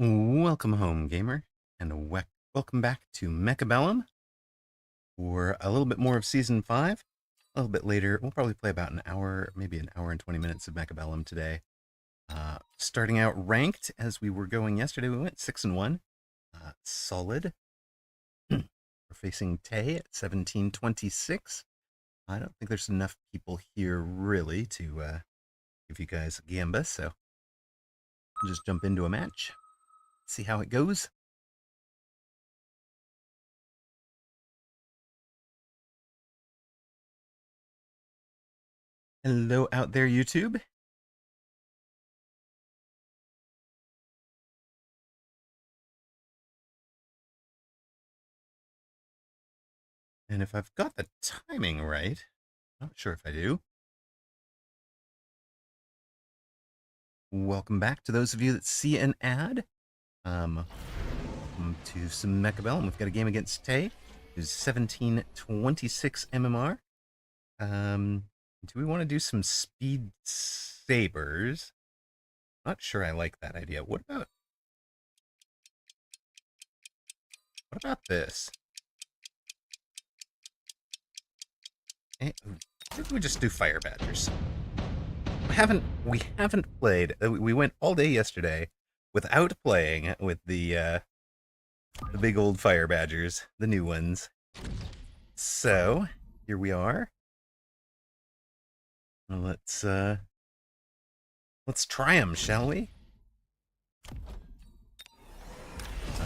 Welcome home, gamer, and welcome back to Mechabellum for a little bit more of Season 5. A little bit later, we'll probably play about an hour, maybe an hour and 20 minutes of Mechabellum today. Starting out ranked, as we were going yesterday, we went 6-1. Solid. We're facing Tay at 1726. I don't think there's enough people here, really, to give you guys a gamba, so we'll just jump into a match, see how it goes. Hello out there, YouTube. And if I've got the timing right, not sure if I do. Welcome back to those of you that see an ad. Welcome to some Mechabellum. We've got a game against Tay, who's 1726 MMR. Do we want to do some speed sabers? Not sure I like that idea. What about this? Maybe we just do fire badgers. We haven't played. We went all day yesterday without playing with the big old fire badgers, the new ones. So here we are. Well, let's try them, shall we?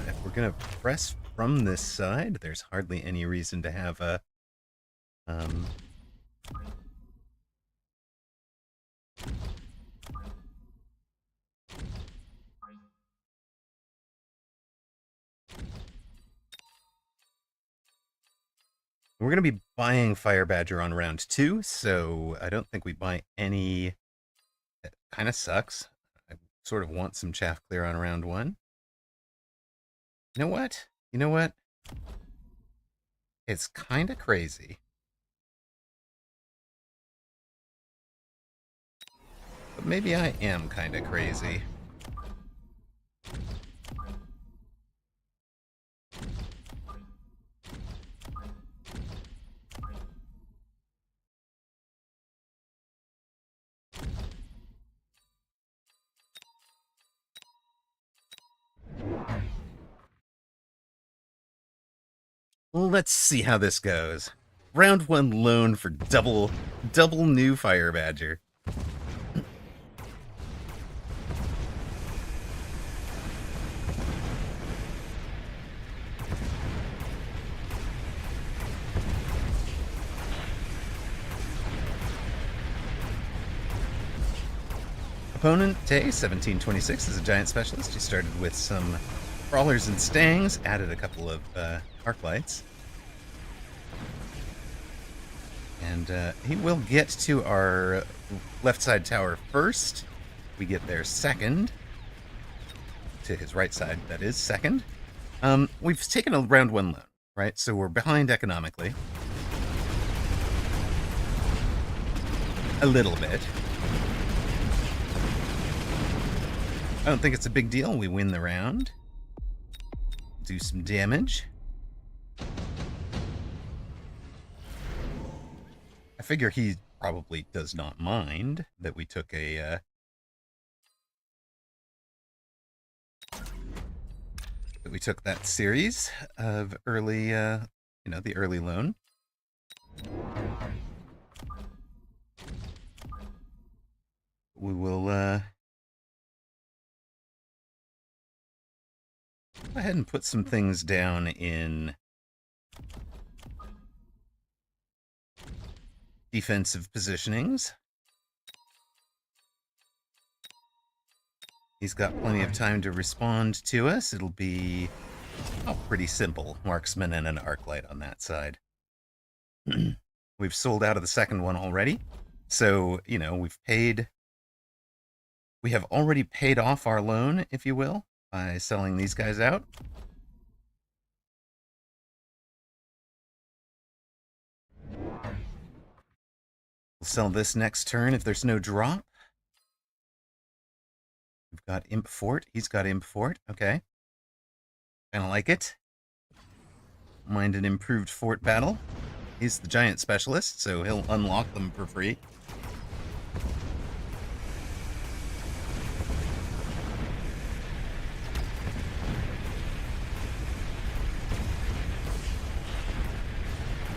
If we're gonna press from this side, there's hardly any reason to have a We're going to be buying Fire Badger on round 2, so I don't think we buy any. It kind of sucks. I sort of want some chaff clear on round 1. You know what? You know what? It's kind of crazy. But maybe I am kind of crazy. Let's see how this goes. Round 1 loan for double new Fire Badger. Opponent, Tay, 1726, is a giant specialist. He started with some crawlers and stangs, added a couple of arc lights. And he will get to our left side tower first. We get there second. To his right side, that is second. We've taken a round 1 loan, right? So we're behind economically. A little bit. I don't think it's a big deal. We win the round. Do some damage. I figure he probably does not mind that we took a that series of early the early loan. We will go ahead and put some things down in defensive positionings. He's got plenty of time to respond to us. It'll be pretty simple. Marksman and an arc light on that side. We've sold out of the second one already. So, we have already paid off our loan, if you will, by selling these guys out. We'll sell this next turn if there's no drop. We've I've got Imp Fort. He's got Imp Fort. Okay. Kind of like it. Mind an improved fort battle. He's the giant specialist, so he'll unlock them for free.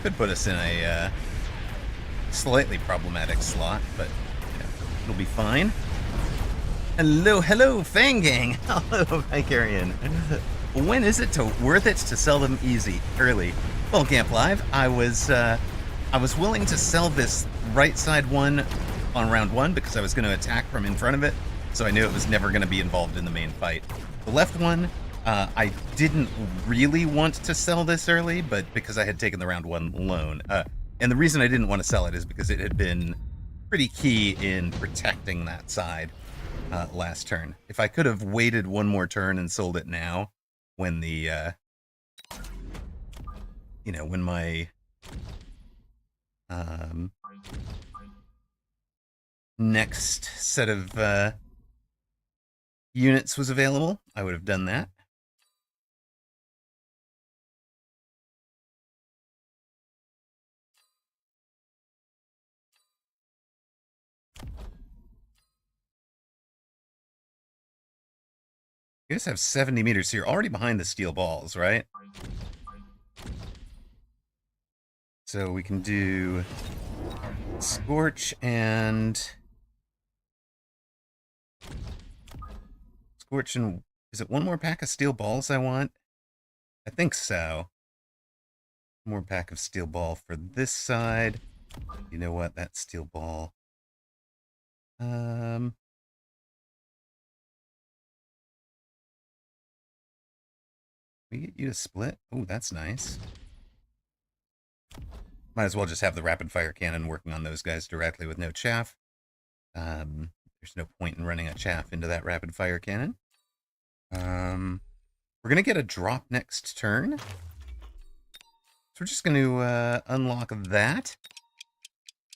Could put us in a slightly problematic slot, but you know, it'll be fine. Hello, hello, Fang Gang. Hello, Vicarian. When is it worth it to sell them early? Well, Camp Live, I was willing to sell this right side one on round 1 because I was going to attack from in front of it, so I knew it was never going to be involved in the main fight. The left one, I didn't really want to sell this early, but because I had taken the round 1 loan. And the reason I didn't want to sell it is because it had been pretty key in protecting that side last turn. If I could have waited one more turn and sold it now, when the, when my next set of units was available, I would have done that. You guys have 70 meters, so you're already behind the steel balls, right? So we can do Scorch and... Scorch and... Is it one more pack of steel balls I want? I think so. More pack of steel ball for this side. You know what? That steel ball. We get you to split? Oh, that's nice. Might as well just have the rapid fire cannon working on those guys directly with no chaff. There's no point in running a chaff into that rapid fire cannon. We're gonna get a drop next turn. So we're just gonna unlock that.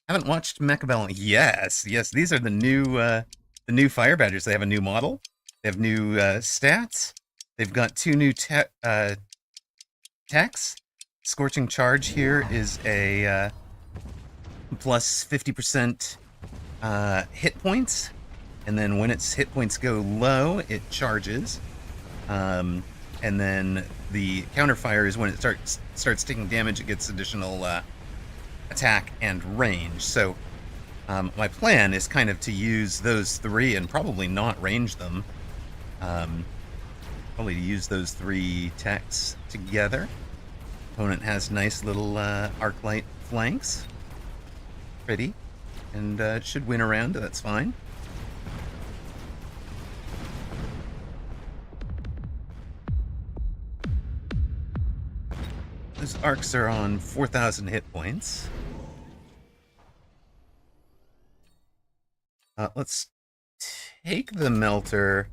Haven't watched Mechabellum. Yes, these are the new fire badgers. They have a new model. They have new stats. They've got 2 new techs. Scorching Charge here is a plus 50% hit points. And then when its hit points go low, it charges. And then the counterfire is when it starts taking damage, it gets additional attack and range. So my plan is kind of to use those 3 and probably not range them. Probably to use those 3 techs together. Opponent has nice little arc light flanks. Pretty. And it should win a round, that's fine. Those arcs are on 4,000 hit points. Let's take the melter.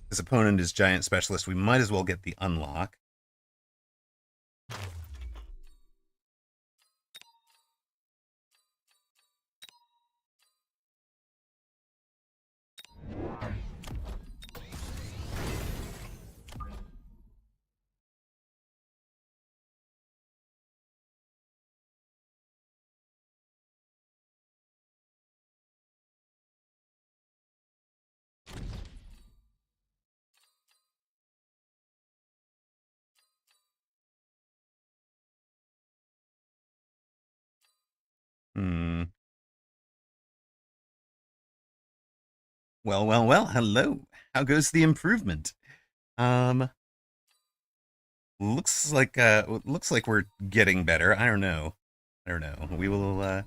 His opponent is giant specialist. We might as well get the unlock. Well, hello. How goes the improvement? Looks like we're getting better. I don't know. We will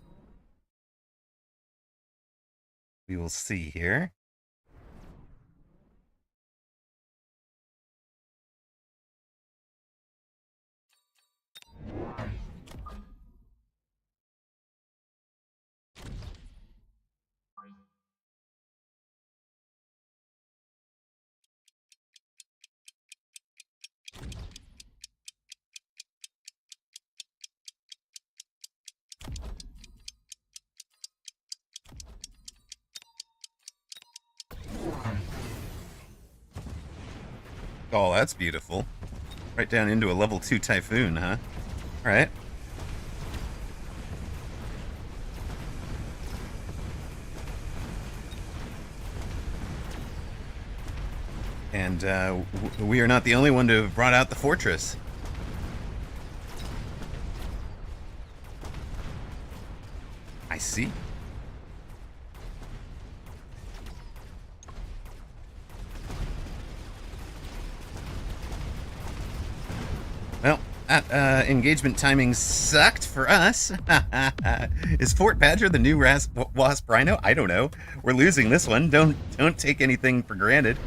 see here. Oh, that's beautiful. Right down into a level 2 Typhoon, huh? All right. And we are not the only one to have brought out the fortress. I see. Well, that engagement timing sucked for us. Is Fort Badger the new Wasp Rhino? I don't know. We're losing this one. Don't take anything for granted.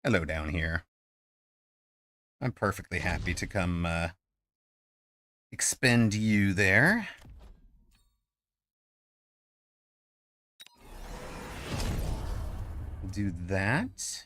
Hello down here. I'm perfectly happy to come expend you there. Do that.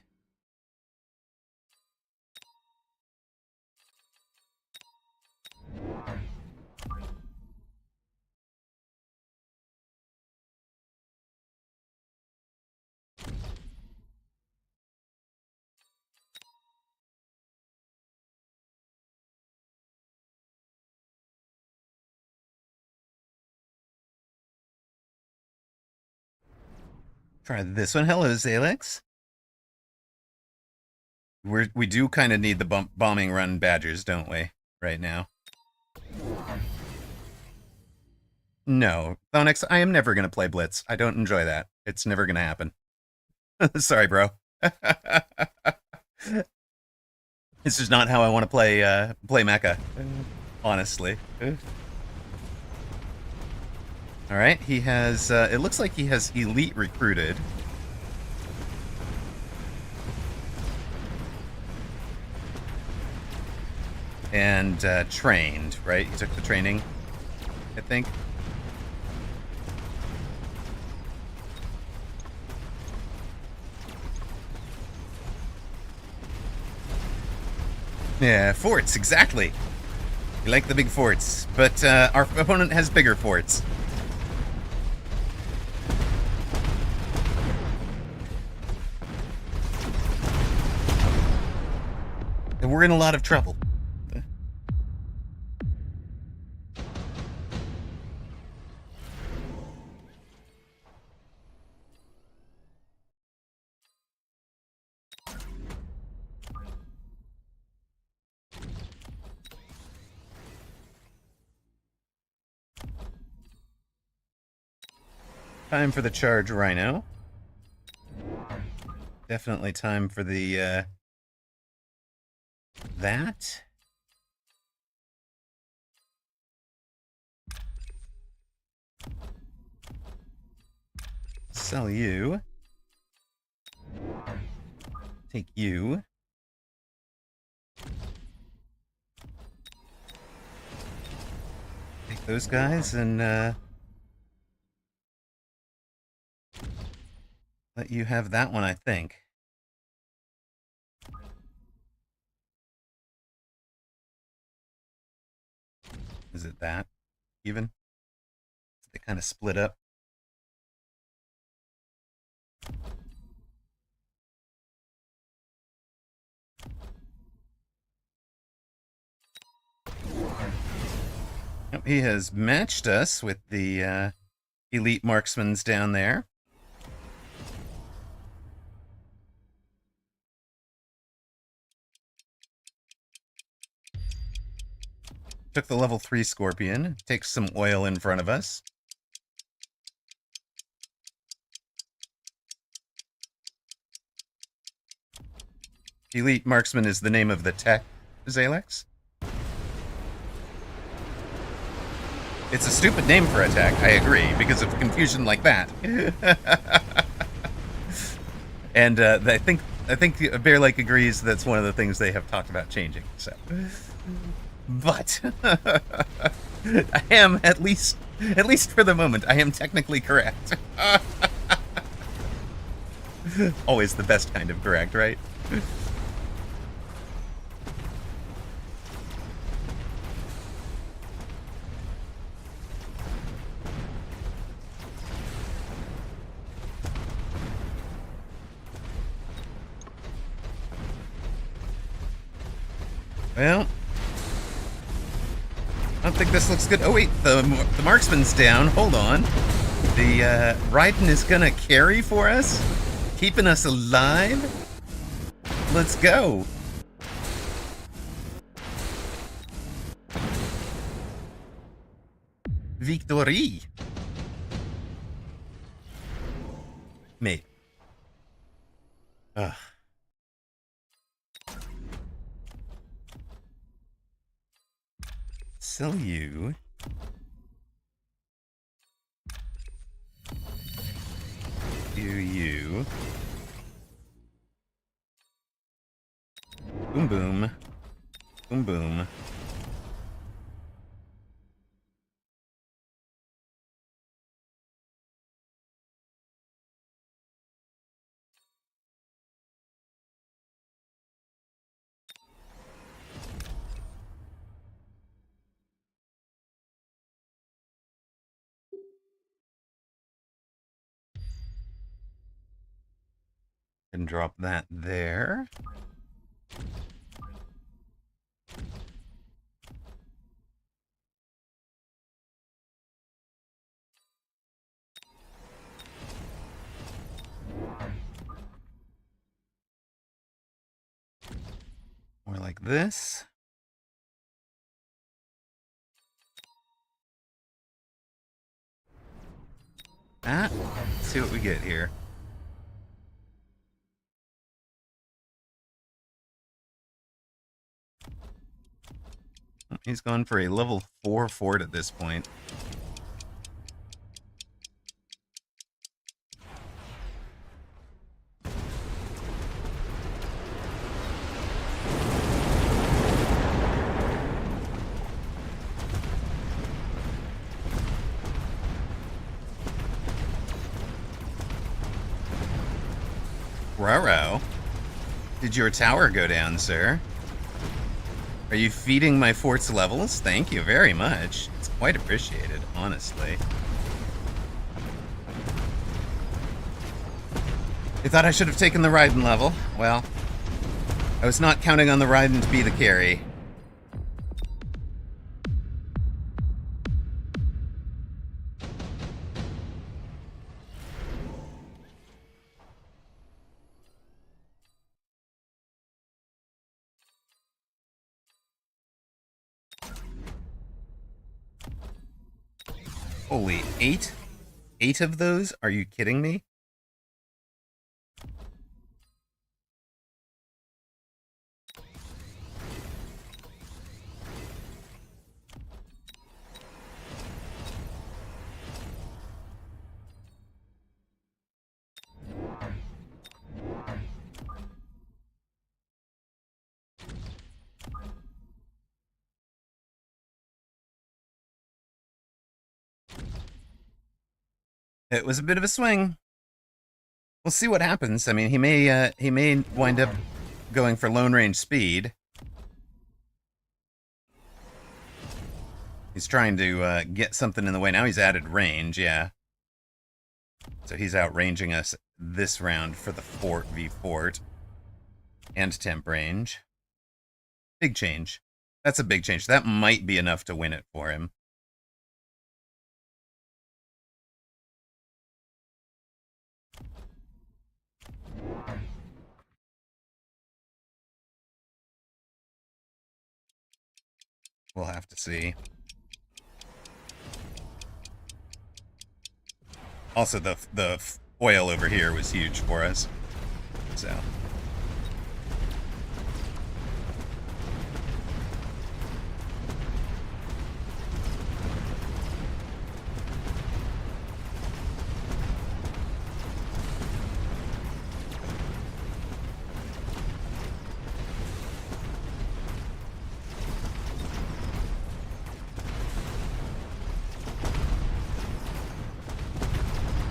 Try this one. Hello, Zalex. We do kind of need the bombing run Badgers, don't we? Right now. No, Thonix, I am never gonna play Blitz. I don't enjoy that. It's never gonna happen. Sorry, bro. This is not how I want to play Mecha. Honestly. All right, he has. It looks like he has elite recruited. And trained, right? He took the training, I think. Yeah, forts, exactly. We like the big forts, but our opponent has bigger forts. And we're in a lot of trouble. Time for the charge Rhino. Definitely time for the that. Sell you. Take you. Take those guys and let you have that one, I think. Is it that even? They kind of split up. He has matched us with the elite marksmans down there. Took the level 3 Scorpion. Takes some oil in front of us. Elite Marksman is the name of the tech, Zalex. It's a stupid name for a tech, I agree, because of confusion like that. And I think Bear Lake agrees that's one of the things they have talked about changing. So, but I am at least for the moment, I am technically correct. Always the best kind of correct, right? Well, I don't think this looks good. Oh wait, the marksman's down. Hold on. The Raiden is gonna carry for us, keeping us alive. Let's go. Victory. Mate. Ugh. Sell you. You. Boom boom. Boom boom. And drop that there. More like this. Let's see what we get here. He's gone for a level 4 fort at this point. Raro, did your tower go down, sir? Are you feeding my fort's levels? Thank you very much. It's quite appreciated, honestly. You thought I should have taken the Raiden level? Well, I was not counting on the Raiden to be the carry. Holy, 8? 8 of those? Are you kidding me? It was a bit of a swing. We'll see what happens. I mean, he may wind up going for lone range speed. He's trying to get something in the way. Now he's added range, yeah. So he's outranging us this round for the Fort v Fort. And temp range. Big change. That's a big change. That might be enough to win it for him. We'll have to see. Also, the oil over here was huge for us. So.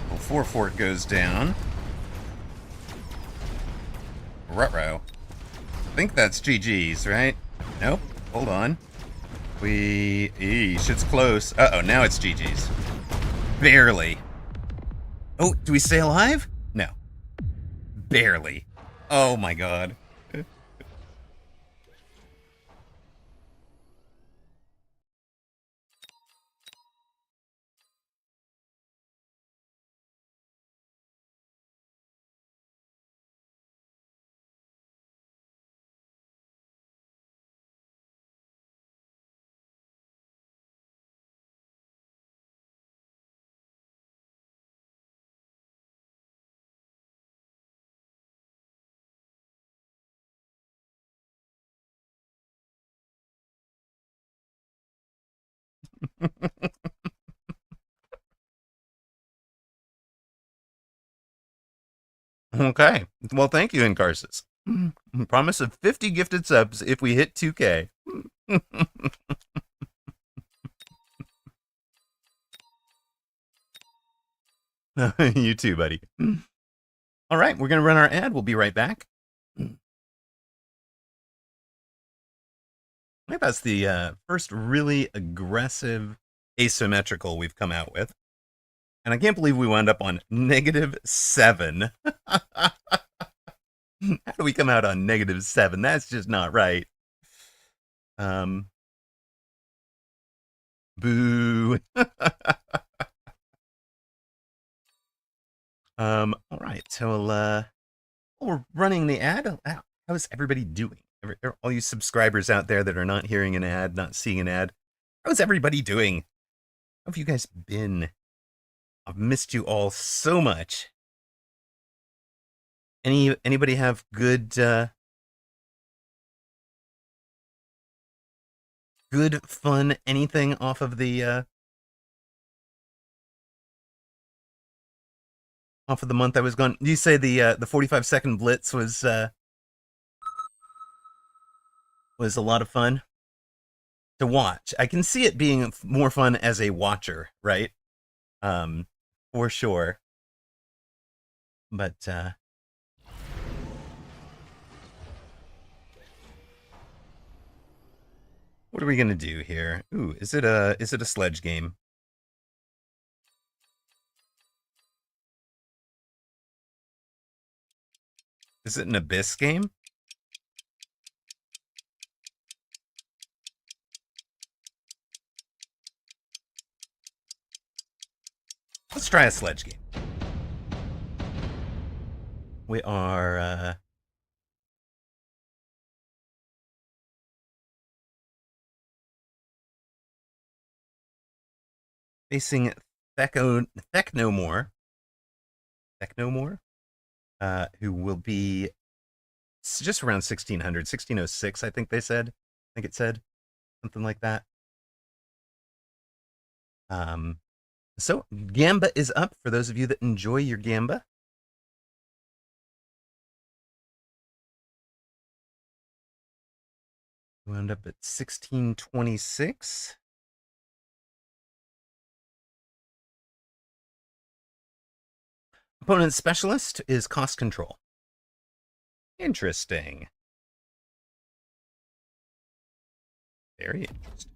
Well, 4 fort goes down. Ruh-roh. I think that's GG's, right? Nope. Hold on. Shit's close. Uh-oh, now it's GG's. Barely. Oh, do we stay alive? No. Barely. Oh my god. Okay. Well, thank you, Incarsus. Promise of 50 gifted subs if we hit 2K. You too, buddy. All right, we're going to run our ad. We'll be right back. I think that's the first really aggressive asymmetrical we've come out with. And I can't believe we wound up on -7. How do we come out on -7? That's just not right. Boo. All right. So we're running the ad. How's everybody doing? All you subscribers out there that are not hearing an ad, not seeing an ad, how's everybody doing? How have you guys been? I've missed you all so much. Anybody have good fun anything off of the month I was gone? You say the 45-second blitz was a lot of fun to watch. I can see it being more fun as a watcher, right? For sure. But what are we gonna do here? Ooh, is it a sledge game? Is it an abyss game? Let's try a sledge game. We are facing Theknomore, who will be just around 1600, 1606, I think they said. I think it said something like that. So Gamba is up for those of you that enjoy your Gamba. Wound up at 1626. Opponent specialist is cost control. Interesting. Very interesting.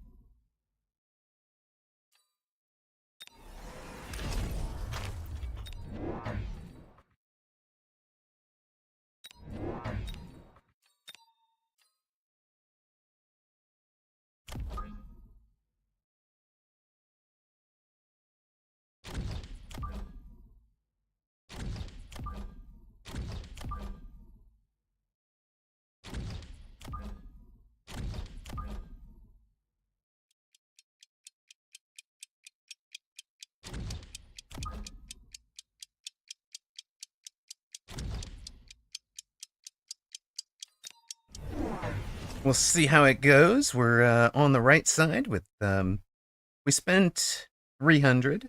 We'll see how it goes. We're on the right side with we spent 300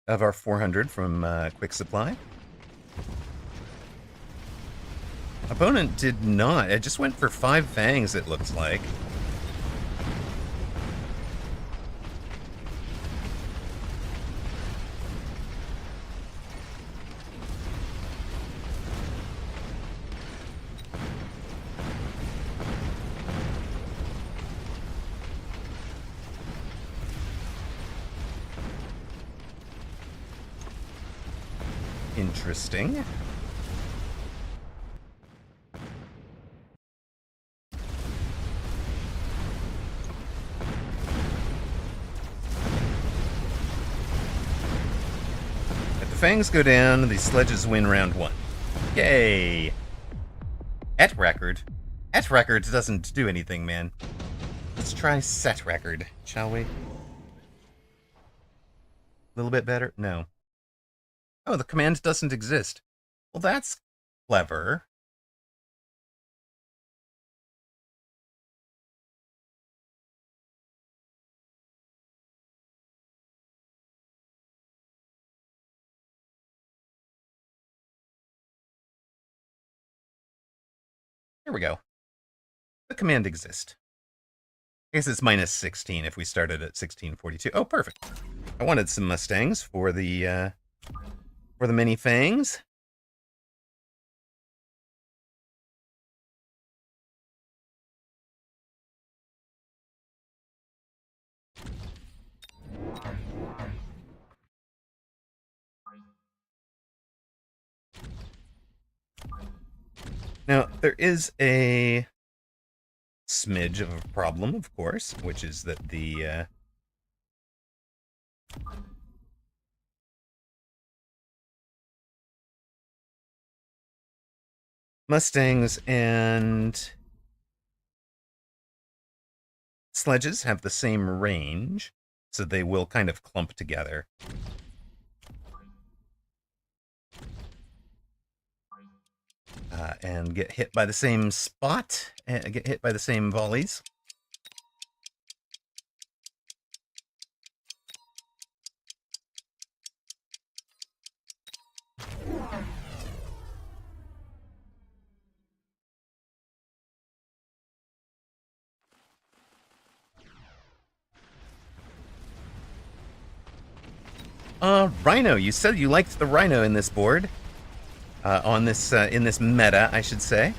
of our 400 from Quick Supply. Opponent did not. It just went for 5 fangs, it looks like. Interesting. If the fangs go down, the sledges win round 1. Yay! Et record. Et record doesn't do anything, man. Let's try set record, shall we? A little bit better? No. Oh, the command doesn't exist. Well, that's clever. There we go. The command exists. I guess it's minus 16 if we started at 1642. Oh, perfect. I wanted some Mustangs for the mini fangs. Now, there is a smidge of a problem, of course, which is that the Mustangs and sledges have the same range, so they will kind of clump together. And get hit by the same spot, get hit by the same volleys. Rhino, you said you liked the Rhino in this board. In this meta, I should say.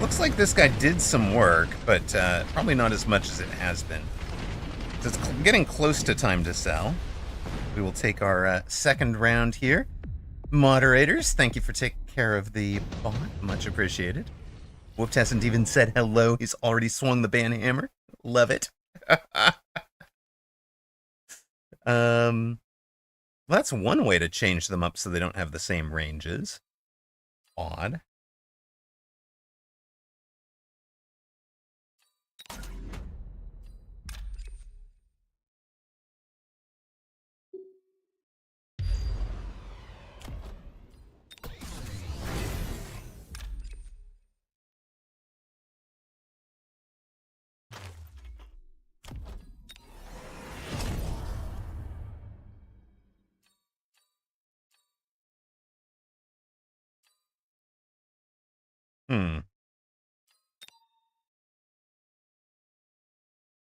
Looks like this guy did some work, but probably not as much as it has been. So it's getting close to time to sell. We will take our second round here. Moderators, thank you for taking care of the bot. Much appreciated. Whoops hasn't even said hello. He's already swung the banhammer. Love it. Well, that's one way to change them up so they don't have the same ranges. Odd.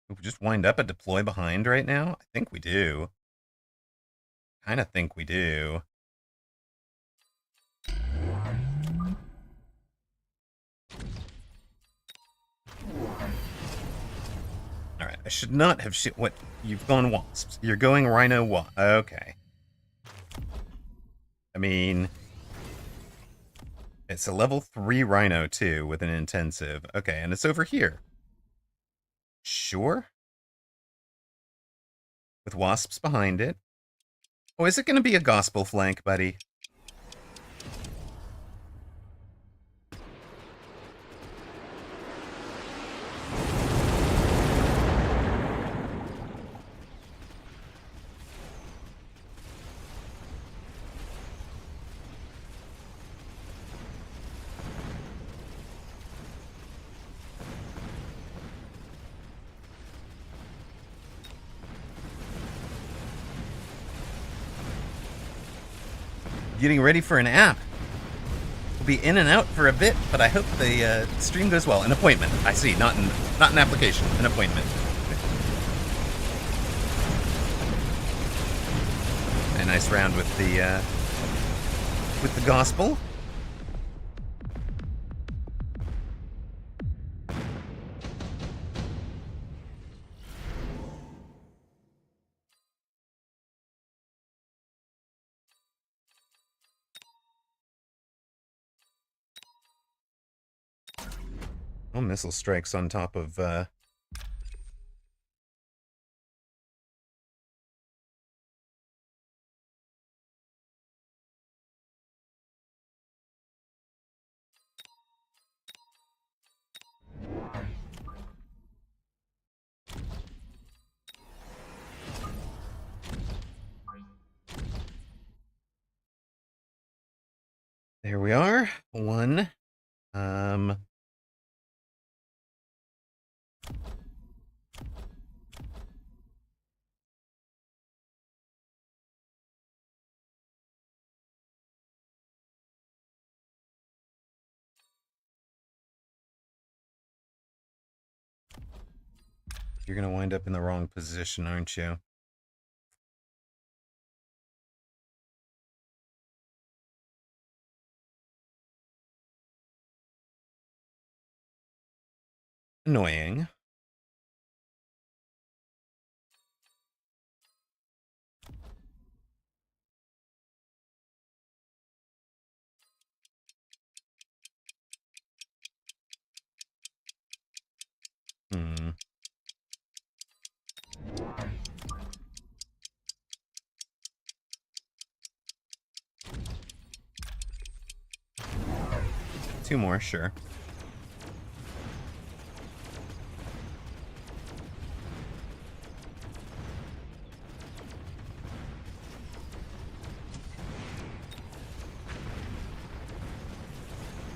We just wind up a deploy behind right now? I think we do. Kind of think we do. Alright, I should not have what? You've gone wasps. You're going rhino okay. I mean, it's a level 3 rhino too with an intensive. Okay, and it's over here. Sure. With wasps behind it. Oh, is it going to be a gospel flank, buddy? Getting ready for an app. We'll be in and out for a bit, but I hope the stream goes well. An appointment. I see. Not an application. An appointment. A nice round with the gospel. Oh, missile strikes on top of There we are. One. You're going to wind up in the wrong position, aren't you? Annoying. Hmm. Two more, sure.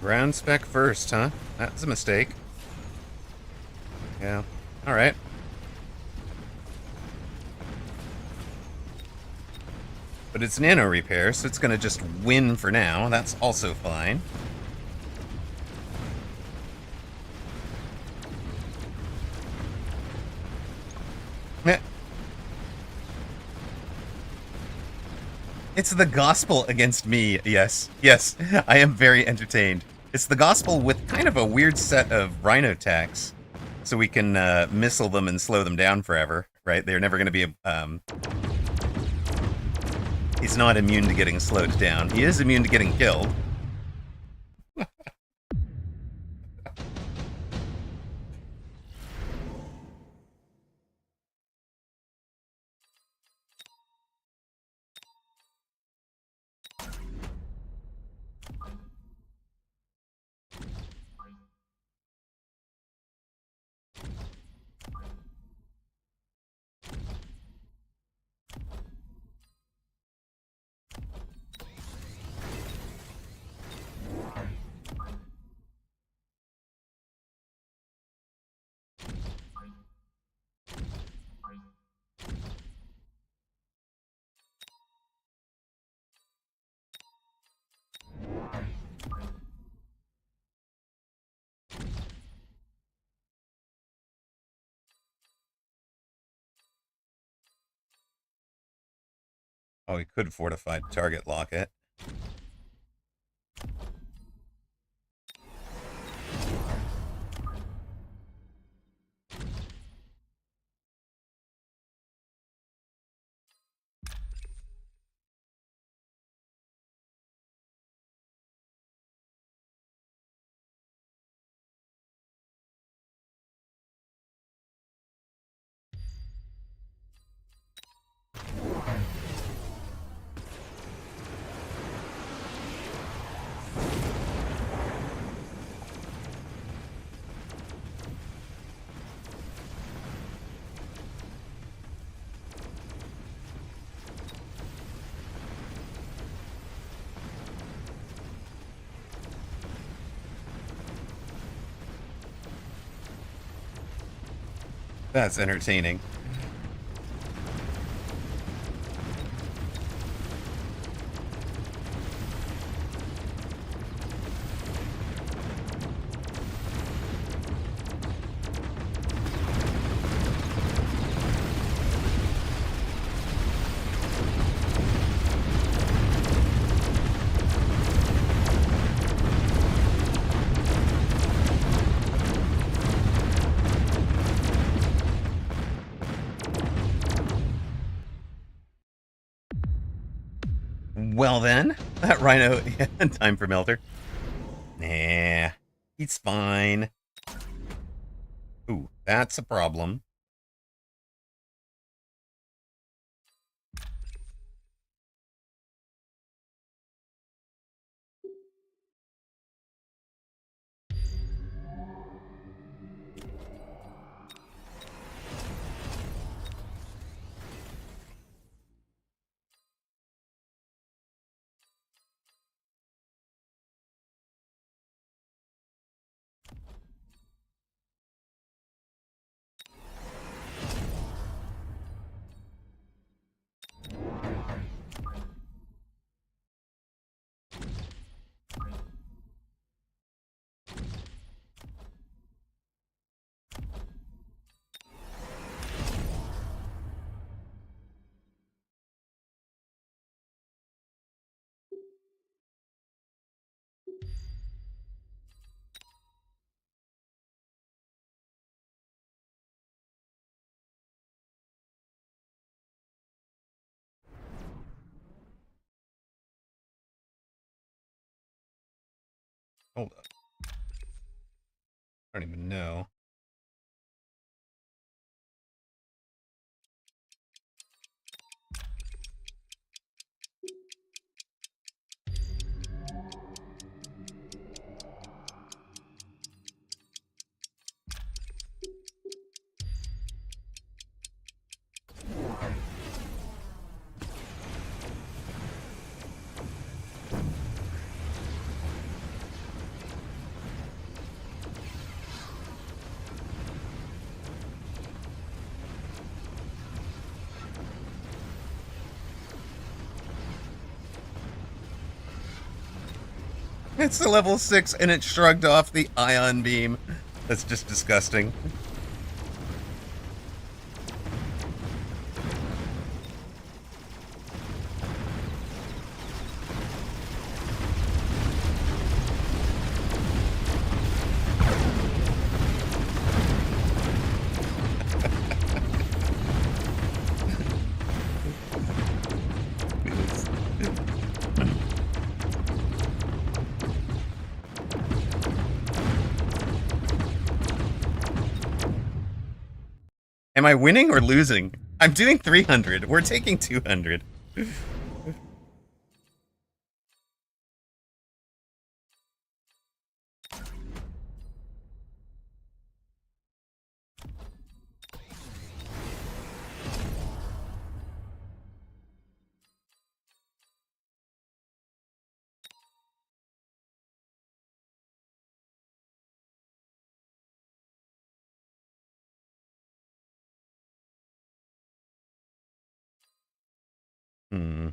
Ground spec first, huh? That's a mistake. Yeah. Alright. But it's nano repair, so it's gonna just win for now. That's also fine. Meh. It's the gospel against me, yes. Yes, I am very entertained. It's the gospel with kind of a weird set of rhino attacks. So we can missile them and slow them down forever, right? They're never going to be... He's not immune to getting slowed down. He is immune to getting killed. Oh, he could fortify target lock it. That's entertaining. Well then, that rhino... Time for Melter. Nah, he's fine. Ooh, that's a problem. Hold up. I don't even know. It's the level 6 and it shrugged off the ion beam. That's just disgusting. Am I winning or losing? I'm doing 300. We're taking 200. Hmm.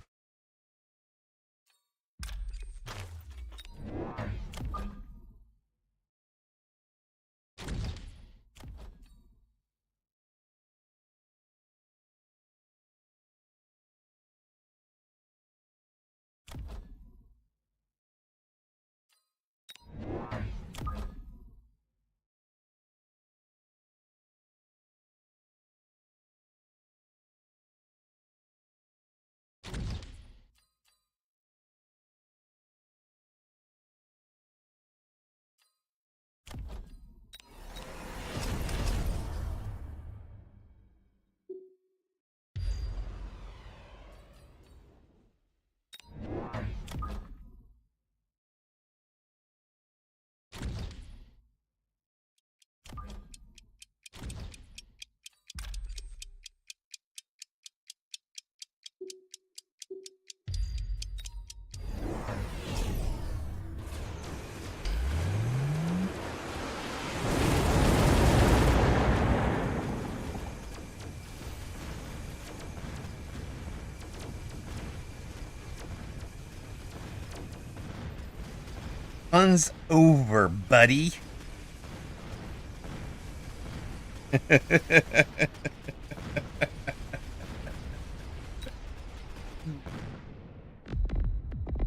Fun's over, buddy.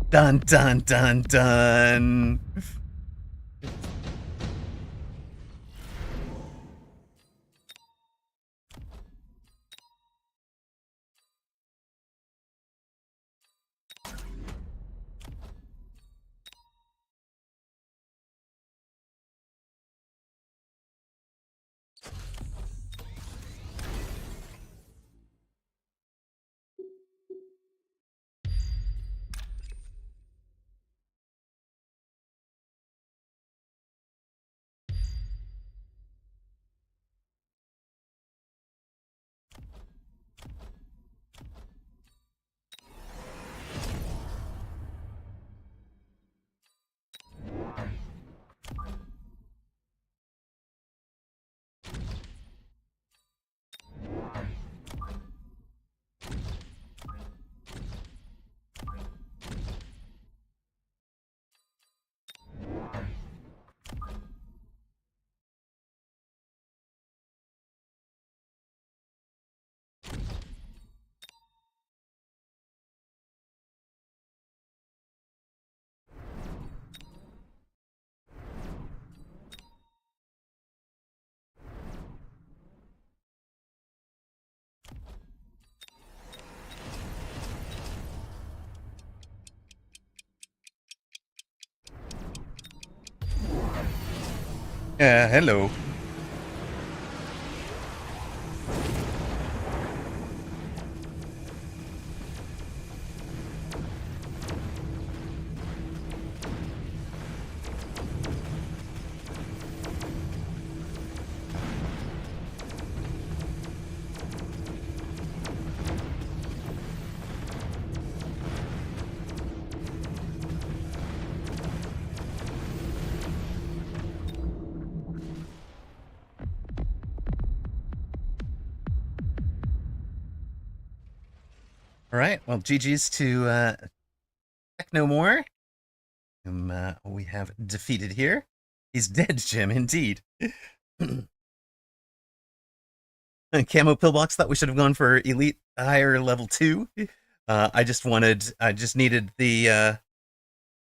Dun dun dun dun. Hello. All right. Well, GG's to Techno More, whom we have defeated here. He's dead, Jim, indeed. Camo pillbox thought we should have gone for elite higher level 2. I just needed the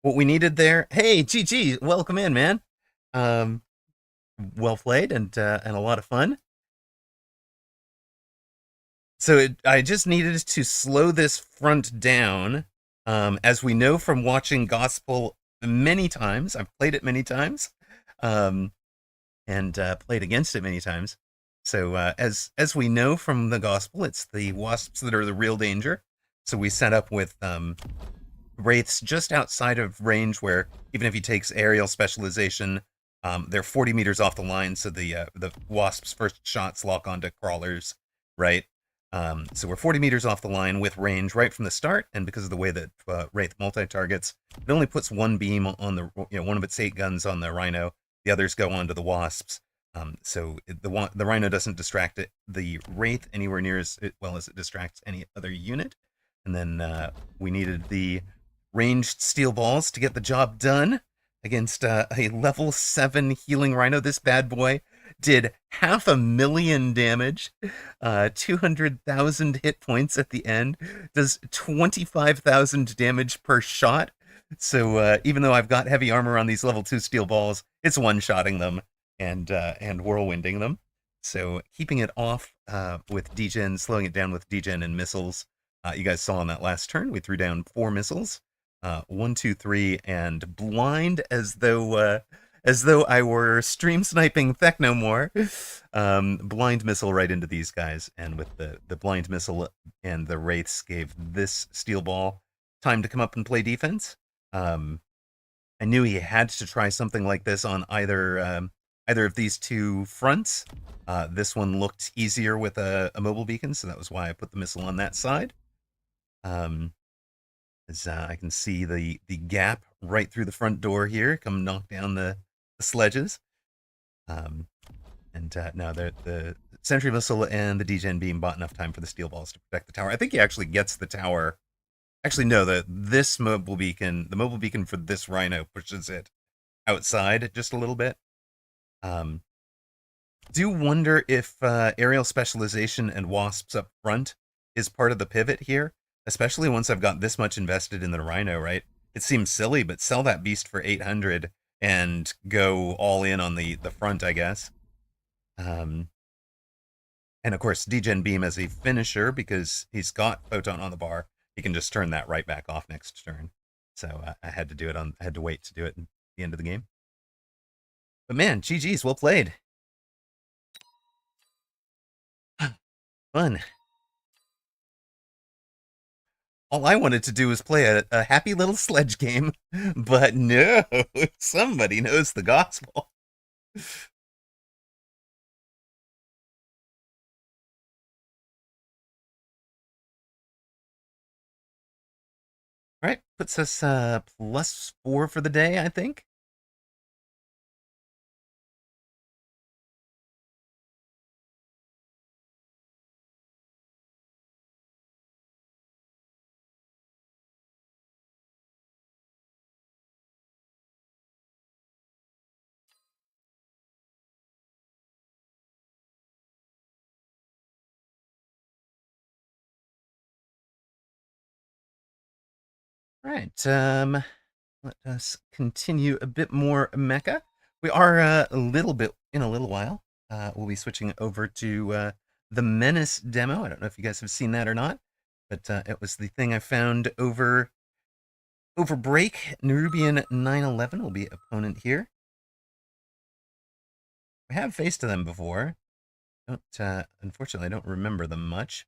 what we needed there. Hey, GG, welcome in, man. Um, well played and a lot of fun. So I just needed to slow this front down. As we know from watching Gospel many times, I've played it many times, um, and played against it many times. So as we know from the Gospel, it's the wasps that are the real danger. So we set up with wraiths just outside of range, where even if he takes aerial specialization, they're 40 meters off the line, so the wasps' first shots lock onto crawlers, right? So we're 40 meters off the line with range right from the start, and because of the way that wraith multi-targets, it only puts one beam on the one of its 8 guns on the rhino. The others go onto the wasps. The rhino doesn't distract the wraith anywhere near as well as it distracts any other unit. And then we needed the ranged steel balls to get the job done against a level 7 healing rhino. This bad boy did 500,000 damage, 200,000 hit points at the end, does 25,000 damage per shot. So even though I've got heavy armor on these level 2 steel balls, it's one-shotting them and whirlwinding them. So keeping it off with degen, slowing it down with degen and missiles. You guys saw on that last turn, we threw down 4 missiles, 1, 2, 3, and blind as though I were stream sniping Technomore. Blind missile right into these guys, and with the blind missile and the wraiths gave this steel ball time to come up and play defense. I knew he had to try something like this on either of these two fronts. This one looked easier with a mobile beacon, so that was why I put the missile on that side. As I can see the gap right through the front door here, come knock down the sledges. And now the sentry missile and the degen beam bought enough time for the steel balls to protect the tower. I think he actually gets the tower. Actually, no, the mobile beacon for this rhino pushes it outside just a little bit. Do wonder if aerial specialization and wasps up front is part of the pivot here, especially once I've got this much invested in the rhino, right? It seems silly, but sell that beast for 800 and go all in on the front, I guess. And of course, degen beam as a finisher, because he's got photon on the bar, he can just turn that right back off next turn. So I had to do it I had to wait to do it at the end of the game. But man, GG's, well played. Fun. All I wanted to do was play a happy little sledge game, but no, somebody knows the gospel. All right, puts us +4 for the day, I think. All right, let us continue a bit more mecha. We are a little bit in a little while. We'll be switching over to the MENACE demo. I don't know if you guys have seen that or not, but it was the thing I found over break. Nerubian 911 will be opponent here. We have faced them before. Unfortunately, I don't remember them much.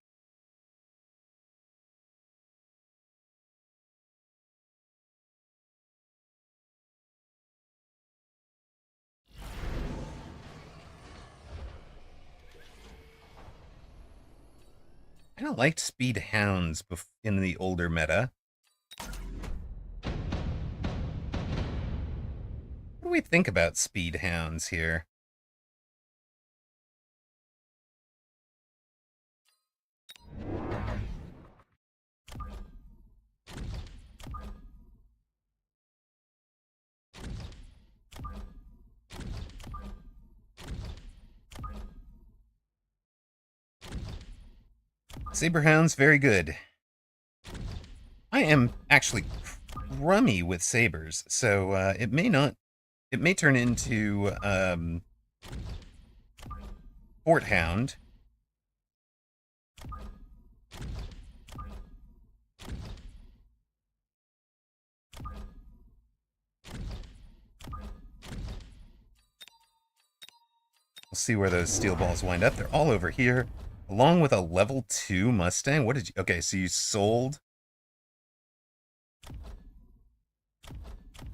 I kind of liked speed hounds in the older meta. What do we think about speed hounds here? Saberhounds, very good. I am actually crummy with sabers, so it may turn into Fort Hound. We'll see where those steel balls wind up. They're all over here, along with a level 2 Mustang. What did you... Okay, so you sold...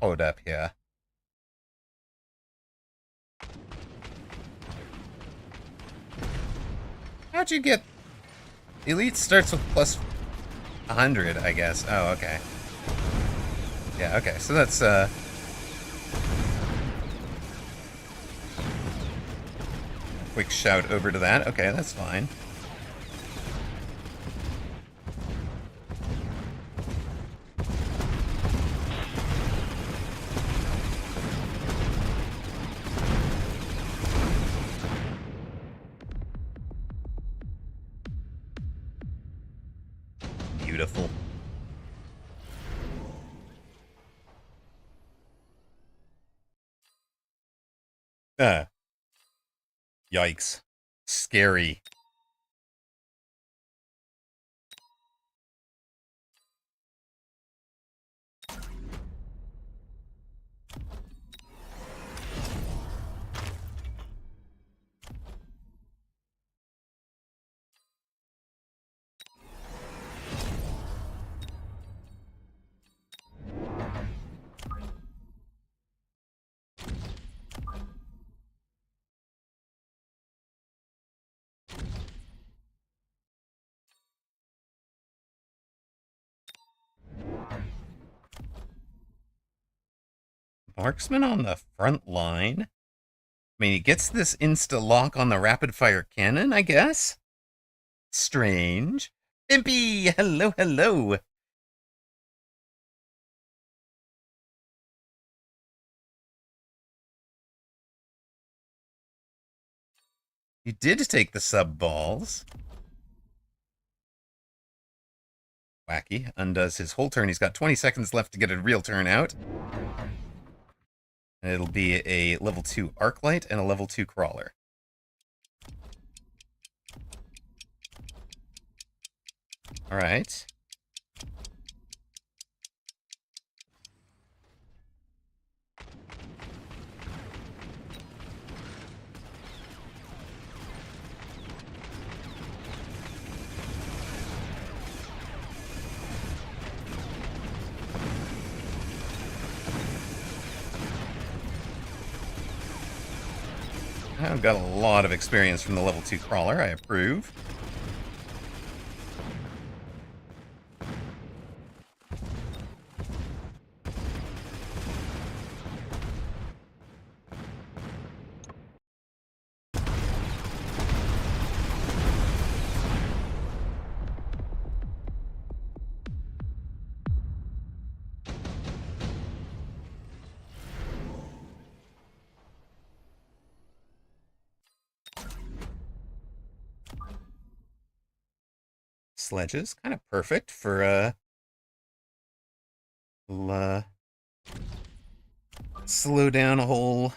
Hold up here. How'd you get... Elite starts with plus 100, I guess. Oh, okay. Yeah, okay, so that's, quick shout over to that. Okay, that's fine. Beautiful. Yikes. Scary. Marksman on the front line? I mean, he gets this insta-lock on the rapid-fire cannon, I guess? Strange. Bimpy! Hello, hello! He did take the sub-balls. Wacky undoes his whole turn. He's got 20 seconds left to get a real turn out. And it'll be a level 2 Arclight and a level 2 Crawler. Alright. I've got a lot of experience from the level 2 Crawler. I approve. Sledges, kind of perfect for slow down a whole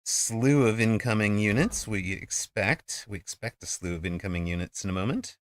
slew of incoming units. We expect a slew of incoming units in a moment.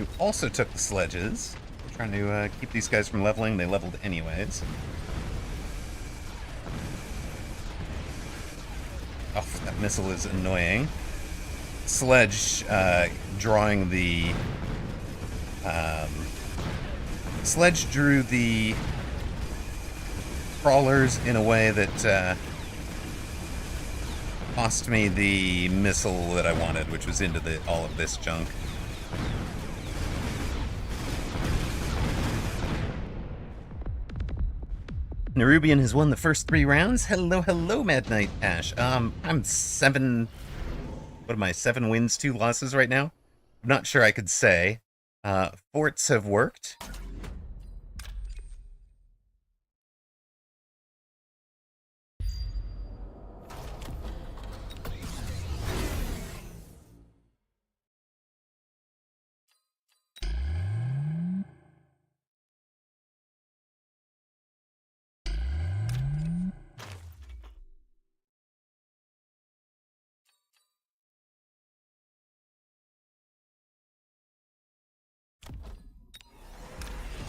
You also took the sledges. Trying to keep these guys from leveling. They leveled anyways. Oh, that missile is annoying. Sledge drawing the... Sledge drew the crawlers in a way that cost me the missile that I wanted, which was into all of this junk. Nerubian has won the first 3 rounds. Hello, hello, Mad Knight Ash. I'm 7... What am I, 7 wins, 2 losses right now? I'm not sure I could say. Forts have worked.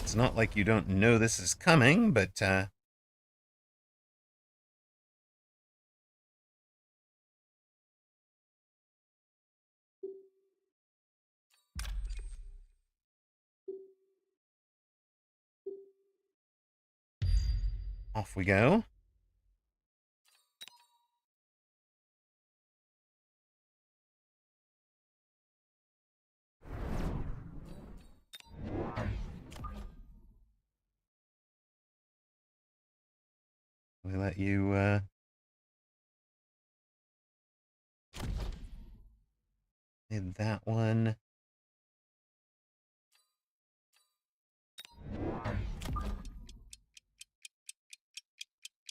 It's not like you don't know this is coming, but off we go. We let you did that one.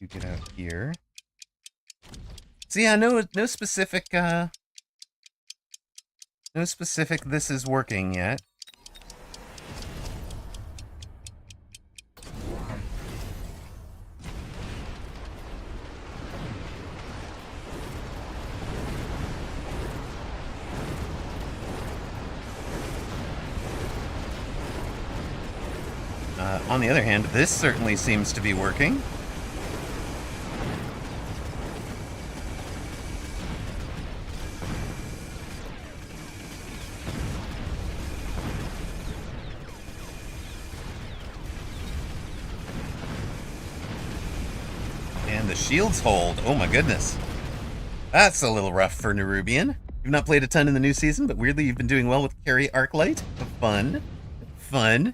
You get out here. So yeah, no specific this is working yet. On the other hand, this certainly seems to be working. And the shields hold. Oh my goodness. That's a little rough for Nerubian. You've not played a ton in the new season, but weirdly you've been doing well with Carry Arclight. Fun. Fun.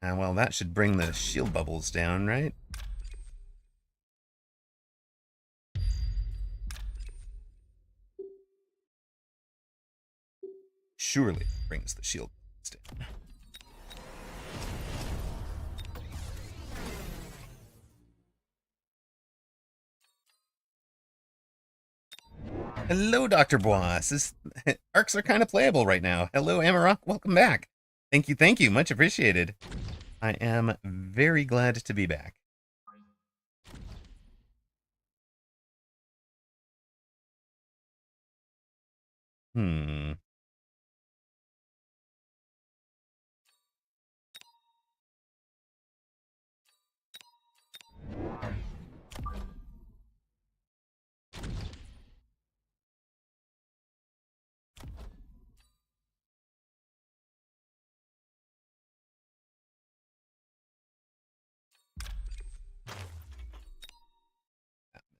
Well, that should bring the shield bubbles down, right? Surely it brings the shield bubbles down. Hello, Dr. Bois. Arcs are kind of playable right now. Hello, Amarok. Welcome back. Thank you, thank you. Much appreciated. I am very glad to be back.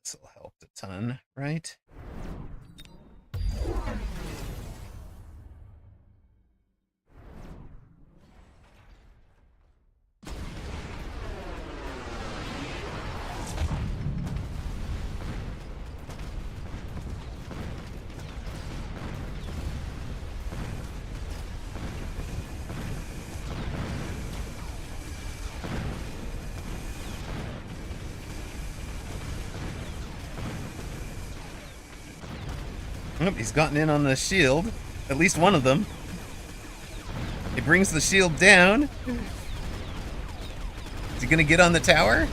This'll help a ton, right? Oh, he's gotten in on the shield. At least one of them. He brings the shield down. Is he gonna get on the tower?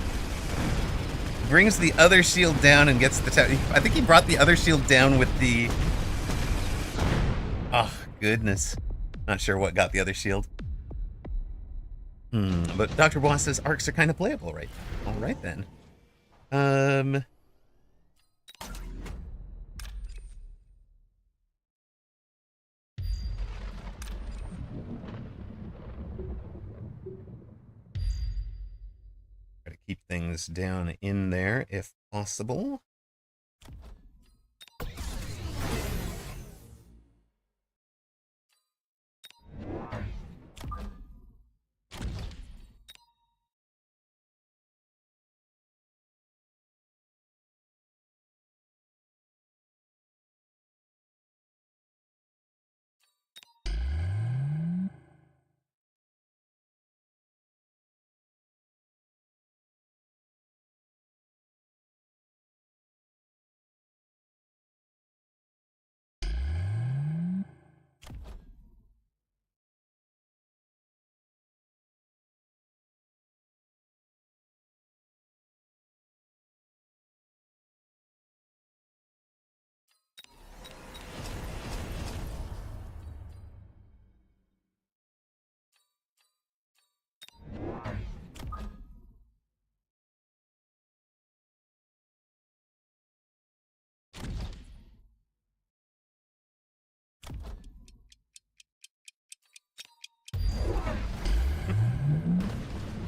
Brings the other shield down and gets the tower. I think he brought the other shield down with the Oh, goodness. Not sure what got the other shield. But Dr. Boss says arcs are kind of playable right now. All right, then. Um... Try to keep things down in there if possible.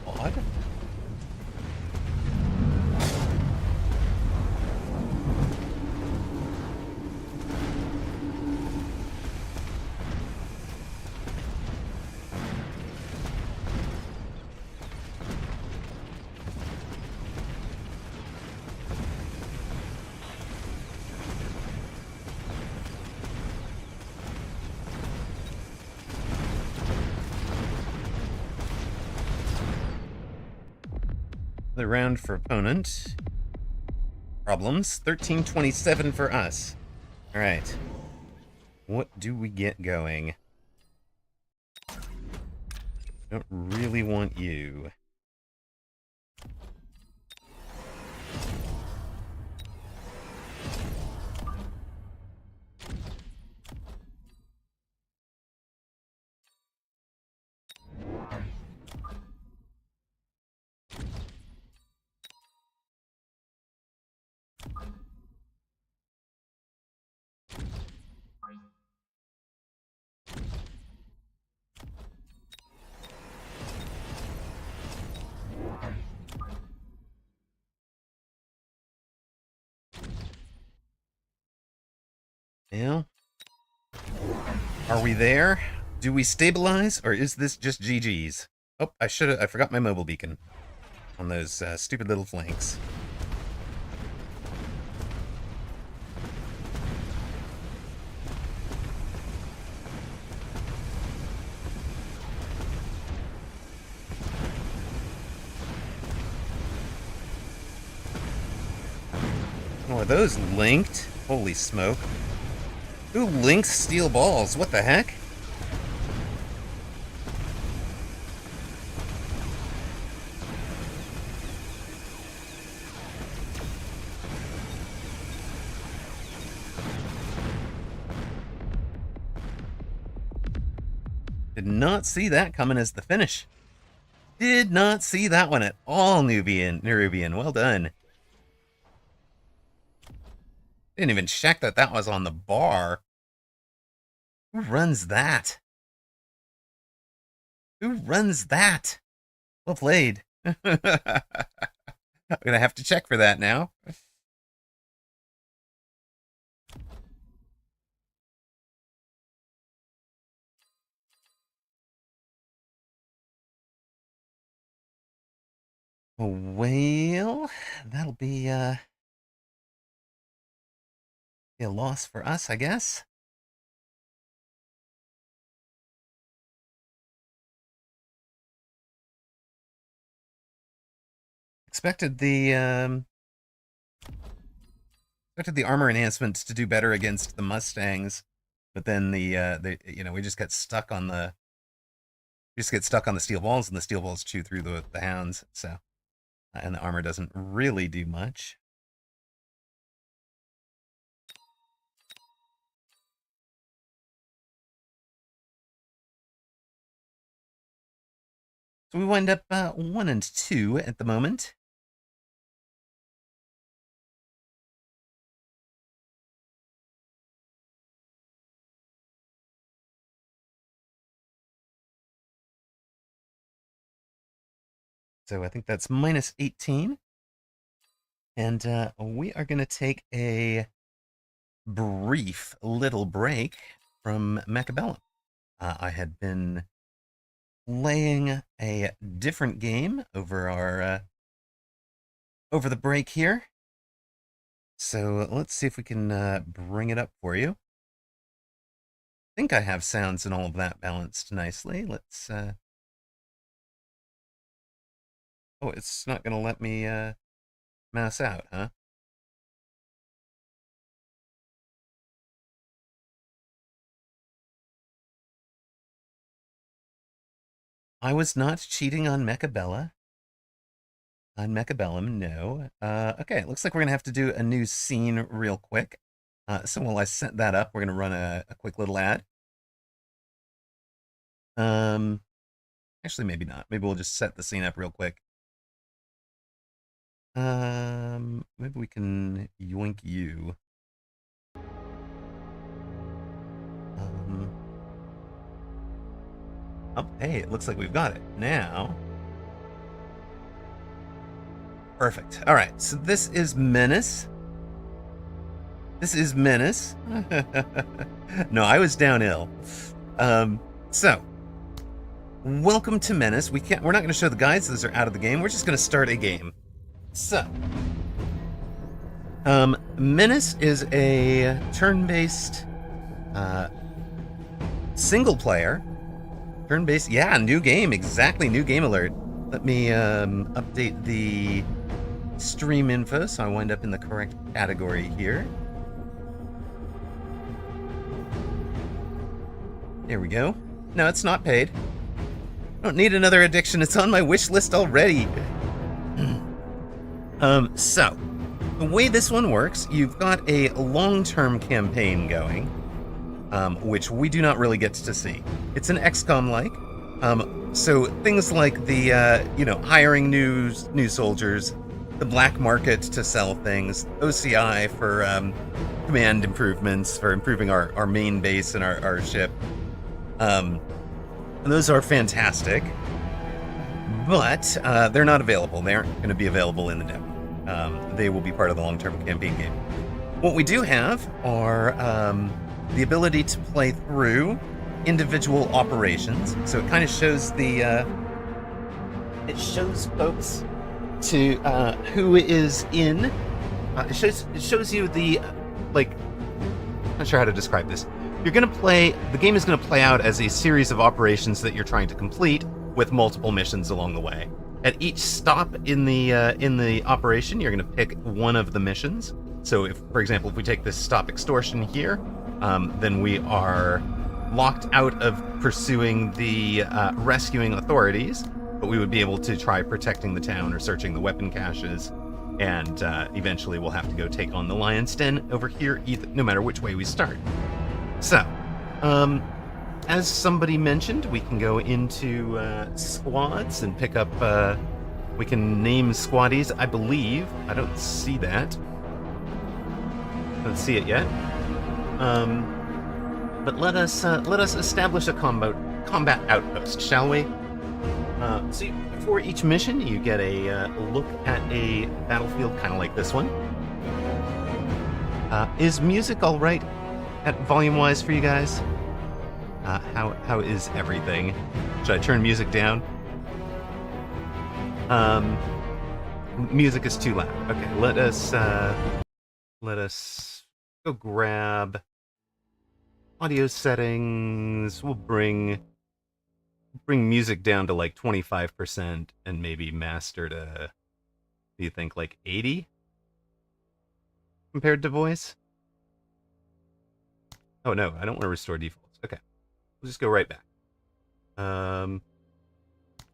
Odd. The round for opponent. Problems. 1327 for us. All right. What do we get going? Don't really want you. Yeah. Are we there? Do we stabilize, or is this just GG's? Oh, I forgot my mobile beacon on those stupid little flanks. Oh, are those linked? Holy smoke. Who links steel balls? What the heck? Did not see that coming as the finish. Did not see that one at all, Nerubian. Well done. Didn't even check that that was on the bar. Who runs that? Who runs that? Well played. I'm gonna have to check for that now. Well, that'll be a loss for us, I guess. Expected the armor enhancements to do better against the Mustangs, but then we just get stuck on the steel balls, and the steel balls chew through the hounds. So, and the armor doesn't really do much. So we wind up 1 and 2 at the moment. So I think that's minus 18. And we are going to take a brief little break from Mechabellum. I had been playing a different game over the break here. So let's see if we can bring it up for you. I think I have sounds and all of that balanced nicely. Let's oh, it's not going to let me mouse out, huh? I was not cheating on Mechabella. On Mechabellum, no. Okay, it looks like we're going to have to do a new scene real quick. So while I set that up, we're going to run a quick little ad. Actually, maybe not. Maybe we'll just set the scene up real quick. Maybe we can yoink you. Oh, hey, it looks like we've got it. Now. Perfect. All right, so this is Menace. This is Menace. No, I was downhill. So, welcome to Menace. We're not going to show the guides; those are out of the game. We're just going to start a game. So, Menace is a turn-based, single-player, turn-based. Yeah, new game. Exactly, new game alert. Let me update the stream info so I wind up in the correct category here. There we go. No, it's not paid. I don't need another addiction. It's on my wish list already. So, the way this one works, you've got a long-term campaign going, which we do not really get to see. It's an XCOM-like. So things like the, hiring new soldiers, the black market to sell things, OCI for command improvements, for improving our main base and our ship. And those are fantastic, but they're not available. They aren't going to be available in the demo. They will be part of the long-term campaign game. What we do have are the ability to play through individual operations. So it kind of shows it shows folks to who is in. It shows you the not sure how to describe this. You're going to play. The game is going to play out as a series of operations that you're trying to complete with multiple missions along the way. At each stop in the operation, you're going to pick one of the missions. So, if, for example, if we take this stop extortion here, then we are locked out of pursuing the rescuing authorities, but we would be able to try protecting the town or searching the weapon caches, and eventually we'll have to go take on the Lion's Den over here, no matter which way we start. So, as somebody mentioned, we can go into squads and pick up, we can name squaddies, I believe. I don't see that. Don't see it yet. But let us establish a combat outpost, shall we? So for each mission, you get a look at a battlefield, kind of like this one. Is music all right at volume-wise for you guys? How is everything? Should I turn music down? Music is too loud. Okay, let us go grab audio settings. We'll bring music down to like 25% and maybe master to, do you think, like 80 compared to voice? Oh no, I don't want to restore defaults. Okay, we'll just go right back.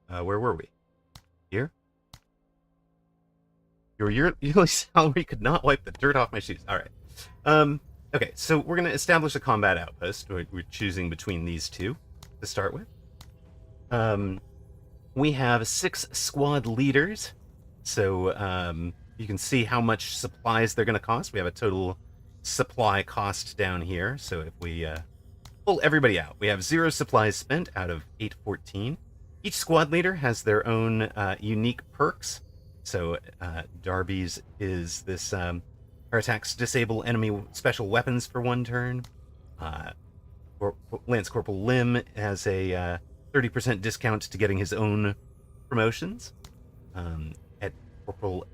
Where were we? Here? Your yearly salary could not wipe the dirt off my shoes. All right. Okay, so we're going to establish a combat outpost. We're choosing between these two to start with. We have 6 squad leaders, so you can see how much supplies they're going to cost. We have a total supply cost down here, so if we pull everybody out, we have 0 supplies spent out of 814. Each squad leader has their own unique perks. So Darby's is this her attacks disable enemy special weapons for 1 turn. Lance Corporal Lim has a 30% discount to getting his own promotions. At Corporal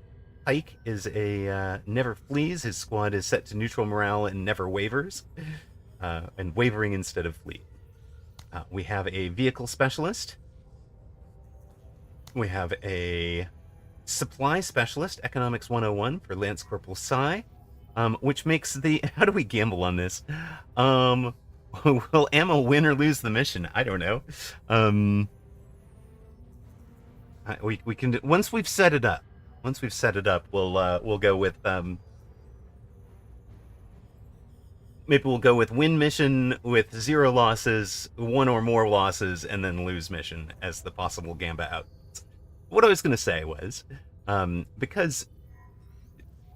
Pike is a never flees. His squad is set to neutral morale and never wavers, and wavering instead of flee. We have a vehicle specialist. We have a supply specialist, economics 101 for Lance Corporal Psy, which makes the... How do we gamble on this? Will ammo win or lose the mission? I don't know. We can... Once we've set it up, we'll go with... Maybe we'll go with win mission with 0 losses, 1 or more losses, and then lose mission as the possible gamba out. What I was going to say was, because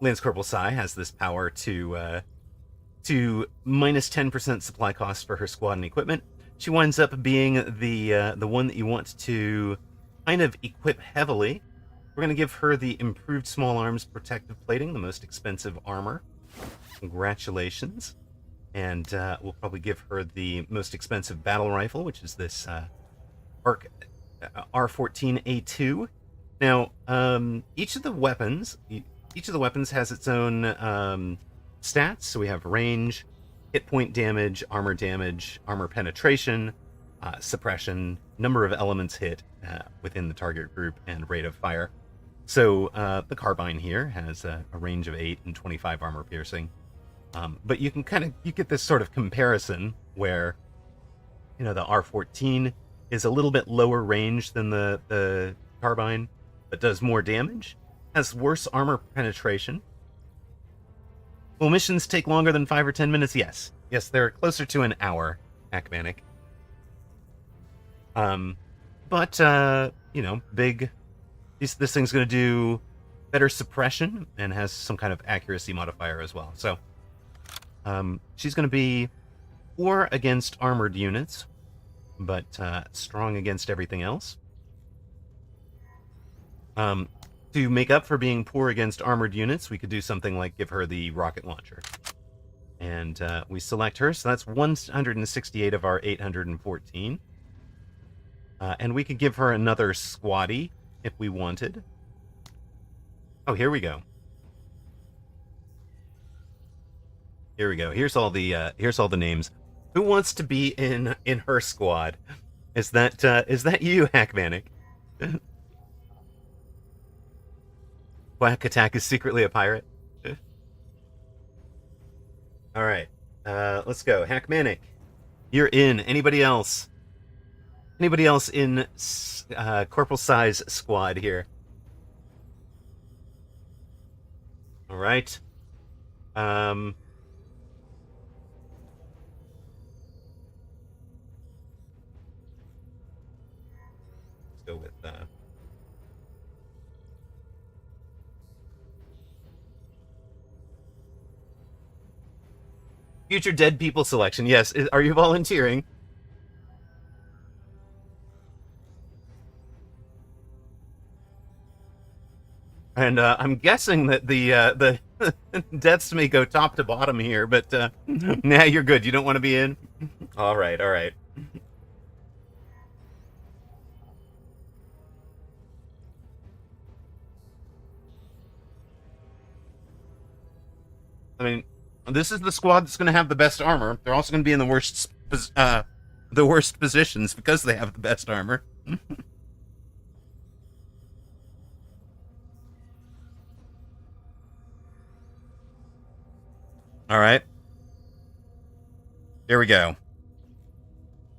Lance Corporal Psy has this power to minus 10% supply cost for her squad and equipment, she winds up being the one that you want to kind of equip heavily. We're going to give her the improved small arms protective plating, the most expensive armor. Congratulations. And we'll probably give her the most expensive battle rifle, which is this R14A2. Now, each of the weapons has its own stats. So we have range, hit point damage, armor penetration, suppression, number of elements hit within the target group, and rate of fire. So the carbine here has a range of 8 and 25 armor piercing. But you get this sort of comparison where, the R14 is a little bit lower range than the carbine, but does more damage, has worse armor penetration. Will missions take longer than 5 or 10 minutes? Yes. Yes, they're closer to an hour, Akmanic. But, big... This thing's going to do better suppression and has some kind of accuracy modifier as well. So, she's going to be poor against armored units, but strong against everything else. To make up for being poor against armored units, we could do something like give her the rocket launcher. And we select her, so that's 168 of our 814. And we could give her another squatty if we wanted. Oh, here we go. Here we go. Here's all the names. Who wants to be in her squad? Is that you, Hackmanic? Quack Attack is secretly a pirate. All right, let's go. Hackmanic, you're in. Anybody else? Anybody else in Corporal Psy's squad here? All right. Let's go with future dead people selection. Yes. Are you volunteering? And I'm guessing that the deaths may go top to bottom here, but nah, you're good. You don't want to be in? All right, all right. I mean, this is the squad that's going to have the best armor. They're also going to be in the worst positions because they have the best armor. All right. Here we go.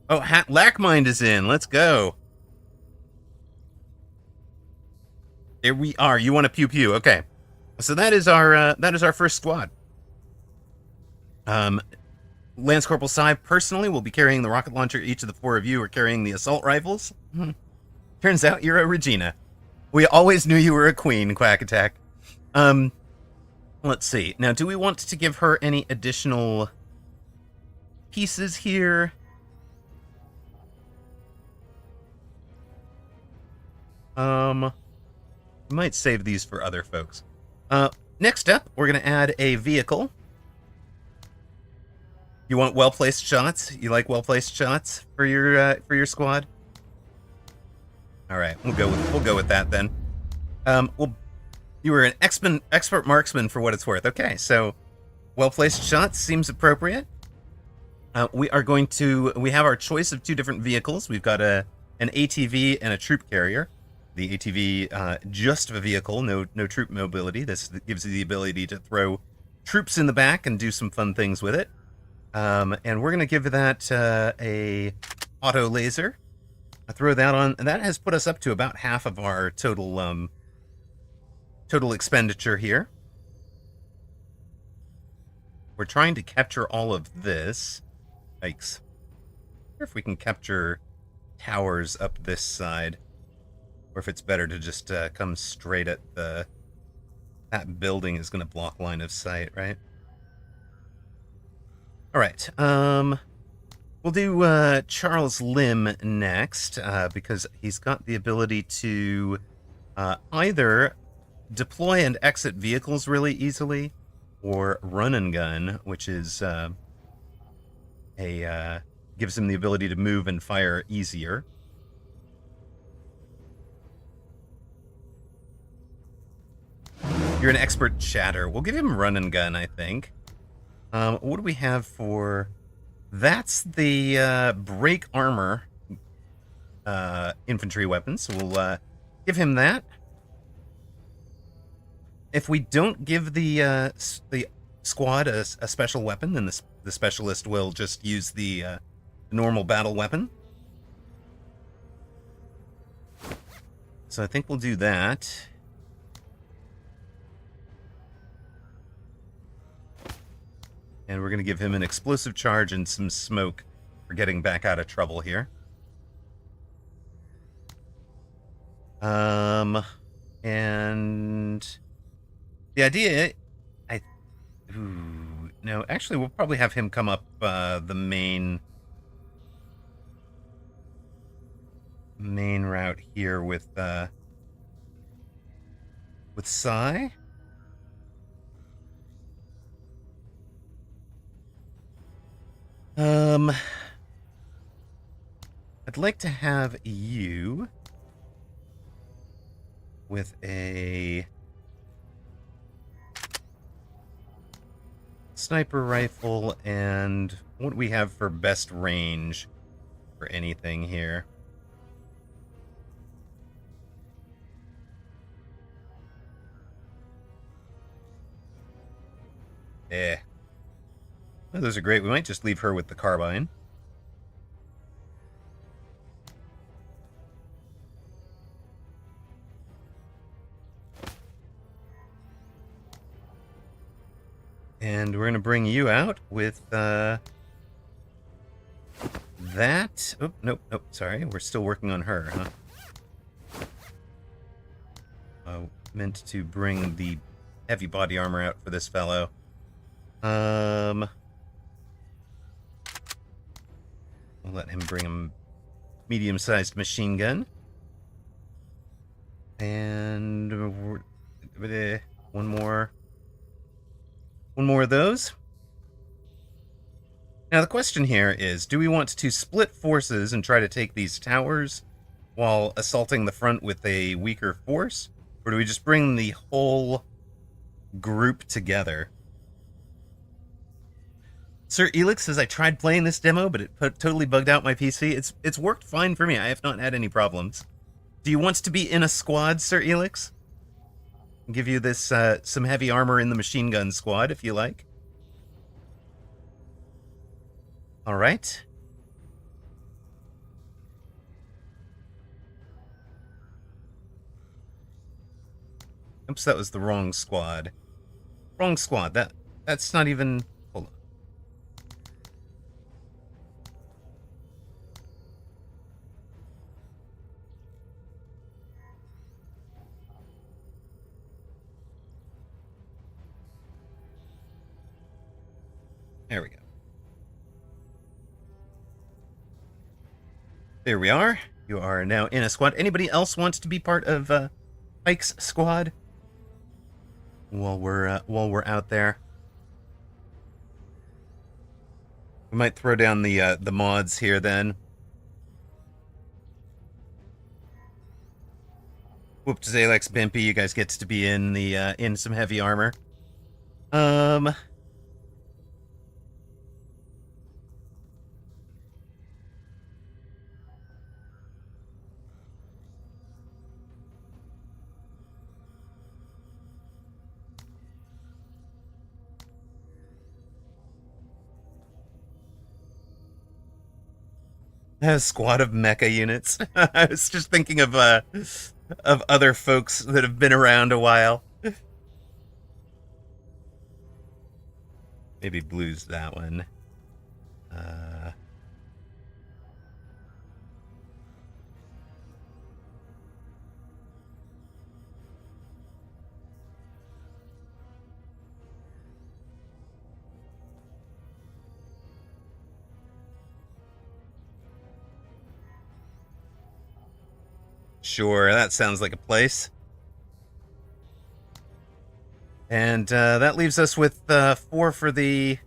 Oh, Lackmind is in. Let's go. Here we are. You want to pew pew? Okay. So that is our first squad. Lance Corporal Psy personally will be carrying the rocket launcher. Each of the 4 of you are carrying the assault rifles. Turns out you're a Regina. We always knew you were a queen, Quack Attack. Let's see. Now, do we want to give her any additional pieces here? We might save these for other folks. Next up, we're going to add a vehicle. You want well-placed shots? You like well-placed shots for your squad? All right, we'll go with that then. You were an expert marksman for what it's worth. Okay, so well-placed shots seems appropriate. We have our choice of two different vehicles. We've got an ATV and a troop carrier. The ATV, just a vehicle, no troop mobility. This gives you the ability to throw troops in the back and do some fun things with it. And we're going to give that a auto laser. I throw that on, and that has put us up to about half of our total expenditure here. We're trying to capture all of this. Yikes. I wonder if we can capture towers up this side. Or if it's better to just come straight at that building is going to block line of sight, right? All right. We'll do Charles Lim next because he's got the ability to either deploy and exit vehicles really easily, or run and gun, which is gives him the ability to move and fire easier. You're an expert chatter. We'll give him run and gun, I think. What do we have for... That's the break armor infantry weapon, so we'll give him that. If we don't give the squad a special weapon, then the specialist will just use the normal battle weapon. So I think we'll do that. And we're going to give him an explosive charge and some smoke for getting back out of trouble here. And the idea... no, actually, we'll probably have him come up the main route here with Sai. I'd like to have you with a sniper rifle, and what do we have for best range for anything here? Oh, those are great. We might just leave her with the carbine. And we're going to bring you out with that. Oh, nope, sorry. We're still working on her, huh? Meant to bring the heavy body armor out for this fellow. We'll let him bring a medium-sized machine gun. And one more of those. Now the question here is, do we want to split forces and try to take these towers while assaulting the front with a weaker force? Or do we just bring the whole group together? Sir Elix says, I tried playing this demo, but it totally bugged out my PC. It's worked fine for me. I have not had any problems. Do you want to be in a squad, Sir Elix? I'll give you this some heavy armor in the machine gun squad, if you like. All right. Oops, that was the wrong squad. Wrong squad. That's not even... Hold on. There we go. There we are. You are now in a squad. Anybody else wants to be part of Pike's squad while we're out there? We might throw down the mods here then. Whoop to Zalex Bimpy, you guys get to be in the in some heavy armor. A squad of mecha units. I was just thinking of other folks that have been around a while. Maybe blue's that one. Sure, that sounds like a place. And that leaves us with 4 for the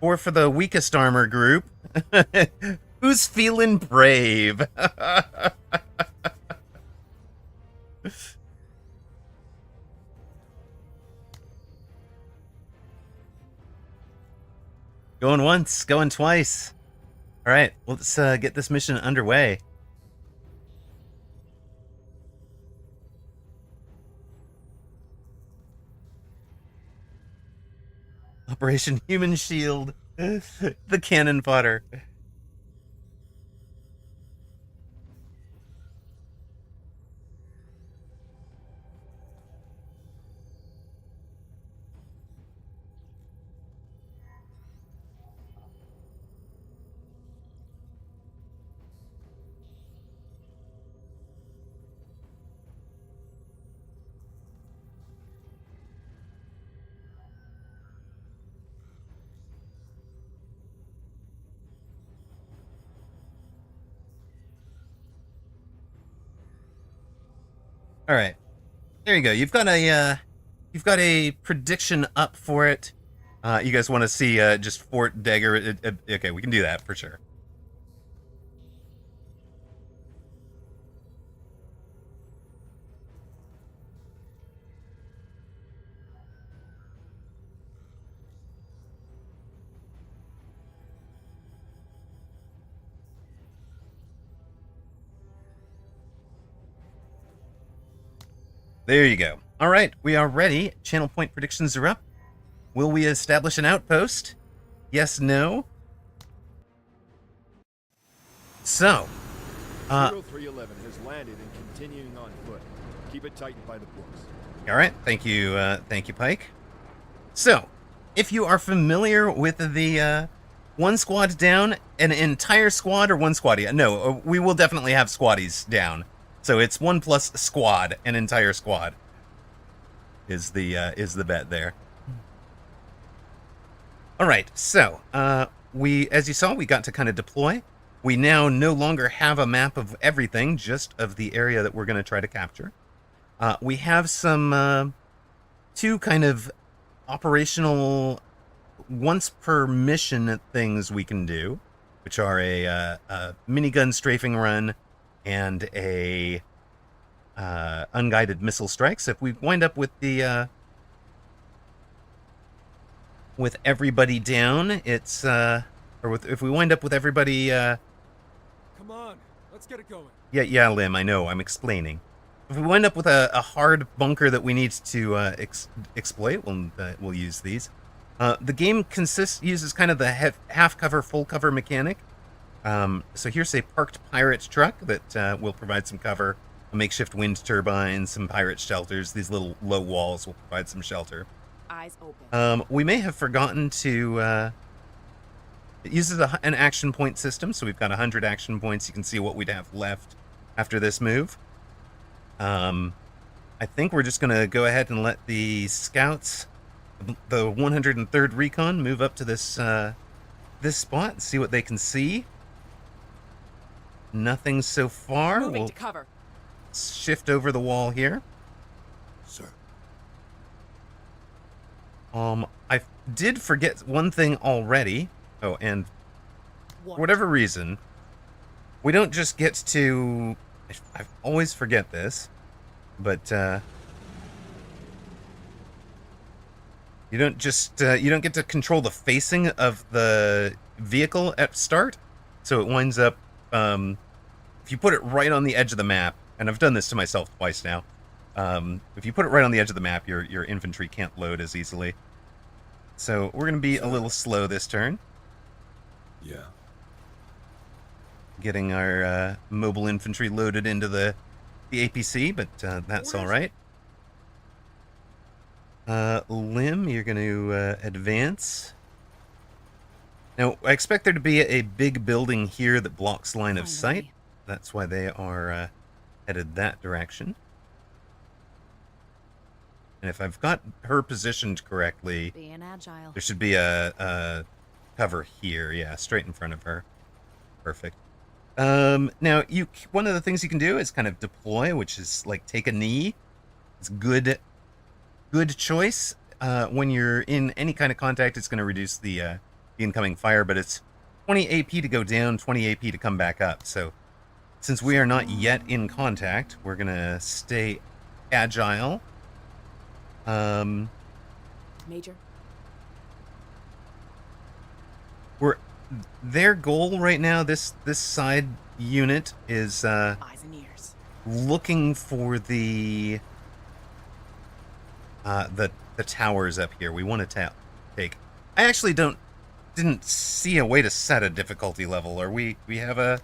weakest armor group. Who's feeling brave? Going once, going twice. All right, let's get this mission underway. Operation Human Shield. The cannon fodder. All right, there you go. You've got a prediction up for it. You guys want to see just Fort Dagger? Okay, we can do that for sure. There you go. All right, we are ready. Channel point predictions are up. Will we establish an outpost? Yes, no. So, 0311 has landed and continuing on foot. Keep it tightened by the books. All right, thank you, Pike. So, if you are familiar with the one squad down, an entire squad, or one squaddy? No, we will definitely have squaddies down. So it's 1 plus squad, an entire squad. Is the bet there? All right, so we, as you saw, we got to kind of deploy. We now no longer have a map of everything, just of the area that we're going to try to capture. We have some 2 kind of operational once per mission things we can do, which are a minigun strafing run and a unguided missile strikes. If we wind up with the with everybody down, it's if we wind up with everybody Come on, let's get it going. Yeah, Lim, I know, I'm explaining. If we wind up with a hard bunker that we need to exploit, we'll use these. The game uses kind of the half cover, full cover mechanic. So here's a parked pirate truck that will provide some cover, a makeshift wind turbine, some pirate shelters. These little low walls will provide some shelter. Eyes open. We may have forgotten to... it uses an action point system, so we've got 100 action points. You can see what we'd have left after this move. I think we're just going to go ahead and let the scouts the 103rd Recon move up to this spot and see what they can see. Nothing so far. Moving We'll to cover. shift over the wall here. Sir. I did forget one thing already. Oh, and What? for whatever reason, we don't just get to... I always forget this, but you don't get to control the facing of the vehicle at start. So it winds up, if you put it right on the edge of the map, and I've done this to myself twice now, if you put it right on the edge of the map, your infantry can't load as easily. So we're going to be a little slow this turn, Yeah. getting our mobile infantry loaded into the APC, but that's all right. Lim, you're going to advance. Now, I expect there to be a big building here that blocks line of sight. Finally. That's why they are headed that direction. And if I've got her positioned correctly, Being agile. there should be a cover here. Yeah, straight in front of her. Perfect. Now, one of the things you can do is kind of deploy, which is like take a knee. It's good choice. When you're in any kind of contact, it's going to reduce the incoming fire, but it's 20 AP to go down, 20 AP to come back up. So since we are not yet in contact, we're going to stay agile. Major. Their goal right now, this side unit is Eyes and ears. looking for the towers up here. We want to take. I actually didn't see a way to set a difficulty level. Or we have a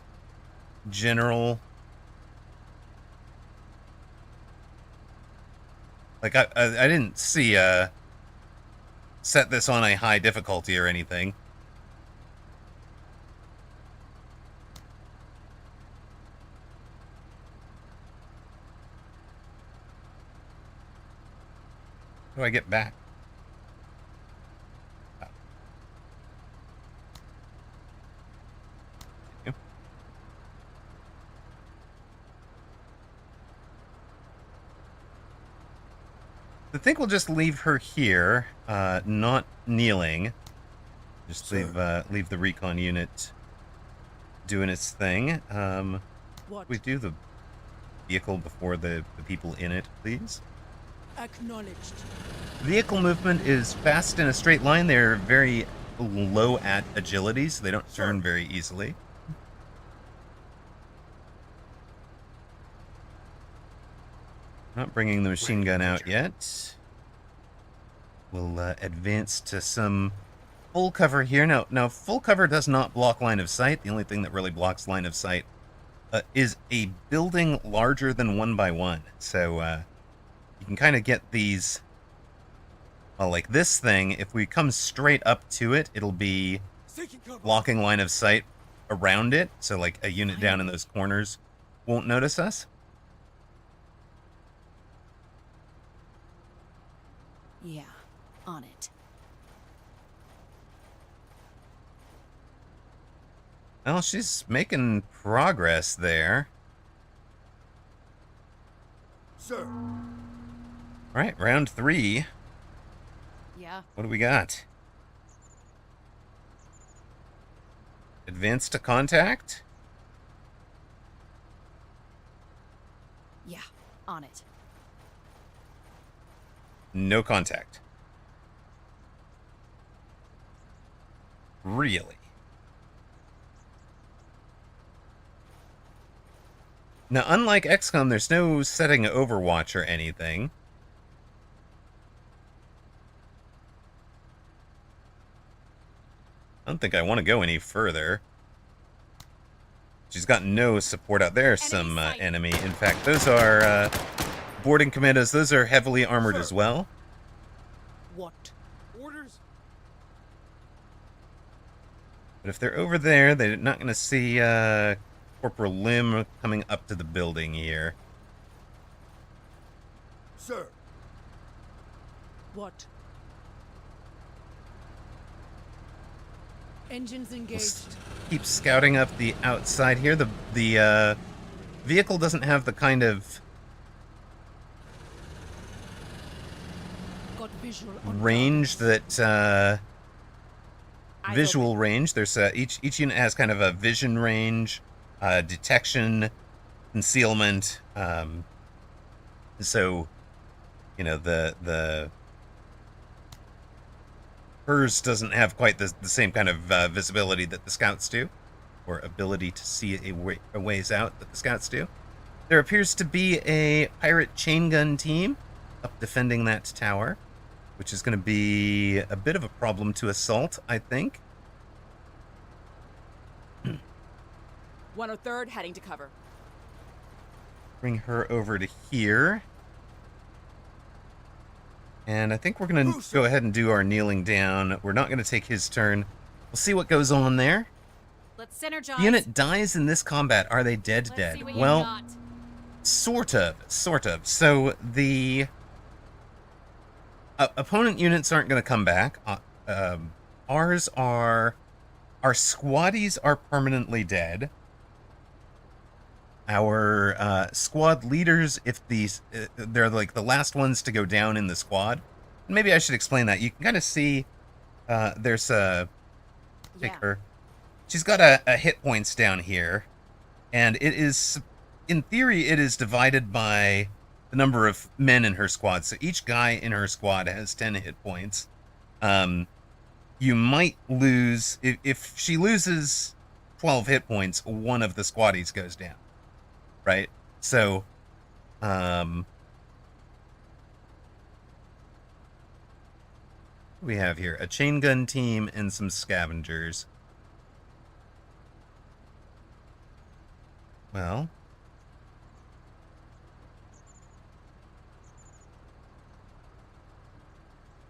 general. Like I didn't see set this on a high difficulty or anything. How do I get back? Oh. Thank you. I think we'll just leave her here, not kneeling. Just leave the recon unit doing its thing. What? We do the vehicle before the people in it, please. Acknowledged. Vehicle movement is fast in a straight line. They're very low at agility, so they don't turn very easily. Not bringing the machine gun out yet. We'll advance to some full cover here. Now, full cover does not block line of sight. The only thing that really blocks line of sight is a building larger than 1 by 1. So you can kind of get these. Well, like this thing, if we come straight up to it, it'll be blocking line of sight around it. So like a unit down in those corners won't notice us. Yeah, on it. Well, she's making progress there. Sir. All right, round 3. Yeah. What do we got? Advance to contact? Yeah, on it. No contact. Really? Now, unlike XCOM, there's no setting Overwatch or anything. I don't think I want to go any further. She's got no support out there. Some enemy. In fact, those are boarding commandos. Those are heavily armored as well. What? Orders? But if they're over there, they're not going to see Corporal Lim coming up to the building here. Sir. What? Engines engaged. Keep scouting up the outside here. The vehicle doesn't have the kind of Got visual on range targets. that Eyes visual range. There's each unit has kind of a vision range, detection, concealment. So, you know, the hers doesn't have quite the same kind of visibility that the scouts do, or ability to see a ways out that the scouts do. There appears to be a pirate chain gun team up defending that tower, which is going to be a bit of a problem to assault, I think. 103rd heading to cover. Bring her over to here. And I think we're going to go ahead and do our kneeling down. We're not going to take his turn. We'll see what goes on there. Let's synergize. The unit dies in this combat. Are they dead? Let's Dead? see what you Well, got. sort of. So the opponent units aren't going to come back. Our squaddies are permanently dead. Our squad leaders, if they're like the last ones to go down in the squad. Maybe I should explain that. You can kind of see there's a take Yeah. her. She's got a hit points down here, and it is, in theory, it is divided by the number of men in her squad. So each guy in her squad has 10 hit points. You might lose if she loses 12 hit points. One of the squaddies goes down. Right? So, what do we have here? A chain gun team and some scavengers. Well,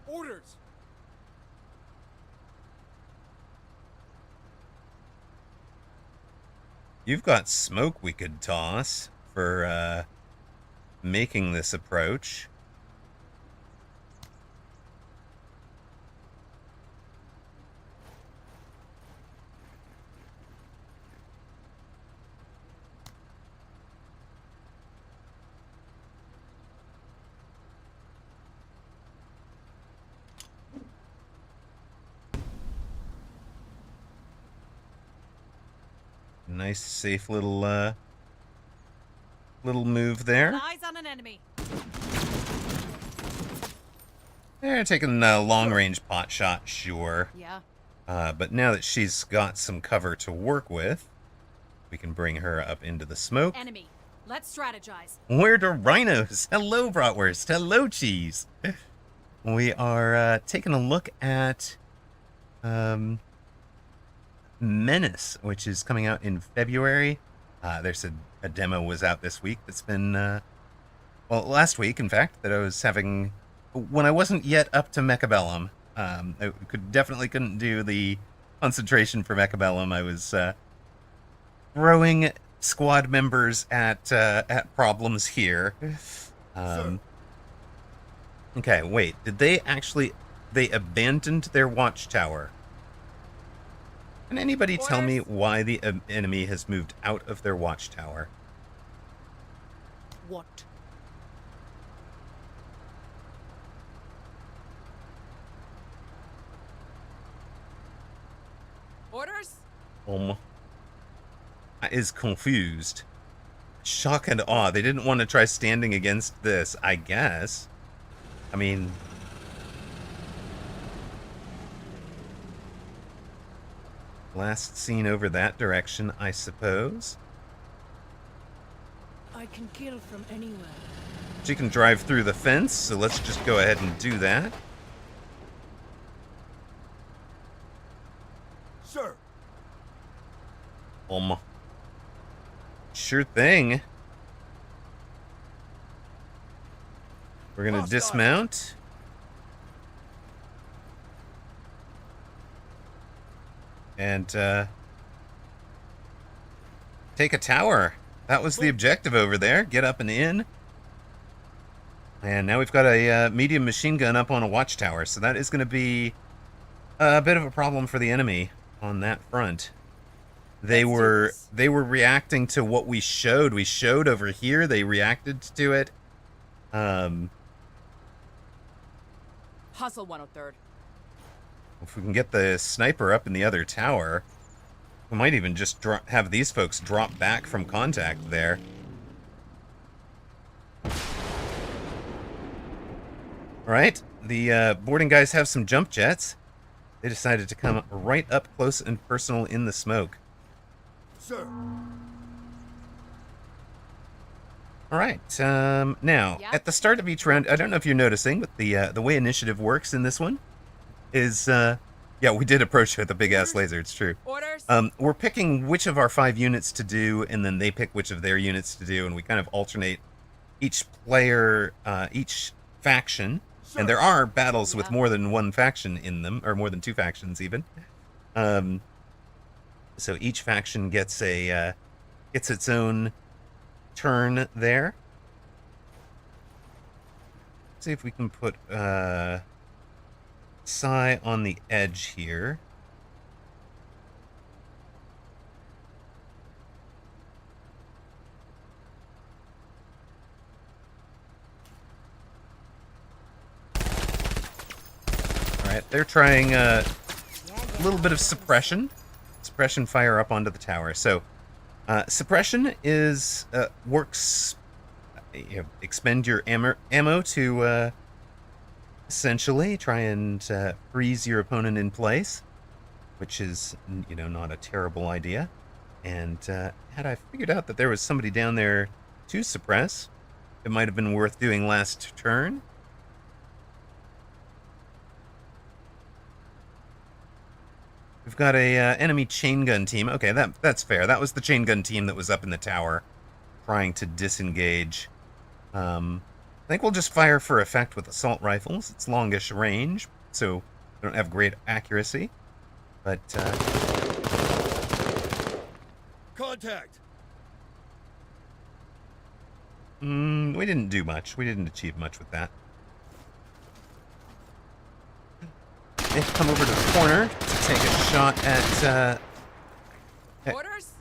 Orders! you've got smoke we could toss for making this approach. Nice, safe little move there. Eyes on an enemy. They're taking a long-range pot shot, sure. Yeah. But now that she's got some cover to work with, we can bring her up into the smoke. Enemy. Let's strategize. Where the rhinos? Hello, bratwurst. Hello, cheese. We are taking a look at MENACE, which is coming out in February. There's a demo was out this week that's been, well, last week, in fact, that I was having, when I wasn't yet up to Mechabellum. I definitely couldn't do the concentration for Mechabellum. I was throwing squad members at problems here. Okay, wait. Did they actually... They abandoned their watchtower. Can anybody tell me why the enemy has moved out of their watchtower? What? Orders? I is confused. Shock and awe. They didn't want to try standing against this, I guess. I mean... Last seen over that direction, I suppose. I can kill from anywhere. She can drive through the fence, so let's just go ahead and do that. Sir! Sure thing. We're gonna Hostile. dismount. And take a tower. That was the objective over there. Get up and in. And now we've got a medium machine gun up on a watchtower, so that is going to be a bit of a problem for the enemy. on that front. Let's do this. They were reacting to what we showed. We showed over here. They reacted to it. Hustle 103rd. If we can get the sniper up in the other tower, we might even just have these folks drop back from contact there. Alright, the boarding guys have some jump jets. They decided to come right up close and personal in the smoke. Sir. Alright, now, Yeah? at the start of each round, I don't know if you're noticing, but the way initiative works in this one is, yeah, we did approach it with a big-ass laser, it's true. Orders. We're picking which of our 5 units to do, and then they pick which of their units to do, and we kind of alternate each player, each faction. And there are battles with more than one faction in them, or more than 2 factions even. So each faction gets a gets its own turn there. Let's see if we can put Psy on the edge here. Alright, they're trying a little bit of suppression. Suppression fire up onto the tower. So, suppression is, works, expend your ammo to, essentially try and freeze your opponent in place, which is, not a terrible idea. And had I figured out that there was somebody down there to suppress, it might have been worth doing last turn. We've got a enemy chain gun team. Okay, that's fair. That was the chain gun team that was up in the tower trying to disengage. I think we'll just fire for effect with assault rifles. It's longish range, so they don't have great accuracy. But, Contact. we didn't do much. We didn't achieve much with that. They've come over to the corner to take a shot at Orders.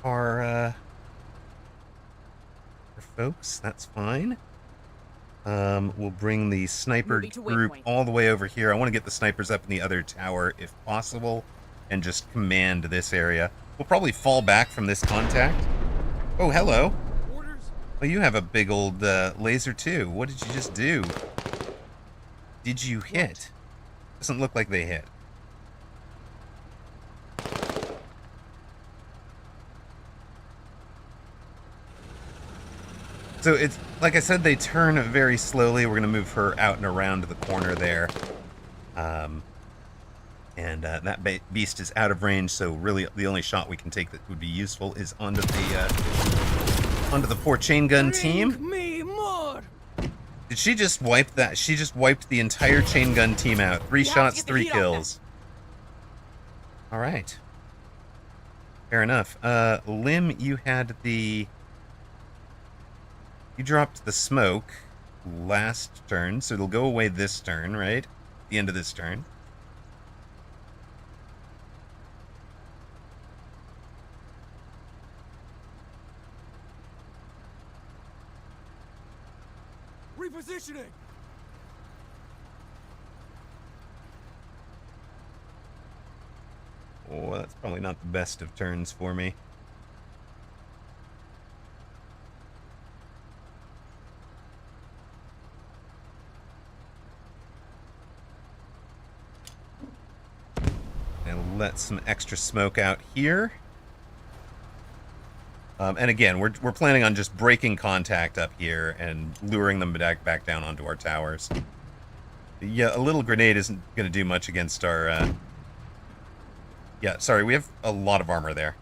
our folks. That's fine. We'll bring the sniper Moving to group waypoint. all the way over here. I want to get the snipers up in the other tower if possible and just command this area. We'll probably fall back from this contact. Oh, hello. Orders. Oh, you have a big old laser too. What did you just do? Did you hit? Doesn't look like they hit. So it's, like I said, they turn very slowly. We're going to move her out and around the corner there. That beast is out of range, so really the only shot we can take that would be useful is onto the poor chain gun team. Me more. Did she just wipe that? She just wiped the entire chain gun team out. 3 Yeah, shots, get the 3 heat off kills. All right. Fair enough. Lim, you had the... You dropped the smoke last turn, so it'll go away this turn, right? The end of this turn. Repositioning. Oh, that's probably not the best of turns for me. And let some extra smoke out here. And again, we're planning on just breaking contact up here and luring them back down onto our towers. Yeah, a little grenade isn't going to do much against our... Yeah, sorry, we have a lot of armor there.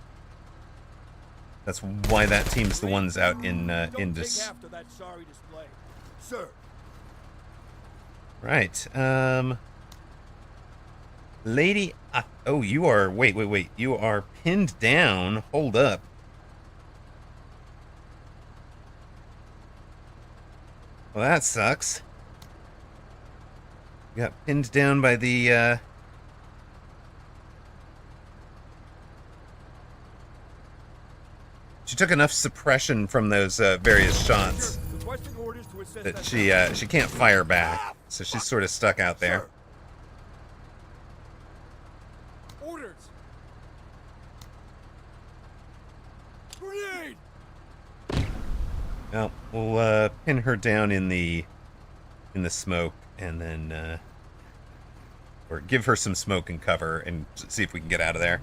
That's why that team's the ones out in Don't this. take after that sorry display, sir. Right. Lady... oh, you are... Wait. You are pinned down. Hold up. Well, that sucks. You got pinned down by the took enough suppression from those various shots Sir, requesting orders to assist that that she can't fire back, so she's sort of stuck out there. Sir. Orders. Grenade. Well, we'll pin her down in the smoke, and then or give her some smoke and cover, and see if we can get out of there.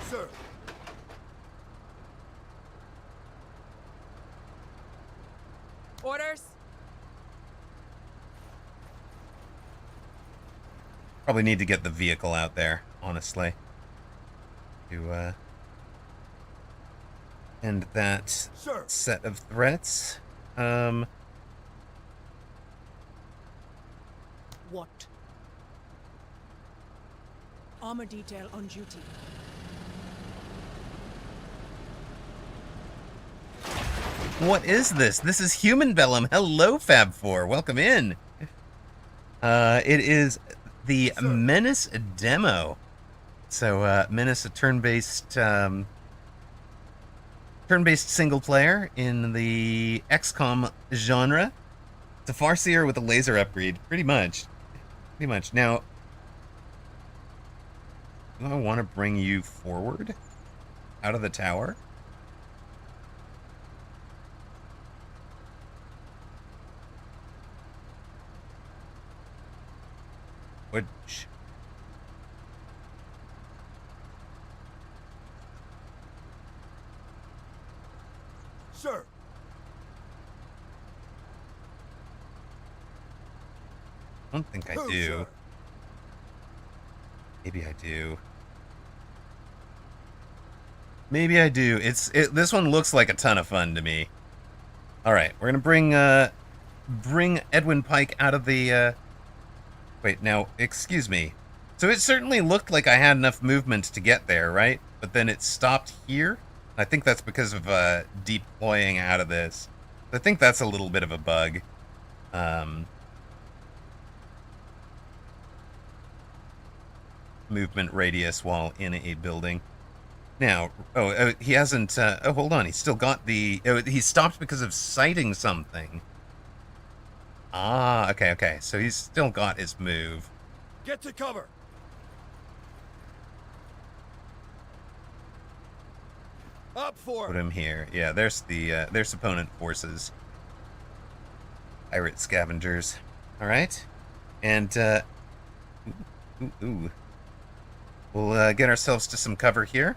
Sir. Orders. Probably need to get the vehicle out there, honestly, to end that Sir. set of threats. What? Armor detail on duty. What is this? This is Human Bellum. Hello, Fab4. Welcome in. It is the Menace demo. So, Menace, a turn-based single player in the XCOM genre. It's a Farseer with a laser upgrade, pretty much. Pretty much. Now, do I want to bring you forward out of the tower? Which... Sir. I don't think I Who, do. sir? Maybe I do. Maybe I do. This one looks like a ton of fun to me. All right, we're gonna bring Edwin Pike out of the. Wait, now, excuse me. So it certainly looked like I had enough movement to get there, right? But then it stopped here. I think that's because of deploying out of this. I think that's a little bit of a bug. Movement radius while in a building. Now, he hasn't. Oh, hold on. He's still got the. He stopped because of sighting something. Ah, okay. So he's still got his move. Get to cover. Up for Put it. him here. Yeah, there's opponent forces. Pirate scavengers. All right, and ooh. We'll get ourselves to some cover here.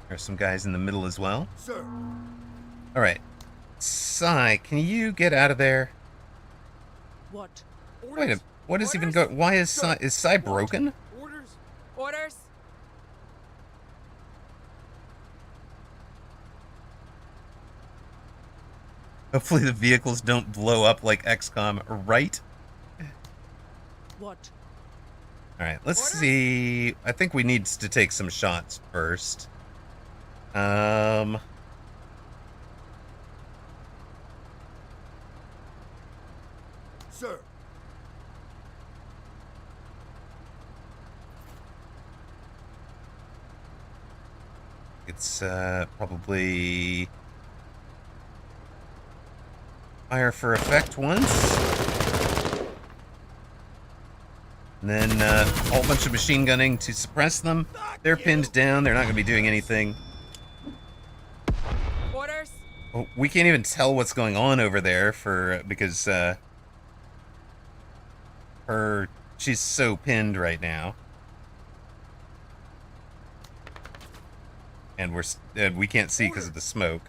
There's some guys in the middle as well. Sir. All right, Sai, can you get out of there? What? Wait a. What is even going? Why is Sai broken? Orders. Orders. Hopefully the vehicles don't blow up like XCOM, right? What? All right, let's Orders? see. I think we need to take some shots first. Sir. It's probably fire for effect once. And then a whole bunch of machine gunning to suppress them. They're pinned down. They're not going to be doing anything. Orders. Oh, we can't even tell what's going on over there because she's so pinned right now. And we can't see because of the smoke.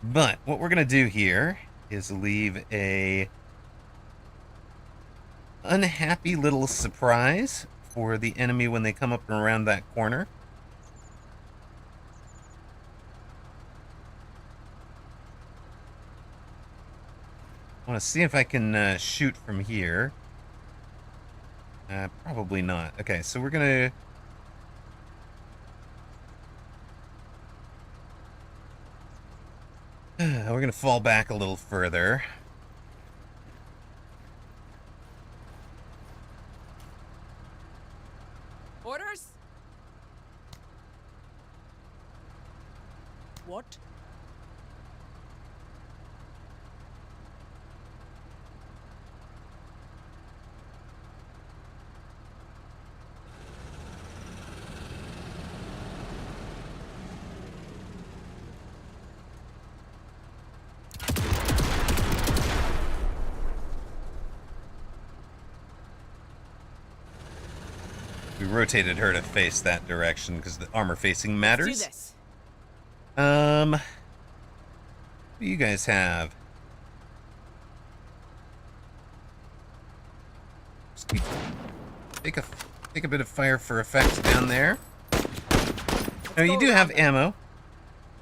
But what we're gonna do here is leave a unhappy little surprise for the enemy when they come up and around that corner. I want to see if I can shoot from here. Probably not. Okay, so we're gonna. We're gonna fall back a little further. Orders? What? We rotated her to face that direction because the armor facing Do matters. this. What do you guys have? Just take a bit of fire for effect down there. Oh, you do have ammo,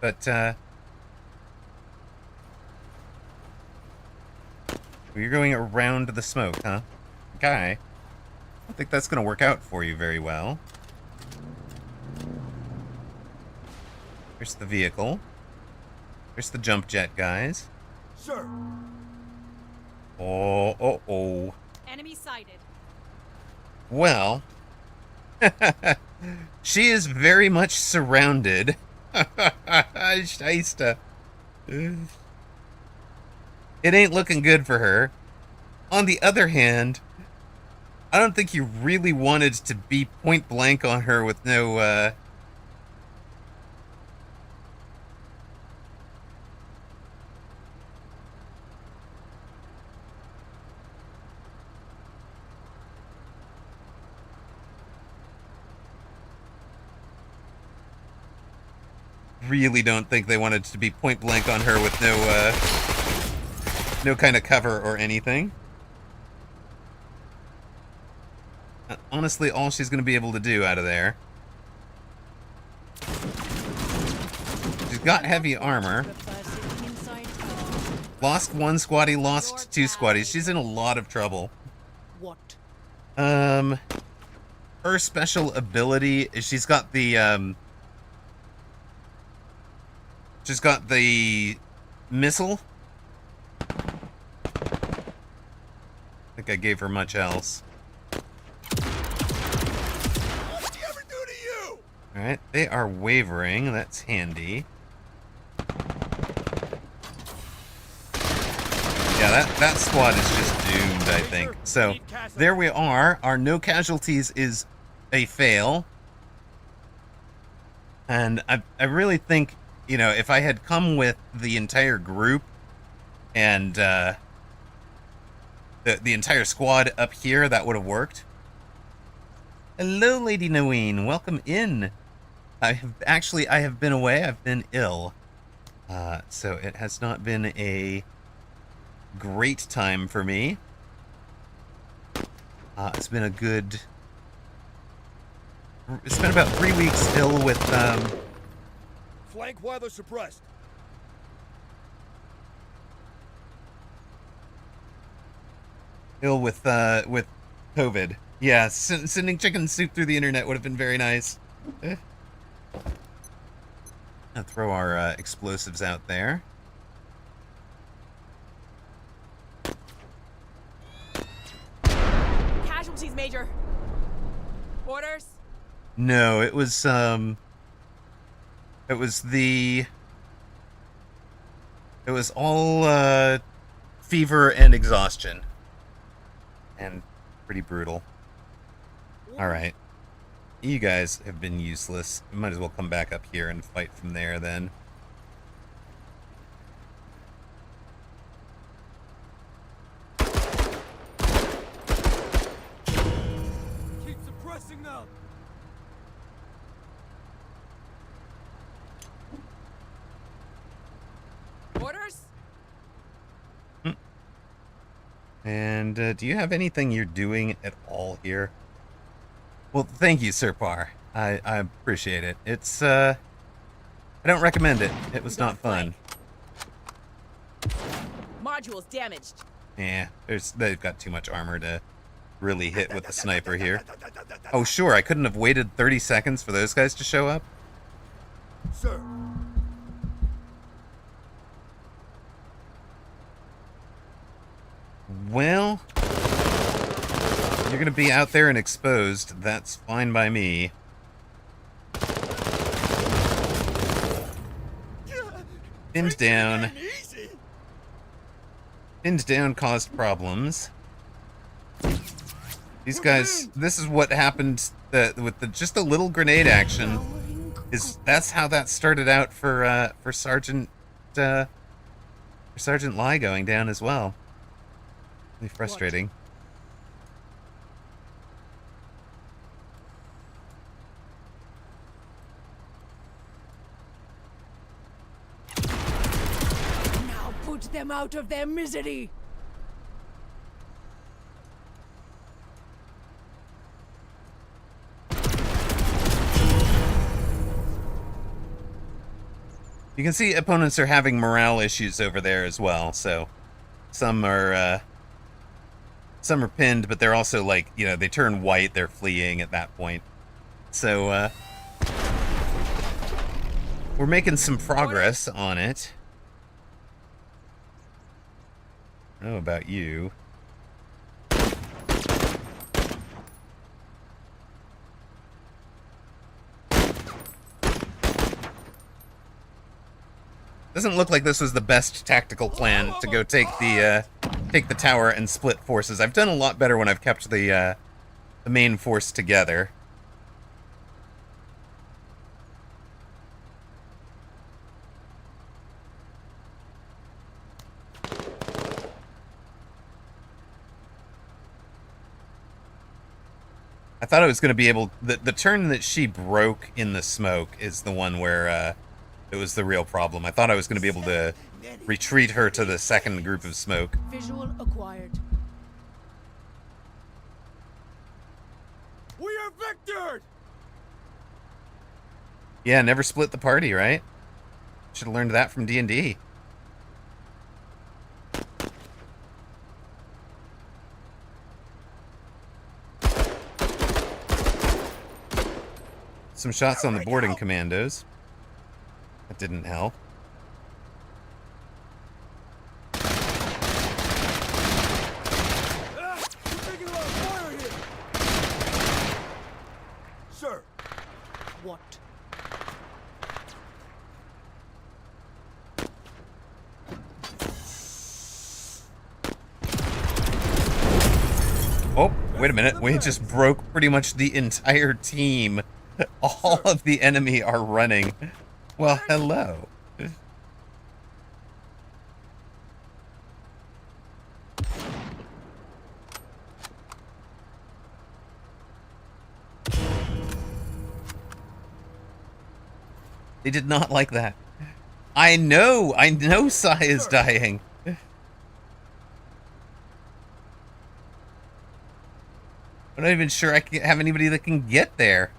but you're going around the smoke, huh? Okay. I don't think that's going to work out for you very well. Here's the vehicle. Here's the jump jet, guys. Sir. Oh. Enemy sighted. Well, she is very much surrounded. Scheisse. It ain't looking good for her. On the other hand, I don't think you really wanted to be point blank on her with no, really don't think they wanted to be point blank on her with no kind of cover or anything. Honestly, all she's going to be able to do out of there. She's got heavy armor. Prefer sitting inside. Lost one squatty, lost two squatties. She's in a lot of trouble. What? Her special ability is she's got the missile. I think I gave her much else. What'd he ever do to you? Alright, they are wavering. That's handy. Yeah, that squad is just doomed, I think. So, there we are. Our no casualties is a fail. And I really think, you know, if I had come with the entire group and the entire squad up here, that would have worked. Hello, Lady Noeen. Welcome in. I have been away. I've been ill. So it has not been a great time for me. It's been a good... It's been about 3 weeks ill with, Flank while they're suppressed. with COVID. Yeah, sending chicken soup through the internet would have been very nice. I'll throw our explosives out there. Casualties, Major. Orders? No, it was all fever and exhaustion. And pretty brutal. Alright. You guys have been useless. Might as well come back up here and fight from there then. Keep suppressing them. Orders? And do you have anything you're doing at all here? Well, thank you, Sir Par. I appreciate it. It's, I don't recommend it. It was not fun. Modules damaged. Yeah, they've got too much armor to really hit with the sniper here. Oh, sure, I couldn't have waited 30 seconds for those guys to show up? Sir. Well... You're gonna be out there and exposed. That's fine by me. Pinned down. Pinned down caused problems. These guys, this is what happened with just a little grenade action. That's how that started out for Sergeant Lai going down as well. Really frustrating. Now put them out of their misery. You can see opponents are having morale issues over there as well, so some are pinned, but they're also like, you know, they turn white, they're fleeing at that point. So we're making some progress on it. I don't know about you. Doesn't look like this was the best tactical plan to go take the tower and split forces. I've done a lot better when I've kept the main force together. I thought I was going to be able... The turn that she broke in the smoke is the one where it was the real problem. I thought I was going to be able to retreat her to the second group of smoke. Visual acquired. We are victored! Yeah, never split the party, right? Should have learned that from D&D. Some shots on the boarding commandos. That didn't help. We're taking a lot of fire here! Sir! What? Oh, wait a minute. We just broke pretty much the entire team. All of the enemy are running. Well, hello. They did not like that. I know Sai is dying. I'm not even sure I can have anybody that can get there.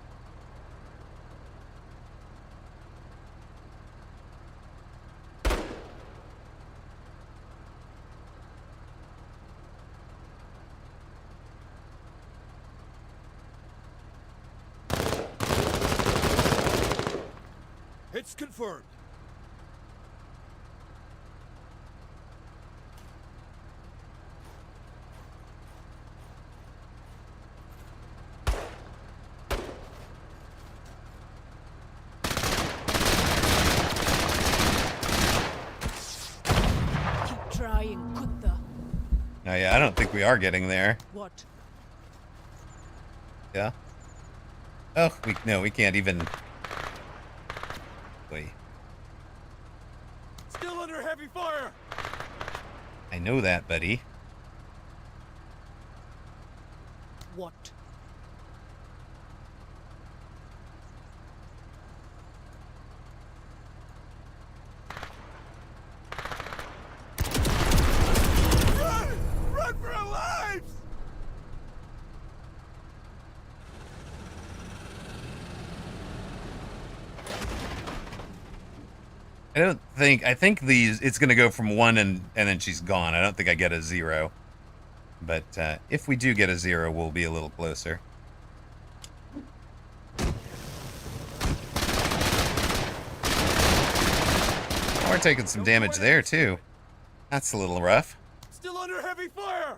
It's confirmed. Keep trying, Kutta. Oh yeah, I don't think we are getting there. What? Yeah. Oh, we can't even. Wait. Still under heavy fire! I know that, buddy. What? Run! Run for our lives! I think it's gonna go from 1 and then she's gone. I don't think I get a 0. But if we do get a 0, we'll be a little closer. Oh, we're taking some damage there too. That's a little rough. Still under heavy fire!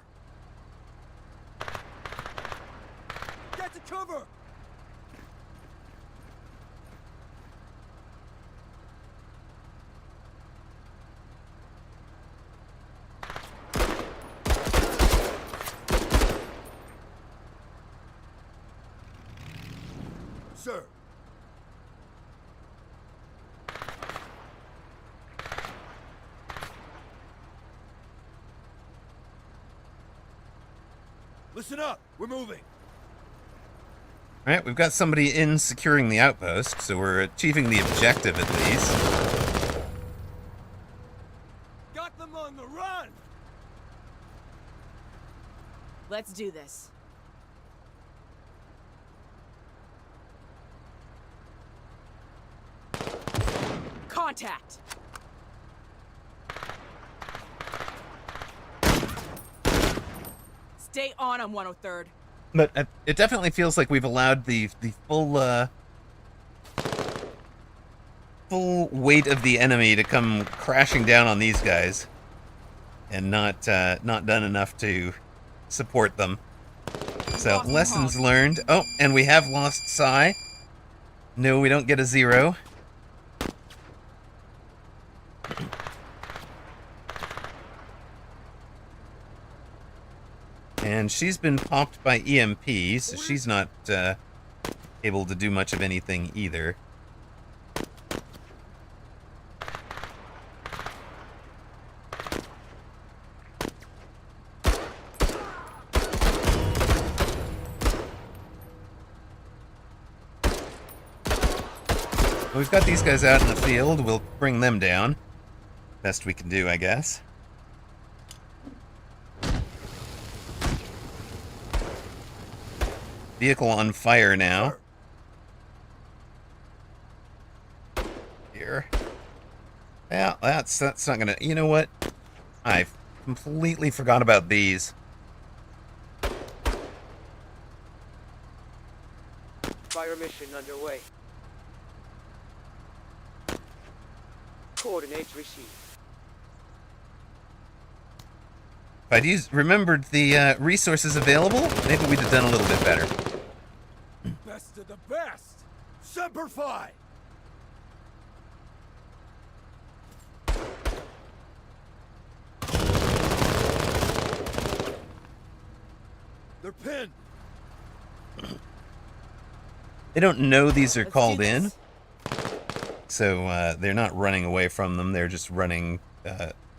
Sir. Listen up. We're moving. All right, we've got somebody in securing the outpost, so we're achieving the objective at least. Got them on the run. Let's do this. Contact! Stay on 103rd. But it definitely feels like we've allowed the full full weight of the enemy to come crashing down on these guys, and not done enough to support them. So Lost lessons Hog. learned. Oh, and we have lost Psy. No, we don't get a 0. And she's been popped by EMP, so she's not able to do much of anything either. We've got these guys out in the field. We'll bring them down. Best we can do, I guess. Vehicle on fire now. Here. Yeah, that's not gonna... You know what? I completely forgot about these. Fire mission underway. Coordinates received. If I'd remembered the resources available, maybe we'd have done a little bit better. Best of the best. Semper Fi. They're pinned. They don't know these are Let's called do in, this. so they're not running away from them. They're just running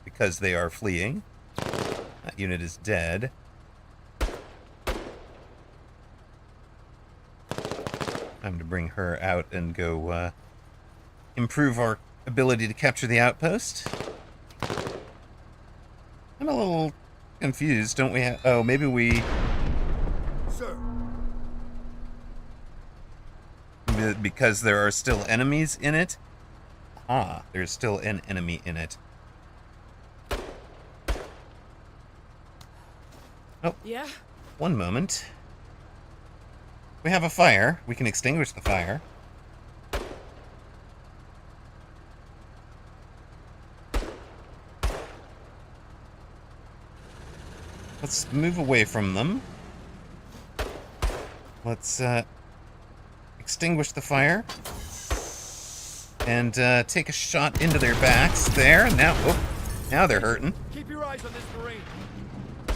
because they are fleeing. That unit is dead. Time to bring her out and go improve our ability to capture the outpost. I'm a little confused. Don't we have... Oh, maybe we... Sir. Because there are still enemies in it? Ah, there's still an enemy in it. Oh, Yeah? one moment. We have a fire. We can extinguish the fire. Let's move away from them. Let's extinguish the fire. And take a shot into their backs there. Now, oh, now they're hurting. Keep your eyes on this Marine.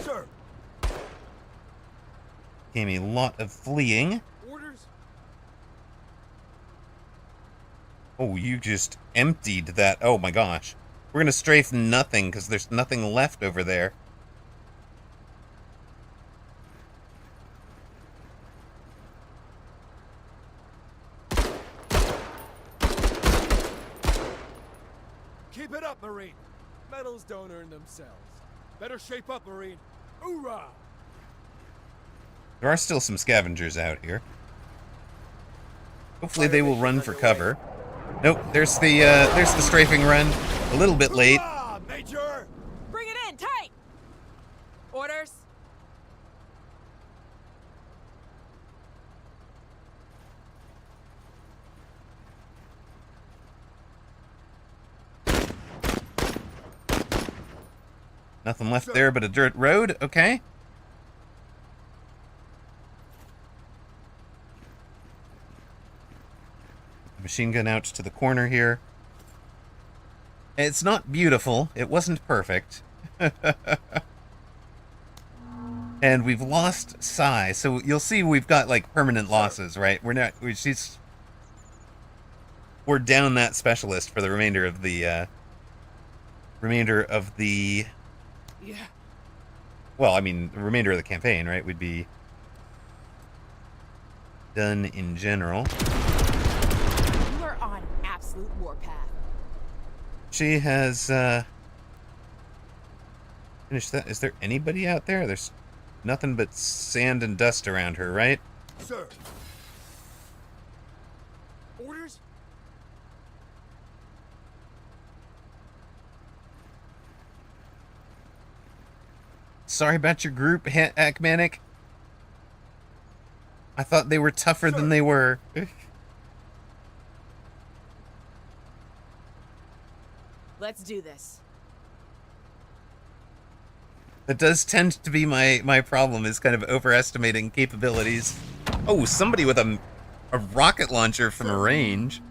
Sir. Gave me a lot of fleeing. Orders? Oh, you just emptied that. Oh my gosh. We're gonna strafe nothing because there's nothing left over there. Keep it up, Marine. Medals don't earn themselves. Better shape up, Marine. Hoorah! There are still some scavengers out here. Hopefully they will run for cover. Nope, there's the strafing run. A little bit late. Hoorah, Major! Bring it in, tight! Orders? Nothing left there but a dirt road. Okay. Machine gun out to the corner here. It's not beautiful. It wasn't perfect. And we've lost Sai, so you'll see we've got like permanent losses, right? We're down that specialist for the remainder of the Yeah. well, I mean, the remainder of the campaign, right? We'd be done in general. You are on an absolute warpath. She has finished that. Is there anybody out there? There's nothing but sand and dust around her, right? Sir. Orders? Sorry about your group, Akmanic. I thought they were tougher than they were. Let's do this. That does tend to be my problem, is kind of overestimating capabilities. Oh, somebody with a rocket launcher from range.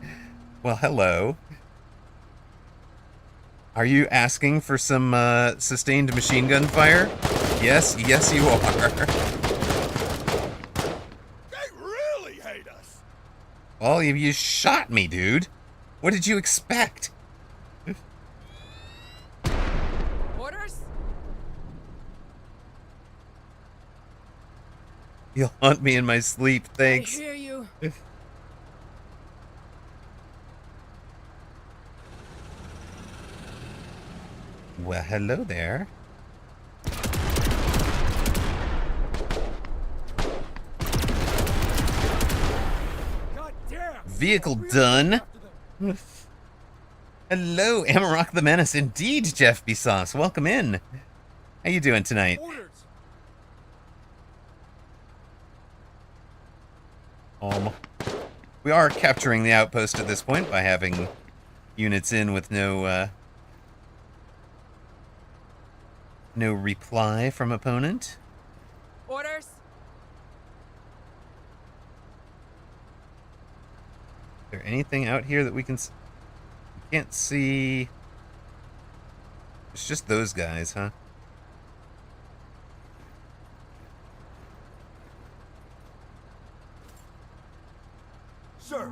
Well, hello. Are you asking for some sustained machine gun fire? Yes, yes you are. They really hate us. Well, you shot me, dude. What did you expect? Orders? You'll haunt me in my sleep, thanks. I hear you. Well, hello there. God damn. Vehicle Really done. after them. Hello, Amarok the Menace. Indeed, Jeff Bezos. Welcome in. How you doing tonight? Orders. We are capturing the outpost at this point by having units in with no reply from opponent. Orders? Is there anything out here that we can... We can't see... It's just those guys, huh? Sir.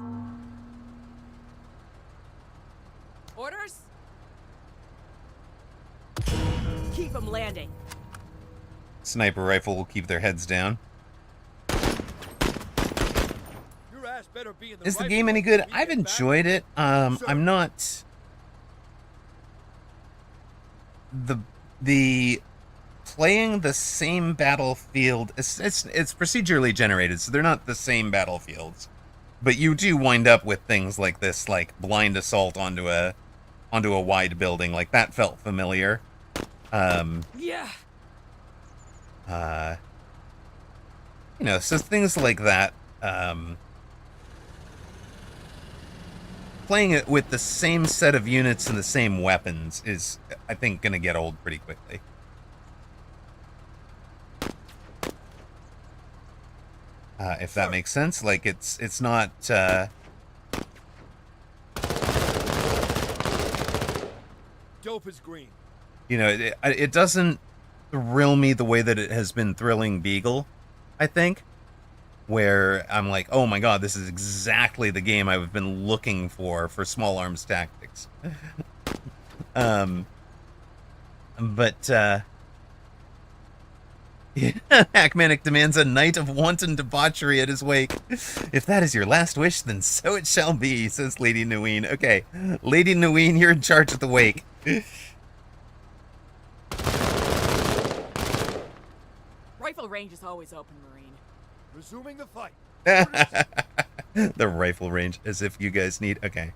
Orders? Keep them landing. Sniper rifle will keep their heads down. Your ass better be in the Is the rifle game any range good? when we I've get back. enjoyed it. I'm not... The playing the same battlefield, it's procedurally generated, so they're not the same battlefields. But you do wind up with things like this, like blind assault onto a wide building. Like, that felt familiar. Yeah. You know, so things like that. Playing it with the same set of units and the same weapons is, I think, going to get old pretty quickly. If that makes sense. Like, it's not... Dope is green. You know, it doesn't thrill me the way that it has been thrilling Beagle, I think. Where I'm like, oh my god, this is exactly the game I've been looking for small arms tactics. Hackmanic demands a night of wanton debauchery at his wake. If that is your last wish, then so it shall be, says Lady Nguyen. Okay, Lady Nguyen, you're in charge of the wake. Rifle range is always open, Marine. Resuming the fight. The rifle range, as if you guys need... Okay.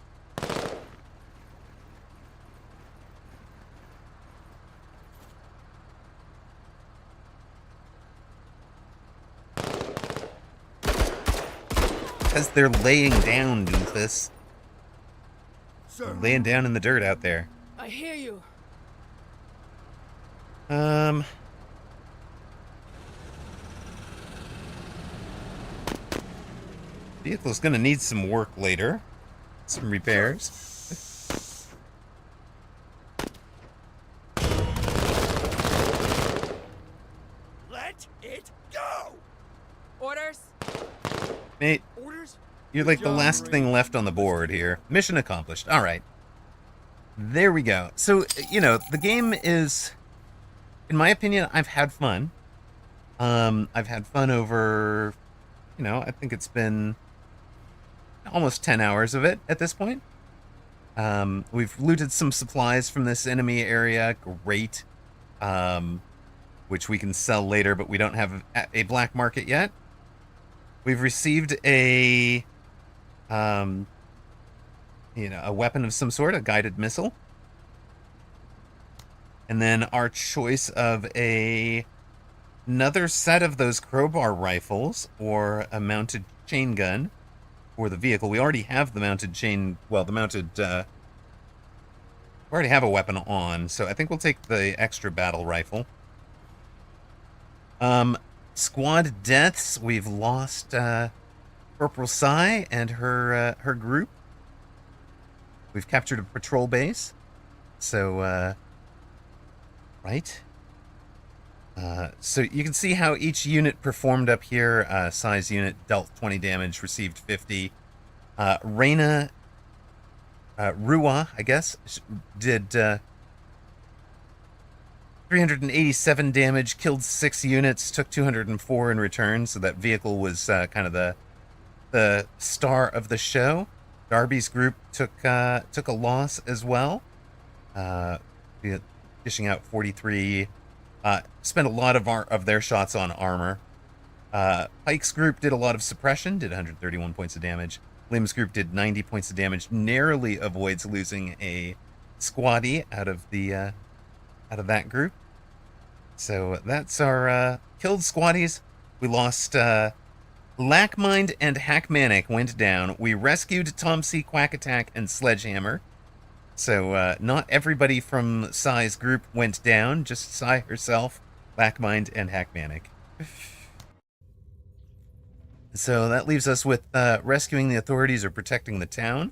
Because they're laying down, doofus. Sir. They're laying down in the dirt out there. I hear you. Vehicle's gonna need some work later. Some repairs. Let Orders? Mate, Orders? you're Good like the job, last Marine. thing left on the board here. Mission accomplished. All right. There we go. So, the game is, in my opinion, I've had fun. I've had fun over, I think it's been almost 10 hours of it at this point. We've looted some supplies from this enemy area. Great. Which we can sell later, but we don't have a black market yet. We've received a weapon of some sort, a guided missile. And then our choice of another set of those crowbar rifles or a mounted chain gun for the vehicle. We already have the mounted we already have a weapon on, so I think we'll take the extra battle rifle. Squad deaths. We've lost Corporal Sai and her group. We've captured a patrol base. So, right. So you can see how each unit performed up here. Sai's unit dealt 20 damage, received 50. Reyna, Rua, I guess, did 387 damage, killed 6 units, took 204 in return. So that vehicle was kind of the star of the show. Darby's group took a loss as well, dishing out 43. Spent a lot of their shots on armor. Pike's group did a lot of suppression, did 131 points of damage. Lim's group did 90 points of damage, narrowly avoids losing a squaddy out of that group. So that's our killed squaddies. We lost Lackmind and Hackmanic went down. We rescued Tom C. Quack Attack and Sledgehammer. So not everybody from Sai's group went down, just Sai herself, Lackmind, and Hackmanic. So that leaves us with rescuing the authorities or protecting the town.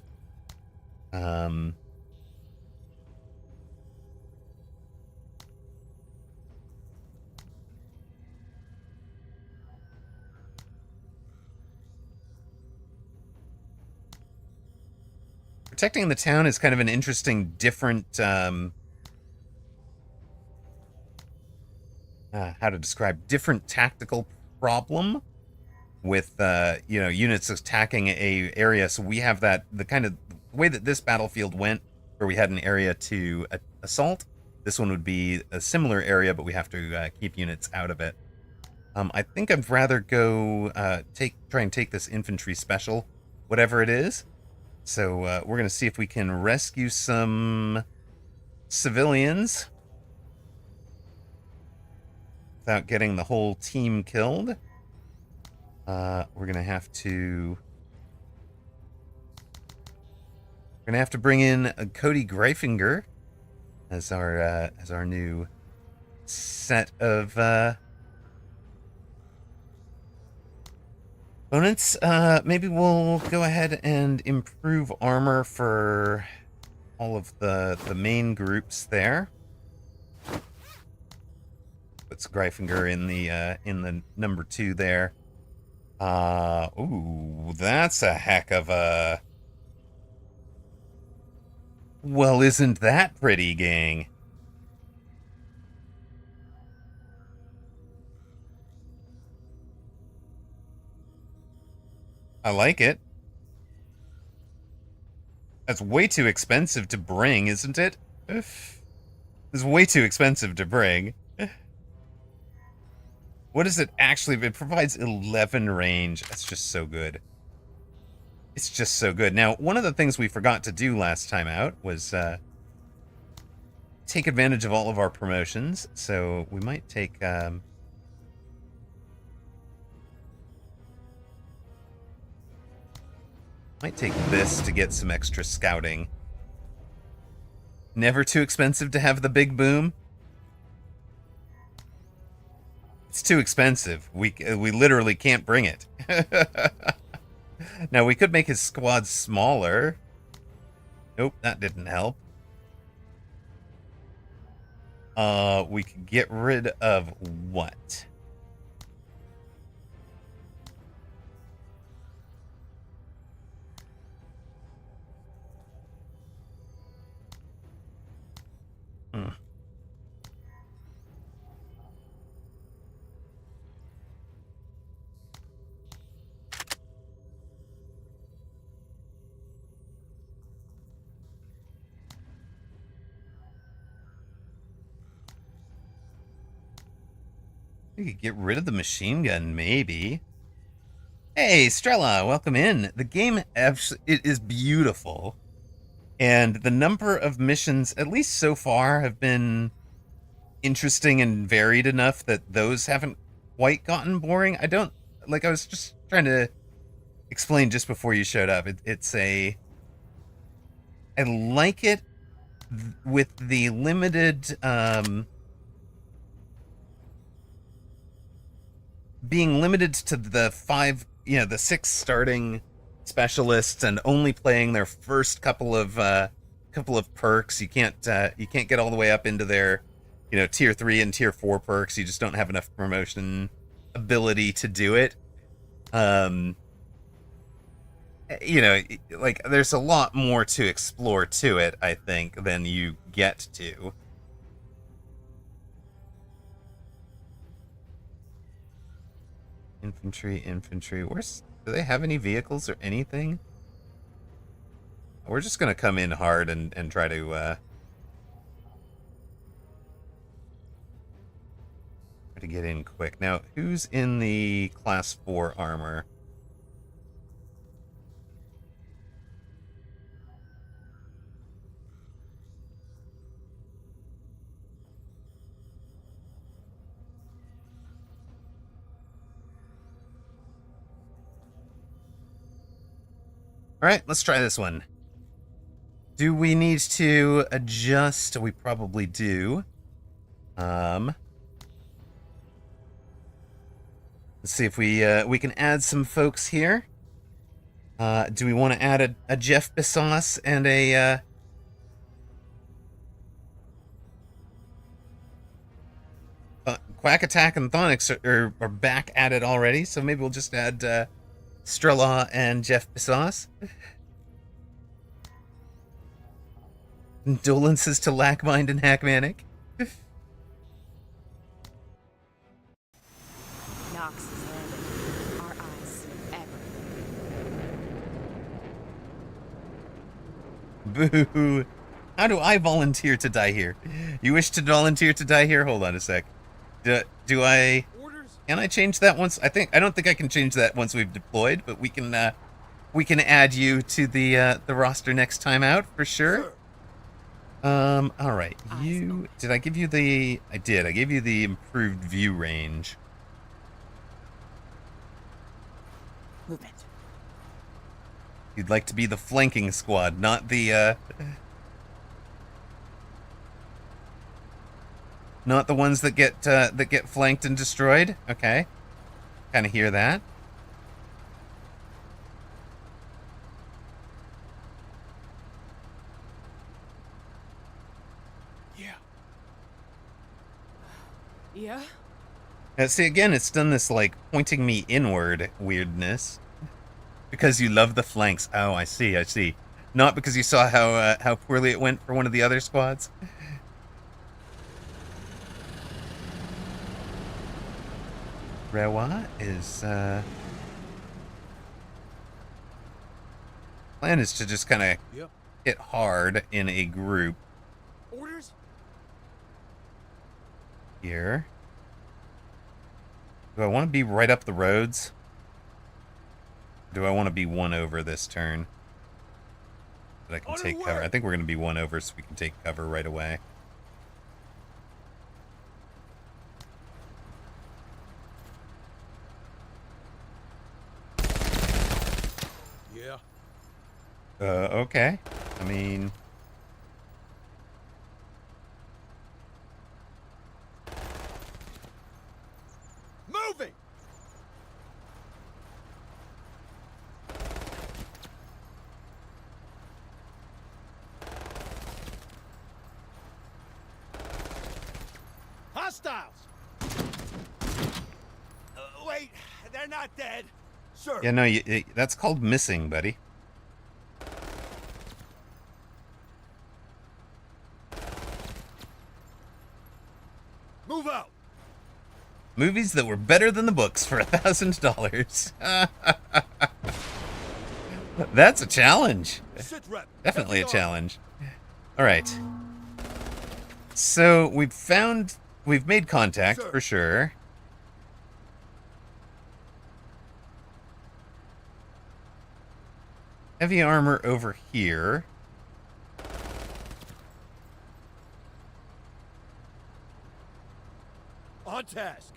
Protecting the town is kind of an interesting, different, how to describe, different tactical problem with, units attacking a area. So we have the way that this battlefield went, where we had an area to assault. This one would be a similar area, but we have to keep units out of it. I think I'd rather go try and take this infantry special, whatever it is. So we're going to see if we can rescue some civilians without getting the whole team killed. We're going to have to bring in Cody Greifinger as our new set of opponents. Maybe we'll go ahead and improve armor for all of the main groups there. Puts Greifinger in the number 2 there. Ooh, that's a heck of a... Well, isn't that pretty, gang? I like it. That's way too expensive to bring, isn't it? It's way too expensive to bring. What does it actually... It provides 11 range. That's just so good. It's just so good. Now, one of the things we forgot to do last time out was take advantage of all of our promotions. So we might take... Might take this to get some extra scouting. Never too expensive to have the big boom. It's too expensive. We literally can't bring it. Now, we could make his squad smaller. Nope, that didn't help. We could get rid of what? We could get rid of the machine gun, maybe. Hey, Strella, welcome in. The game it is beautiful. And the number of missions, at least so far, have been interesting and varied enough that those haven't quite gotten boring. I was just trying to explain just before you showed up. I like it with the limited, being limited to the the 6 starting specialists and only playing their first couple of perks. You can't get all the way up into their, tier 3 and tier 4 perks. You just don't have enough promotion ability to do it. Like, there's a lot more to explore to it, I think, than you get to. Infantry. Do they have any vehicles or anything? We're just gonna come in hard and try to get in quick. Now, who's in the class 4 armor? Alright, let's try this one. Do we need to adjust? We probably do. Let's see if we can add some folks here. Do we want to add a Jeff Bezos and a Quack Attack and Thonix are back at it already, so maybe we'll just add Strela and Jeff Bezos. Condolences to Lackmind and Hackmanic. Nox is landed. Our eyes see everything. Boo. How do I volunteer to die here? You wish to volunteer to die here? Hold on a sec. Do I... Can I change that once? I don't think I can change that once we've deployed, but we can add you to the roster next time out for sure. All right. Did I give you the? I did. I gave you the improved view range. Move it. You'd like to be the flanking squad, not the not the ones that get flanked and destroyed. Okay, kind of hear that. Yeah? See, again, it's done this, like, pointing me inward weirdness. Because you love the flanks. Oh, I see. Not because you saw how poorly it went for one of the other squads. Rewa is, plan is to just kind of hit hard in a group. Orders? Here. Do I want to be right up the roads? Do I want to be one over this turn? That I can take cover. I think we're going to be one over so we can take cover right away. Yeah. Okay. I mean... Moving! Hostiles! Wait, they're not dead. Sir. Yeah, no, that's called missing, buddy. Move out! Movies that were better than the books for $1,000. That's a challenge. Sit rep. Definitely a challenge. All right. So we've made contact for sure. heavy armor over here. On task.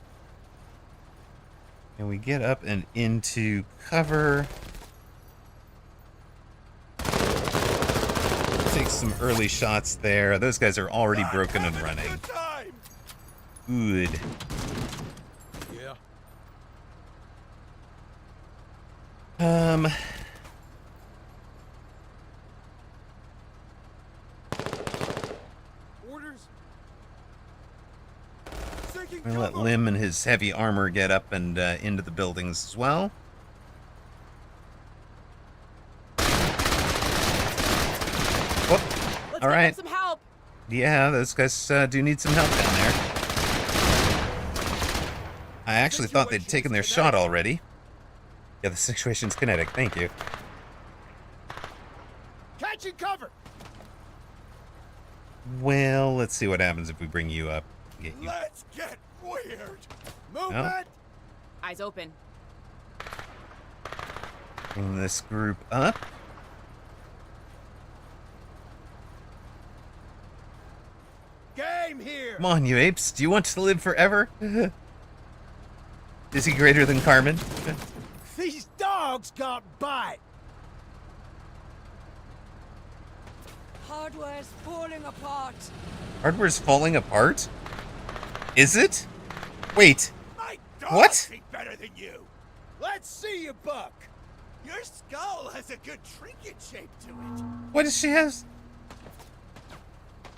And we get up and into cover. Take some early shots there. Those guys are already broken and running. Good time. Good. Yeah. Orders. Sinking I'm gonna let cover. Lim and his heavy armor get up and into the buildings as well. Whoop. Let's All get right. them some help. Yeah, those guys do need some help down there. I actually thought they'd taken their shot already. Yeah, the situation's kinetic. Thank you. Catching cover. Well, let's see what happens if we bring you up. Get you. Let's get weird. Movement. Eyes open. Bring this group up. Game here. Come on, you apes. Do you want to live forever? Is he greater than Carmen? These dogs got bite. Hardware's falling apart. Hardware's falling apart? Is it? Wait. My dogs What? think better than you. Let's see you buck. Your skull has a good trinket shape to it. Why does she have...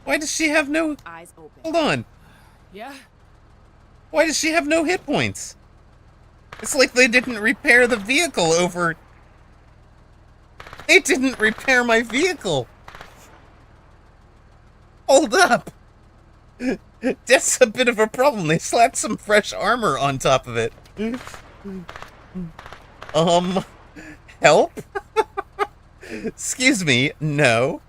Why does she have no... Eyes open. Hold on. Yeah? Why does she have no hit points? It's like they didn't repair the vehicle over... They didn't repair my vehicle. Hold up. That's a bit of a problem. They slapped some fresh armor on top of it. Help? Excuse me, no.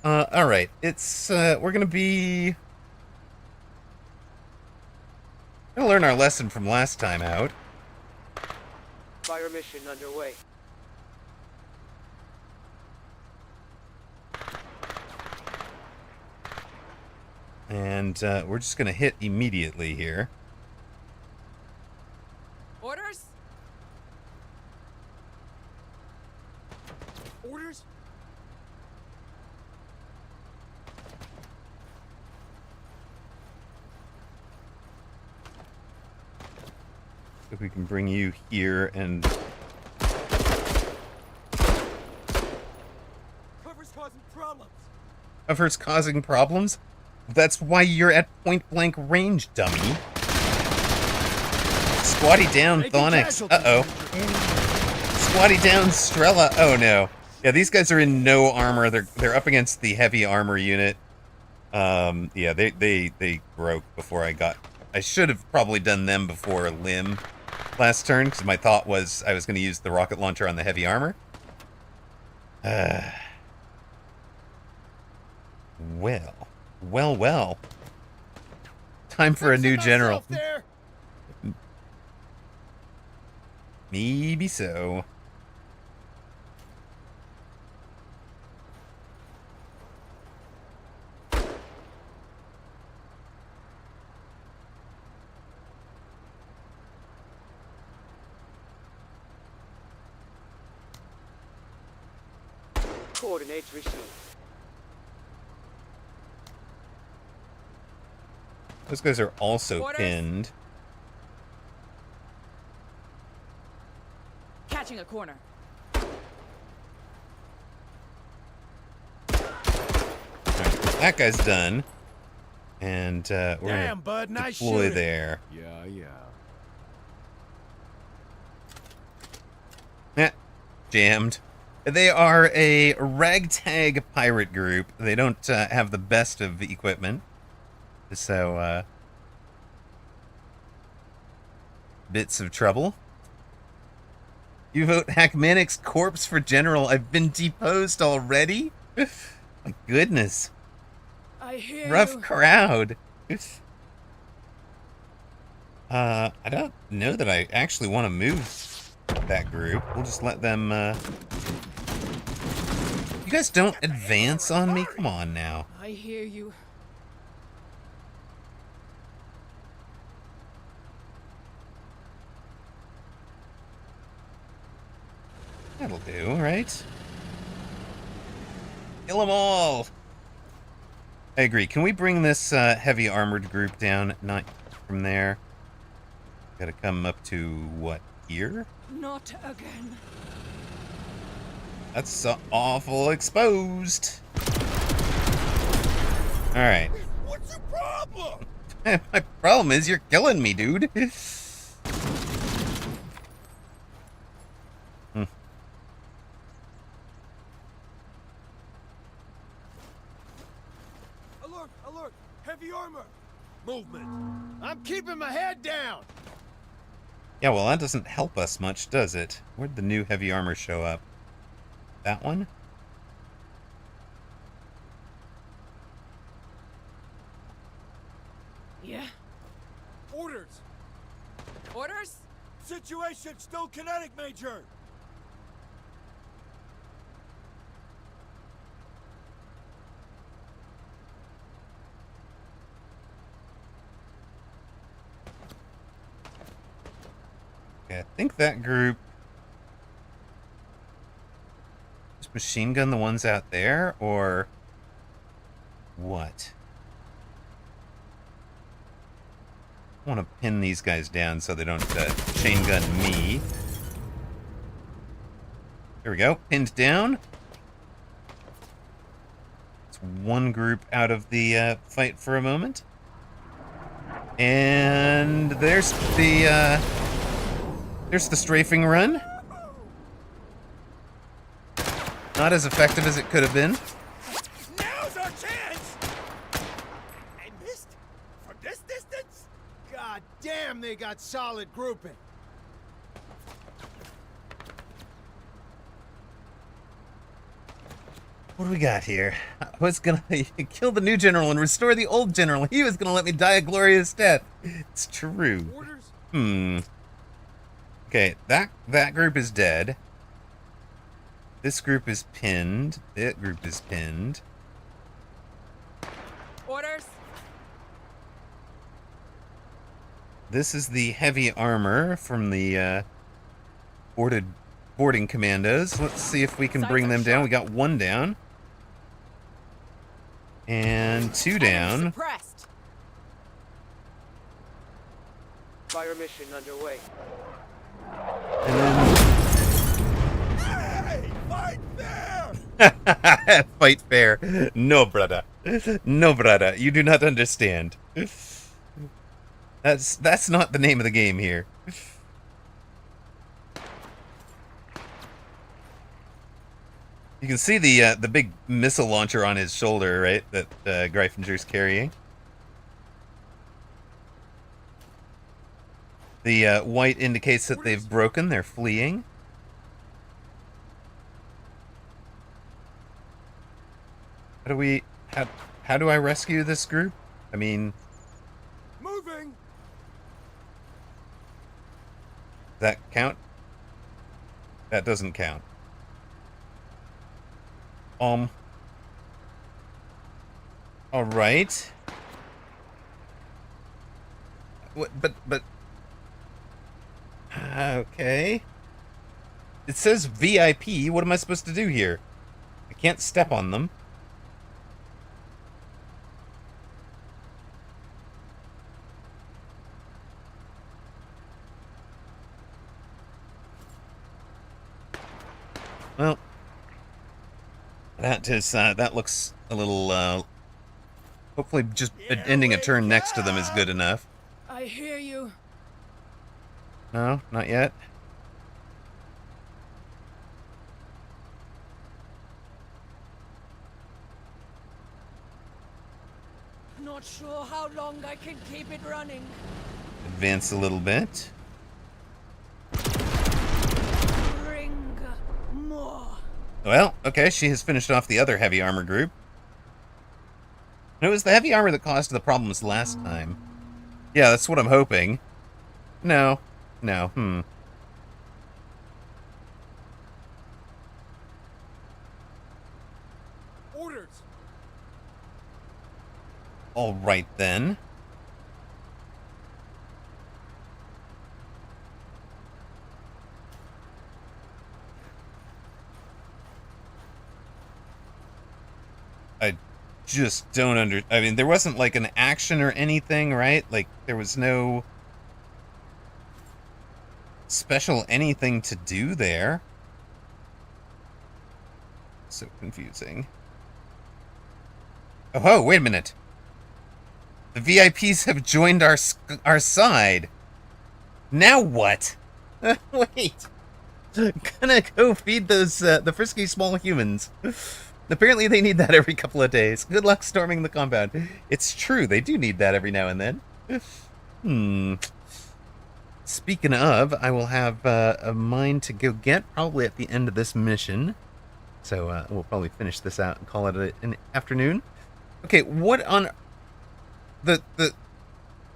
Alright, it's, we're gonna be... Gonna learn our lesson from last time out. Fire mission underway. And, we're just gonna hit immediately here. Orders? Orders? If we can bring you here and... Cover's causing problems. Cover's causing problems? That's why you're at point-blank range, dummy. Squatty down, Taking Thonix. casualties. Uh-oh. Squatty down, Strella. Oh, no. Yeah, these guys are in no armor. They're up against the heavy armor unit. Yeah, they broke before I got... I should have probably done them before Lim last turn, because my thought was I was going to use the rocket launcher on the heavy armor. Well. Time for a new Fixing general. myself there. Maybe so. Coordinates received. Those guys are also Orders. pinned. Catching a corner. Alright, that guy's done. And we're Damn, gonna bud, nice deploy shooting. there. Yeah. Jammed. They are a ragtag pirate group. They don't have the best of equipment. So, bits of trouble. You vote Hackmanic's corpse for general. I've been deposed already? My goodness. I hear Rough you. crowd. I don't know that I actually want to move that group. We'll just let them You guys don't advance on me? Come on now. I hear you. That'll do, right? Kill them all! I agree. Can we bring this heavy armored group down? Not from there. Gotta come up to, what, here? Not again. That's so awful exposed. Alright. What's your problem? My problem is you're killing me, dude. Alert! Alert! Heavy armor! Movement! I'm keeping my head down! Yeah, well, that doesn't help us much, does it? Where'd the new heavy armor show up? That one? Yeah? Orders! Orders? Situation still kinetic, Major! Okay, I think that group... Just machine gun the ones out there, or... what? I want to pin these guys down so they don't chain gun me. There we go, pinned down. It's one group out of the fight for a moment. And there's the strafing run. Not as effective as it could have been. Now's our chance! I missed? From this distance? God damn, they got solid grouping. What do we got here? I was gonna kill the new general and restore the old general. He was gonna let me die a glorious death. It's true. Orders? Okay, that group is dead. This group is pinned. That group is pinned. Orders? This is the heavy armor from the boarding commandos. Let's see if we can bring them down. We got one down. And two down. Suppressed. Fire mission underway. And then... Hey! Fight fair! Fight fair. No, brother. No, brother. You do not understand. That's not the name of the game here. You can see the big missile launcher on his shoulder, right? That Greifenger's carrying. The white indicates that they've broken. They're fleeing. How do I rescue this group? I mean, Moving! does that count? That doesn't count. All right. What? But. Okay. It says VIP. What am I supposed to do here? I can't step on them. Well, that looks a little, hopefully just ending a turn next to them is good enough. I hear you. No, not yet. Not sure how long I can keep it running. Advance a little bit. Bring more. Well, okay, she has finished off the other heavy armor group. And it was the heavy armor that caused the problems last time. Yeah, that's what I'm hoping. No. No, Orders. All right, then. I just don't I mean, there wasn't like an action or anything, right? Like, there was no special anything to do there. So confusing. Oh, wait a minute. The VIPs have joined our side. Now what? Wait. Gonna go feed those the frisky small humans. Apparently they need that every couple of days. Good luck storming the compound. It's true, they do need that every now and then. Speaking of, I will have a mine to go get probably at the end of this mission. So we'll probably finish this out and call it an afternoon. Okay, what on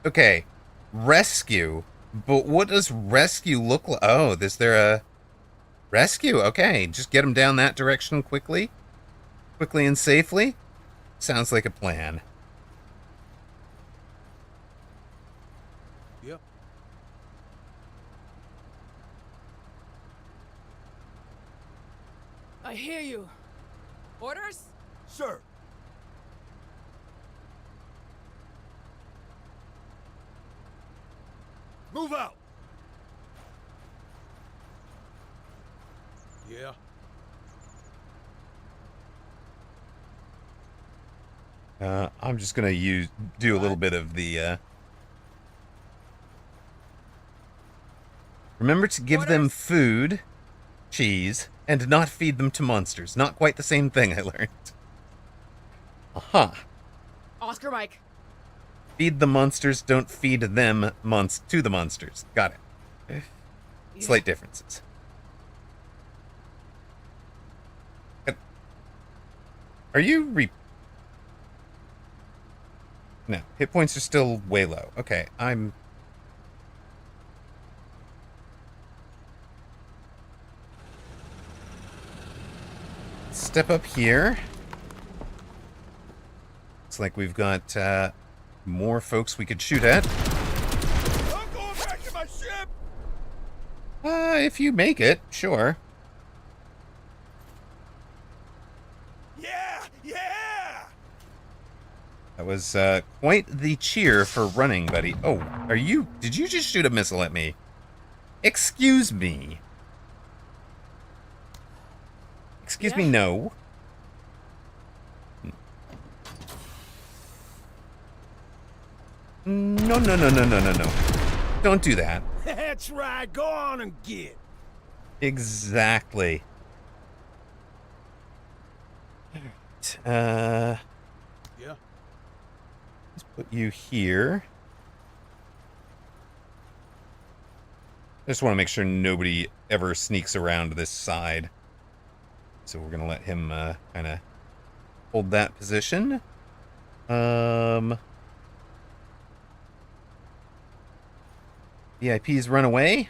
okay, rescue. But what does rescue look like? Oh, is there a rescue? Okay, just get them down that direction quickly and safely. Sounds like a plan. Yep. I hear you. Orders? Sir. Move out. Yeah. I'm just gonna do a little bit of the. Remember to give them food, cheese, and not feed them to monsters. Not quite the same thing, I learned. Aha. Oscar Mike. Feed the monsters, don't feed them to the monsters. Got it. Slight differences. Are you No, hit points are still way low. Okay, step up here. Looks like we've got more folks we could shoot at. I'm going back to my ship. If you make it, sure. Yeah, yeah. That was quite the cheer for running, buddy. Oh, did you just shoot a missile at me? Excuse me. Excuse me, no. No. Don't do that. That's right. Go on and get. Exactly. Yeah. Let's put you here. I just want to make sure nobody ever sneaks around this side. So we're going to let him kind of hold that position. VIPs run away.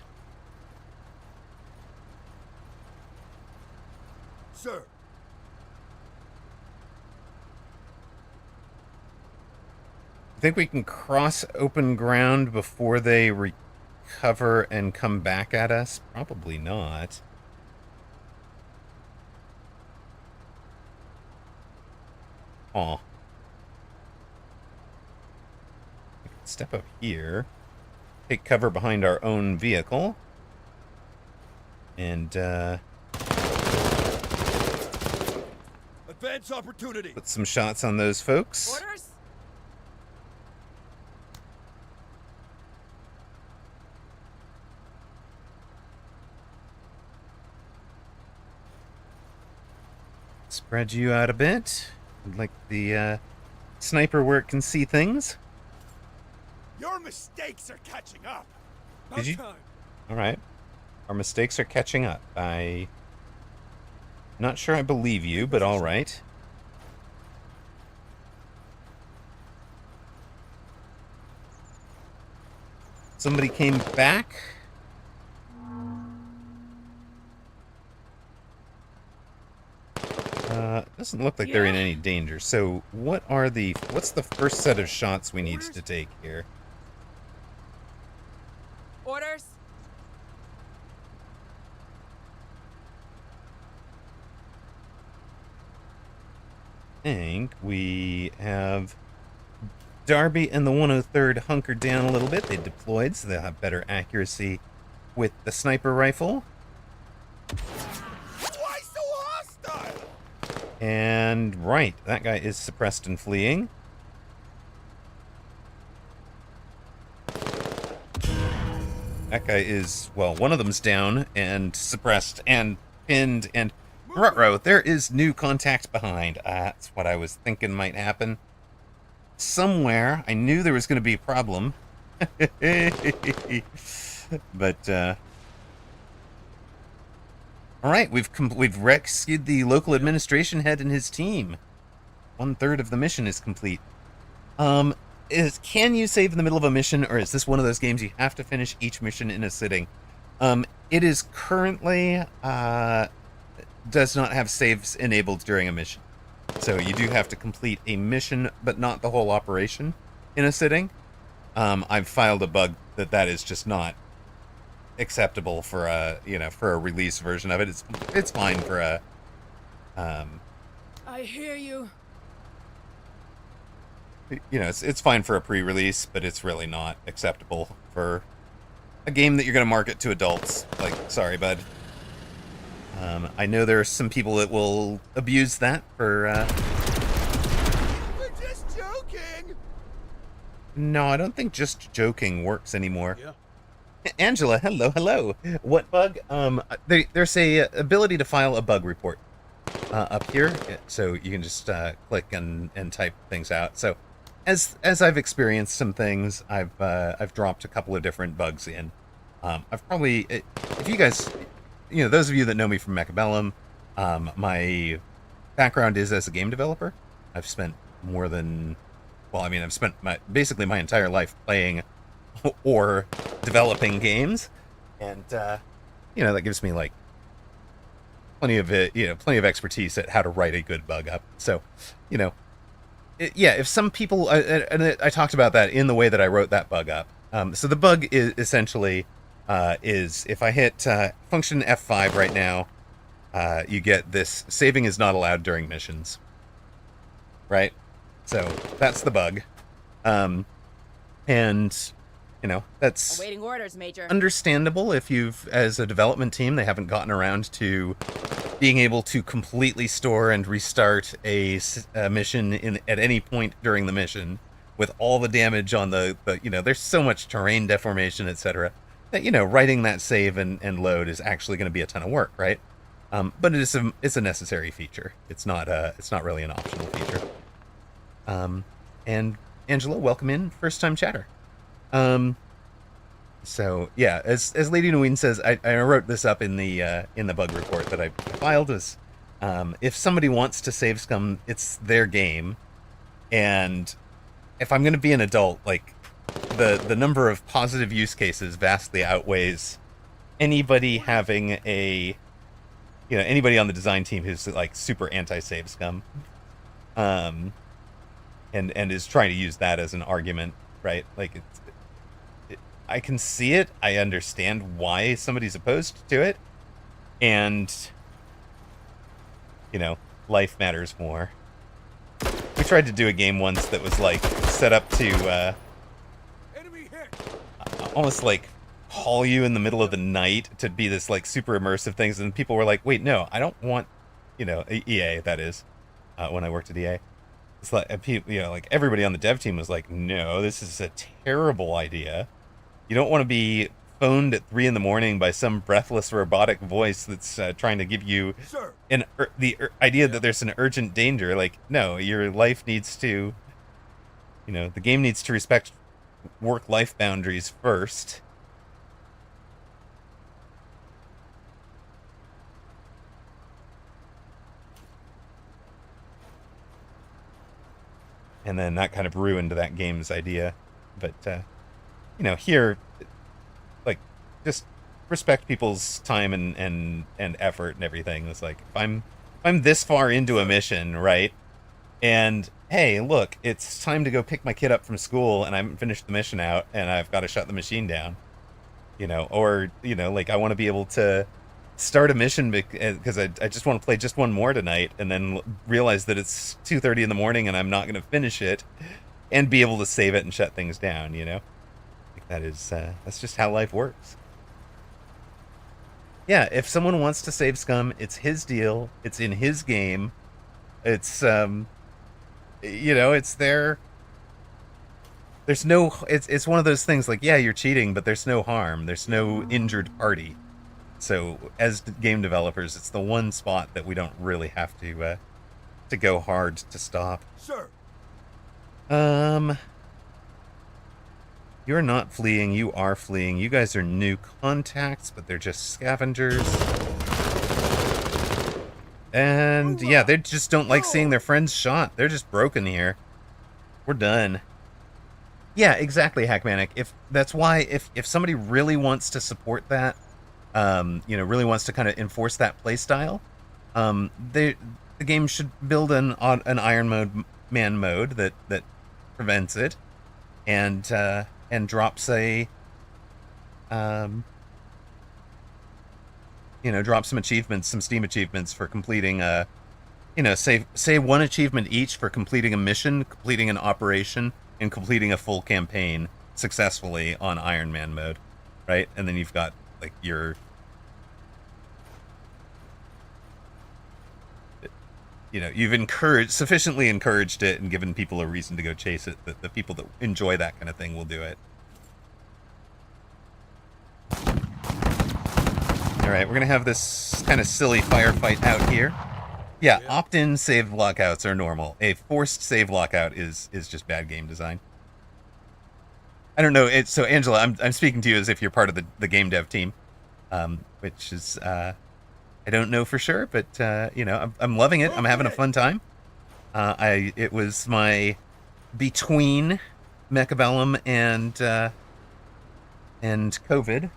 Sir. I think we can cross open ground before they recover and come back at us. Probably not. Aw. Step up here. Take cover behind our own vehicle. And, Advance opportunity. put some shots on those folks. Orders? Spread you out a bit. Like the, sniper where it can see things. Your mistakes are catching up. Did you? Time. All right. Our mistakes are catching up. Not sure I believe you, but all right. Somebody came back. Doesn't look like they're in Yeah. any danger. So what's the first set of shots we need to take here? Orders? I think we have Darby and the 103rd hunkered down a little bit. They deployed, so they'll have better accuracy with the sniper rifle. Why so hostile? And right, that guy is suppressed and fleeing. That guy is, well, one of them's down and suppressed and pinned and... Ruh-roh, there is new contact behind. That's what I was thinking might happen. Somewhere, I knew there was going to be a problem. But, Alright, we've rescued the local administration head and his team. 1/3 of the mission is complete. Can you save in the middle of a mission, or is this one of those games you have to finish each mission in a sitting? It is currently, does not have saves enabled during a mission. So you do have to complete a mission, but not the whole operation in a sitting. I've filed a bug that is just not acceptable for a, for a release version of it. It's fine for a, I hear you. it's fine for a pre-release, but it's really not acceptable for a game that you're going to market to adults. Like, sorry, bud. I know there are some people that will abuse that for, We're just joking. No, I don't think just joking works anymore. Yeah. Angela, hello. What bug? There's a ability to file a bug report up here, so you can just click and type things out. So, as I've experienced some things, I've dropped a couple of different bugs in. I've probably, if you guys, those of you that know me from Mechabellum, my background is as a game developer. I've spent I've spent basically my entire life playing or developing games, and that gives me like plenty of expertise at how to write a good bug up. So, if some people, and I talked about that in the way that I wrote that bug up. So the bug is essentially is if I hit function F5 right now, you get this: saving is not allowed during missions. Right? So that's the bug. And that's Awaiting orders, Major. understandable if as a development team, they haven't gotten around to being able to completely store and restart a mission at any point during the mission with all the damage on there's so much terrain deformation, etc. that, writing that save and load is actually going to be a ton of work, right? But it's a necessary feature. It's not really an optional feature. And Angela, welcome in, first time chatter. So yeah, as Lady Nguyen says, I wrote this up in the bug report that I filed. As if somebody wants to save scum, it's their game, and if I'm going to be an adult, like the number of positive use cases vastly outweighs anybody having anybody on the design team who's like super anti-save scum, and is trying to use that as an argument, right? Like I can see it. I understand why somebody's opposed to it. And, life matters more. We tried to do a game once that was, like, set up to, Enemy hit. almost, like, haul you in the middle of the night to be this, like, super immersive things. And people were like, wait, no, I don't want, EA, that is, when I worked at EA. It's like, like, everybody on the dev team was like, no, this is a terrible idea. You don't want to be phoned at 3 a.m. by some breathless robotic voice that's trying to give you the idea that there's an urgent danger. Like, no, your life needs to, the game needs to respect work-life boundaries first. And then that kind of ruined that game's idea. But, here, like, just respect people's time and effort and everything. It's like, if I'm I'm this far into a mission, right? And hey, look, it's time to go pick my kid up from school, and I haven't finished the mission out, and I've got to shut the machine down. Or like I want to be able to start a mission because I just want to play just one more tonight, and then realize that it's 2:30 in the morning and I'm not going to finish it, and be able to save it and shut things down. Like that's just how life works. Yeah, if someone wants to save scum, it's his deal. It's in his game. It's it's their. There's no. It's one of those things like, yeah, you're cheating, but there's no harm. There's no injured party. So as game developers, it's the one spot that we don't really have to go hard to stop. Sir. You're not fleeing. You are fleeing. You guys are new contacts, but they're just scavengers. And yeah, they just don't like seeing their friends shot. They're just broken here. We're done. Yeah, exactly, Hackmanic. That's why if somebody really wants to support that, really wants to kind of enforce that play style, the game should build an Iron Man mode that prevents it, and drops a drop some achievements, some Steam achievements for completing say one achievement each for completing a mission, completing an operation, and completing a full campaign successfully on Iron Man mode, right? And then you've got like you've sufficiently encouraged it and given people a reason to go chase it, that the people that enjoy that kind of thing will do it. All right, we're gonna have this kind of silly firefight out here. Yeah, opt-in save lockouts are normal. A forced save lockout is just bad game design. I don't know. So Angela, I'm speaking to you as if you're part of the game dev team, which is I don't know for sure, but I'm loving it. I'm having a fun time. It was my between Mechabellum and COVID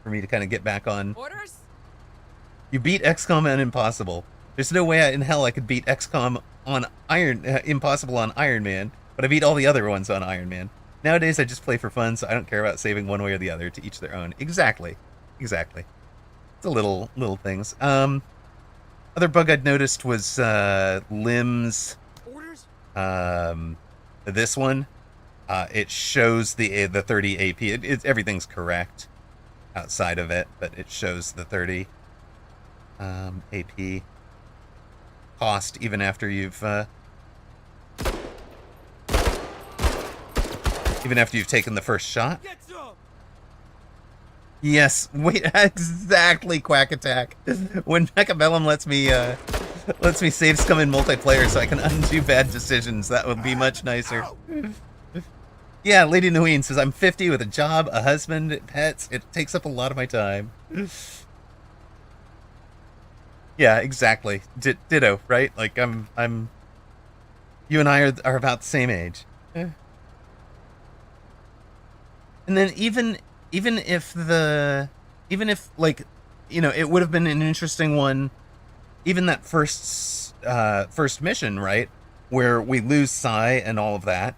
for me to kind of get back on. Orders? You beat XCOM and Impossible. There's no way in hell I could beat XCOM on Impossible on Iron Man, but I beat all the other ones on Iron Man. Nowadays I just play for fun, so I don't care about saving one way or the other, to each their own. Exactly. It's a little things. Other bug I'd noticed was limbs. Orders? This one, it shows the 30 AP. Everything's correct outside of it, but it shows the 30 AP cost even after you've taken the first shot. Get some! Yes, wait, exactly, Quack Attack. When Mechabellum lets me save scum in multiplayer so I can undo bad decisions, that would be much nicer. Yeah, Lady Nguyen says, I'm 50 with a job, a husband, pets. It takes up a lot of my time. Yeah, exactly. Ditto, right? Like I'm. You and I are about the same age. And then even if like, it would have been an interesting one. Even that first mission, right, where we lose Psy and all of that.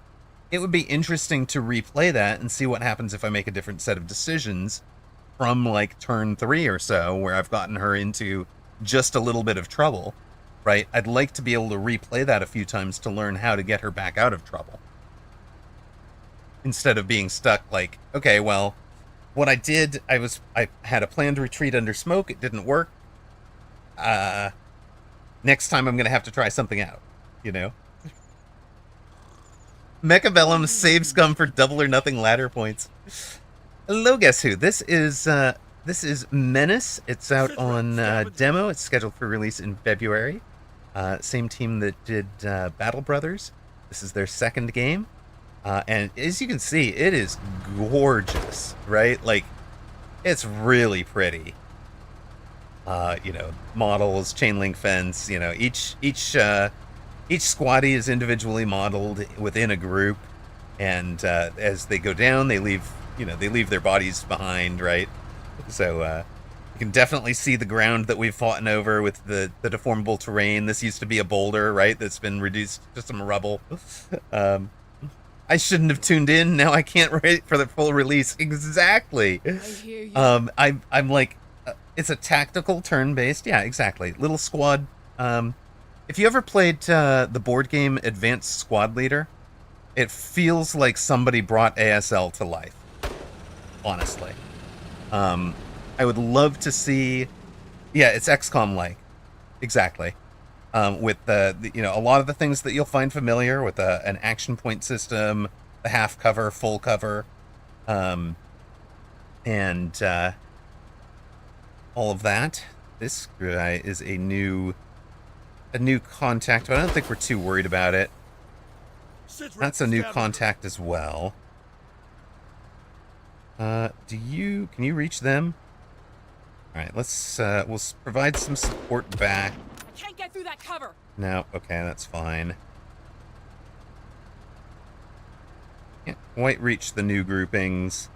It would be interesting to replay that and see what happens if I make a different set of decisions from like turn 3 or so, where I've gotten her into just a little bit of trouble, right? I'd like to be able to replay that a few times to learn how to get her back out of trouble. Instead of being stuck like, okay, well, what I did, I had a planned retreat under smoke, it didn't work. Next time I'm going to have to try something out, Mechabellum save scum for double or nothing ladder points. Hello, guess who? This is MENACE. It's out on demo. It's scheduled for release in February. Same team that did Battle Brothers. This is their second game. And as you can see, it is gorgeous, right? Like, it's really pretty. Models, chain link fence, each squatty is individually modeled within a group, and as they go down, they leave their bodies behind, right? So can definitely see the ground that we've fought over with the deformable terrain. This used to be a boulder, right? That's been reduced to some rubble. I shouldn't have tuned in. Now I can't wait for the full release. Exactly. I hear you. I'm like, it's a tactical turn-based. Yeah, exactly. Little squad. If you ever played the board game Advanced Squad Leader, it feels like somebody brought ASL to life. Honestly. I would love to see... Yeah, it's XCOM-like. Exactly. With a lot of the things that you'll find familiar with an action point system, the half cover, full cover, and all of that. This guy is a new contact, but I don't think we're too worried about it. That's a new contact as well. Can you reach them? All right, we'll provide some support back. I can't get through that cover. No, okay, that's fine. Can't quite reach the new groupings.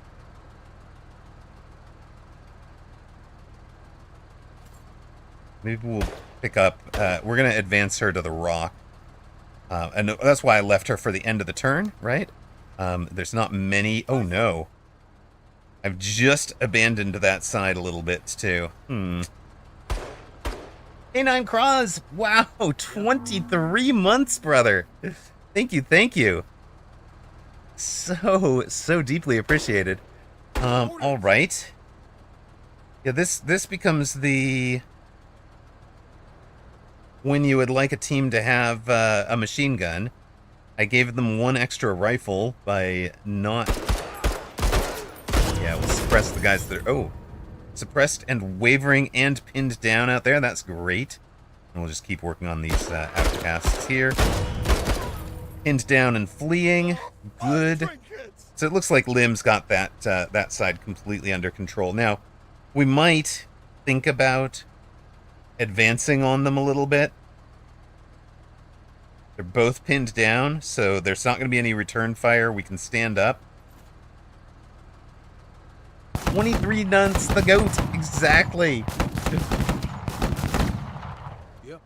Maybe we'll pick up... we're going to advance her to the rock. And that's why I left her for the end of the turn, right? There's not many... Oh, no. I've just abandoned that side a little bit, too. K9 Cross! Wow, 23 months, brother! Thank you. So deeply appreciated. All right. Yeah, this becomes the... When you would like a team to have a machine gun. I gave them one extra rifle by not... Yeah, we'll suppress the guys that are... Oh, suppressed and wavering and pinned down out there. That's great. And we'll just keep working on these outcasts here. Pinned down and fleeing. Good. So it looks like Lim's got that side completely under control. Now, we might think about advancing on them a little bit. They're both pinned down, so there's not going to be any return fire. We can stand up. 23 nuns, the goat, exactly. Yep.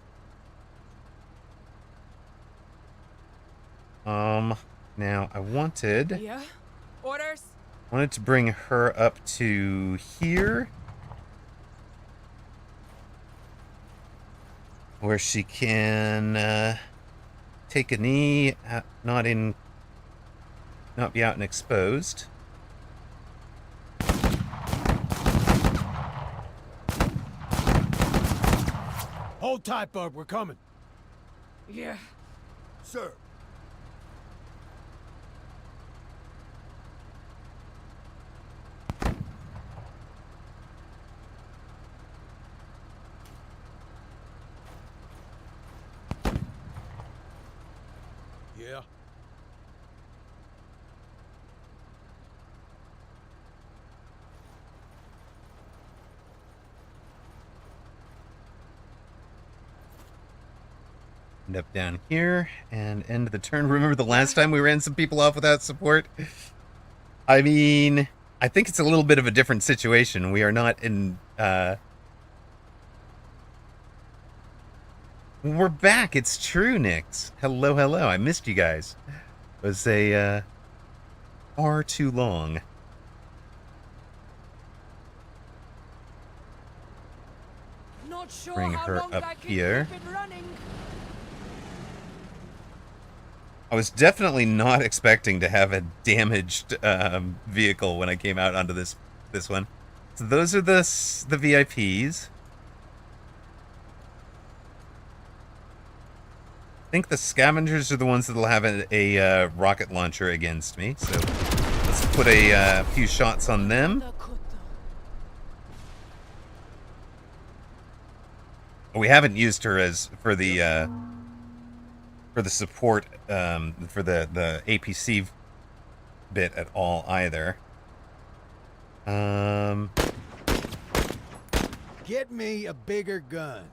Now I wanted Yeah? Orders? to bring her up to here, where she can take a knee, not be out and exposed. Hold tight, bub. We're coming. Yeah. Sir. Yeah. End up down here and end the turn. Remember the last time we ran some people off without support? I mean, I think it's a little bit of a different situation. We are not in... We're back. It's true, Nix. Hello. I missed you guys. It was a far too long. Not sure Bring how her long up I can here. keep it running. I was definitely not expecting to have a damaged vehicle when I came out onto this one. So those are the VIPs. I think the scavengers are the ones that'll have a rocket launcher against me. So let's put a few shots on them. We haven't used her as for the support for the APC bit at all either. Get me a bigger gun.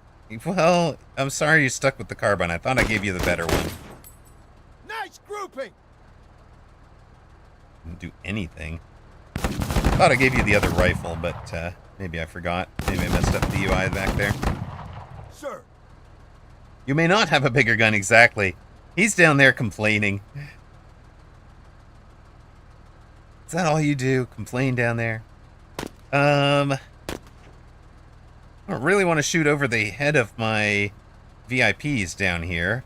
Well, I'm sorry you're stuck with the carbine. I thought I gave you the better one. Nice grouping. Didn't do anything. Thought I gave you the other rifle, but Maybe I forgot. Maybe I messed up the UI back there. Sir. You may not have a bigger gun, exactly. He's down there complaining. Is that all you do? Complain down there? I don't really want to shoot over the head of my VIPs down here.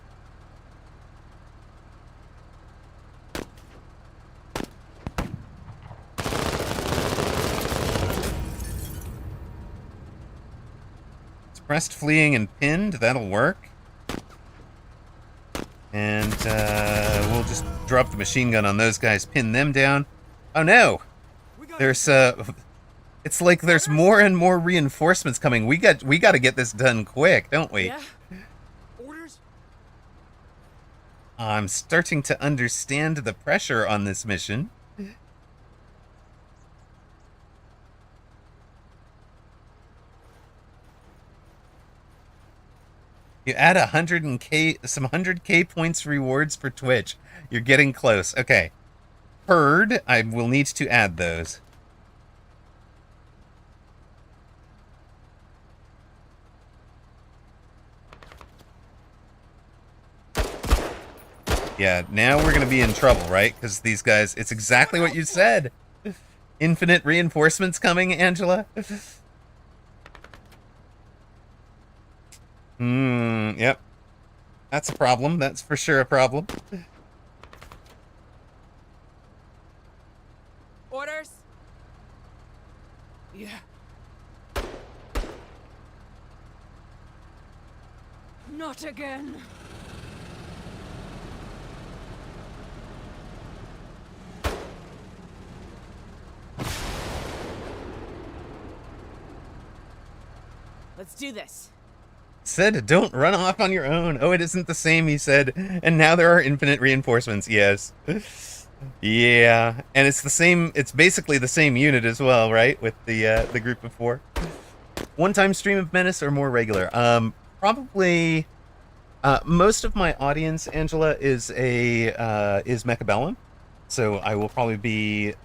Suppressed, fleeing, and pinned. That'll work. And we'll just drop the machine gun on those guys, pin them down. Oh no! There's it's like there's more and more reinforcements coming. We got to get this done quick, don't we? Yeah? Orders? I'm starting to understand the pressure on this mission. You add some 100K points rewards for Twitch. You're getting close. Okay. Heard. I will need to add those. Yeah, now we're going to be in trouble, right? Because these guys, it's exactly what you said. Infinite reinforcements coming, Angela? Yep. That's a problem. That's for sure a problem. Orders? Yeah. Not again. Let's do this. Said, don't run off on your own. Oh, it isn't the same, he said. And now there are infinite reinforcements. Yes. Yeah. And it's the same. It's basically the same unit as well, right? With the group of 4. One-time stream of Menace or more regular? Probably most of my audience, Angela, is Mechabellum. So I will probably be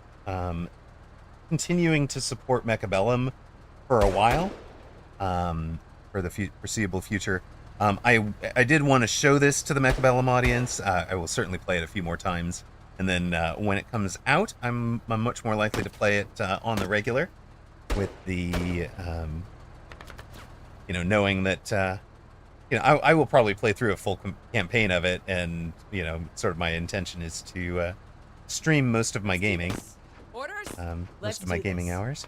continuing to support Mechabellum for a while. For the foreseeable future. I did want to show this to the Mechabellum audience. I will certainly play it a few more times. And then when it comes out, I'm much more likely to play it on the regular with the, knowing that, I will probably play through a full campaign of it. And, sort of my intention is to stream most of my gaming. Orders? Most of my gaming hours.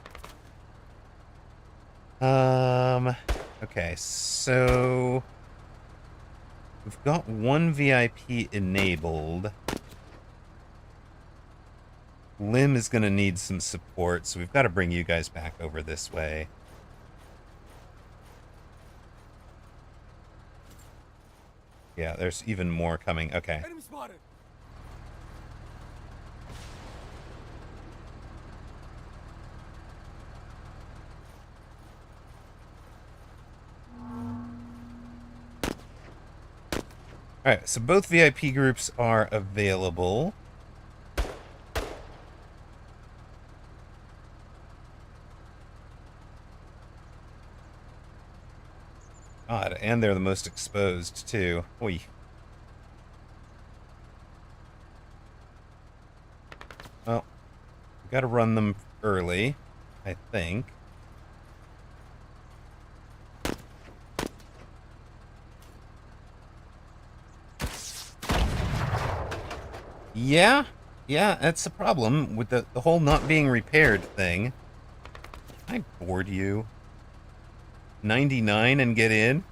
Okay, so we've got one VIP enabled. Lim is going to need some support, so we've got to bring you guys back over this way. Yeah, there's even more coming. Okay. Enemy spotted. Alright, so both VIP groups are available. God, and they're the most exposed, too. Oy. Well, we gotta run them early, I think. Yeah, that's a problem with the whole not being repaired thing. I bored you. 99 and get in?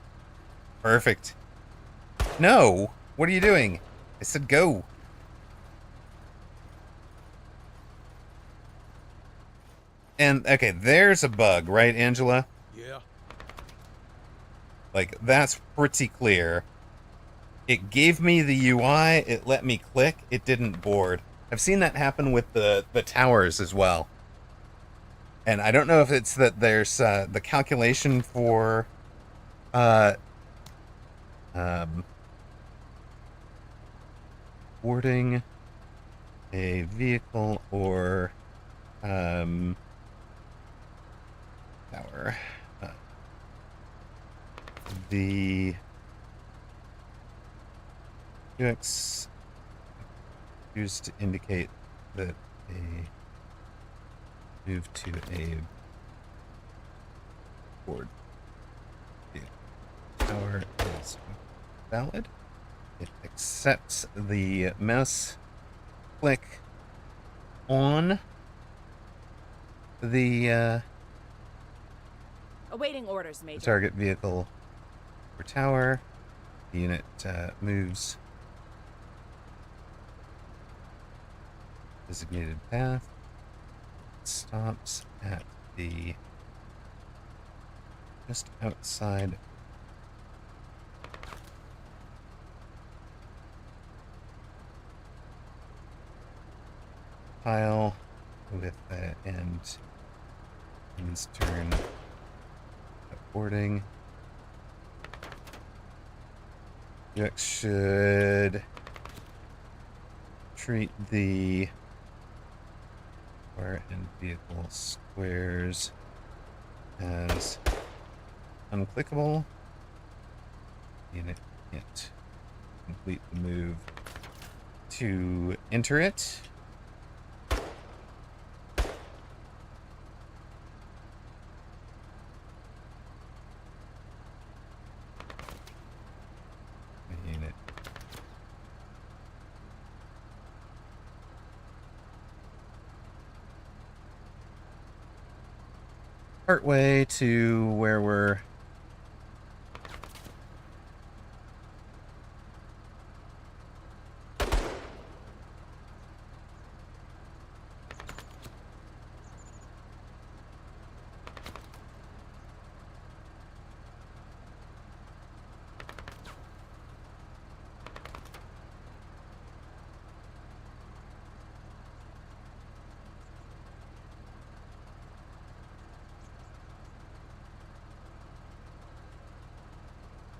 Perfect. No! What are you doing? I said go. And, okay, there's a bug, right, Angela? Yeah. Like, that's pretty clear. It gave me the UI, it let me click, it didn't board. I've seen that happen with the towers as well. And I don't know if it's that there's the calculation for boarding a vehicle or tower. The UX appears to indicate that a move to a board tower is valid. It accepts the mouse click on the Awaiting orders, Major. target vehicle or tower. The unit moves designated path. It stops at the just outside pile with and ends turn boarding. UX should treat the car and vehicle squares as unclickable. Unit can't complete the move to enter it. Unit partway to where we're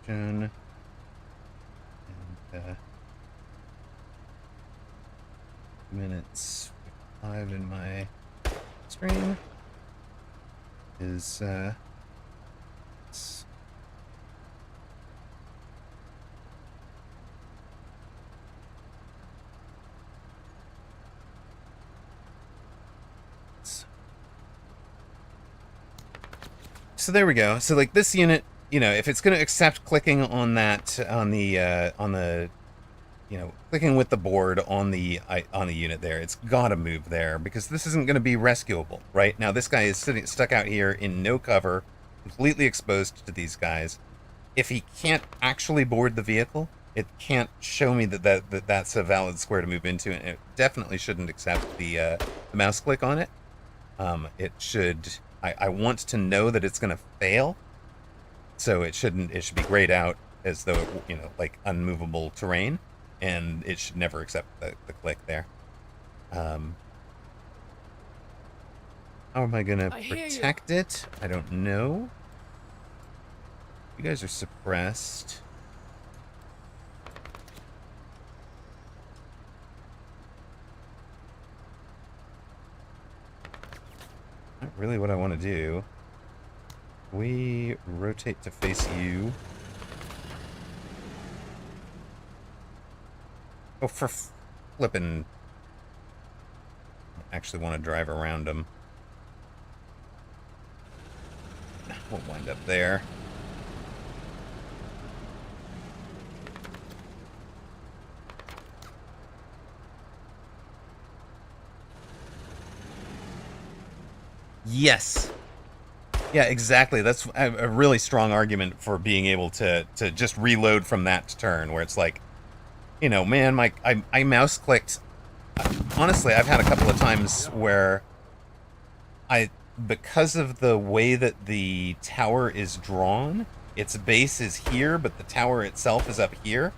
and minutes 5 in my stream is so there we go. So like this unit, you know, if it's going to accept clicking on that on the you know, clicking with the board on the unit there, it's got to move there because this isn't going to be rescuable, right? Now this guy is stuck out here in no cover, completely exposed to these guys. If he can't actually board the vehicle, it can't show me that's a valid square to move into, and it definitely shouldn't accept the mouse click on it. It should. I want to know that it's going to fail, so it shouldn't. It should be grayed out as though it, you know, like unmovable terrain, and it should never accept the click there. How am I going to protect it? I don't know. You guys are suppressed. Not really what I want to do. We rotate to face you. Oh, for flippin'. I actually want to drive around them. We'll wind up there. Yes. Yeah, exactly. That's a really strong argument for being able to just reload from that turn, where it's like, you know, man, I mouse clicked. Honestly, I've had a couple of times where because of the way that the tower is drawn, its base is here, but the tower itself is up here,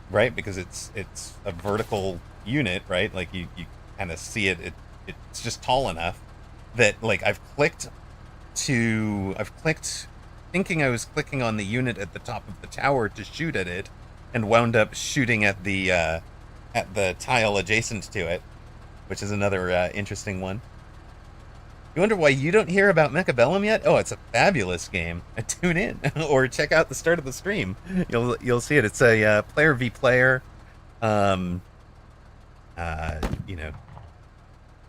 right? Because it's a vertical unit, right? Like you kind of see it. It's just tall enough that like I've clicked thinking I was clicking on the unit at the top of the tower to shoot at it, and wound up shooting at the tile adjacent to it, which is another interesting one. You wonder why you don't hear about Mechabellum yet? Oh, it's a fabulous game. Tune in or check out the start of the stream. You'll see it. It's a player v player, um, you know,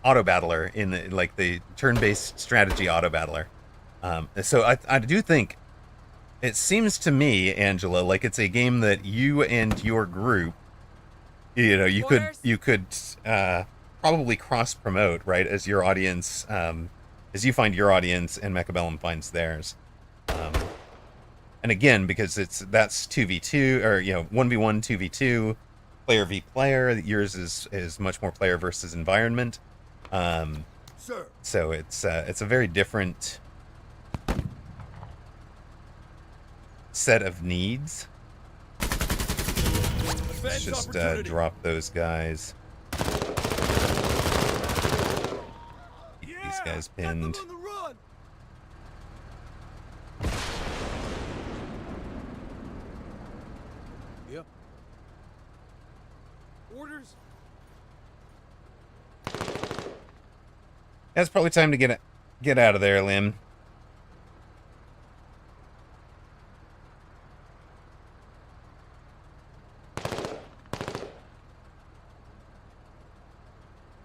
auto battler in like the turn-based strategy auto battler. So I do think it seems to me, Angela, like it's a game that you and your group, you know, you could probably cross promote, right, as your audience, as you find your audience and Mechabellum finds theirs. And again, because that's 2v2 or 1v1, 2v2, player v player. Yours is much more player versus environment. Sir. So it's a very different set of needs. Let's just drop those guys. Keep these guys pinned. Yep. Orders. It's probably time to get out of there, Lim.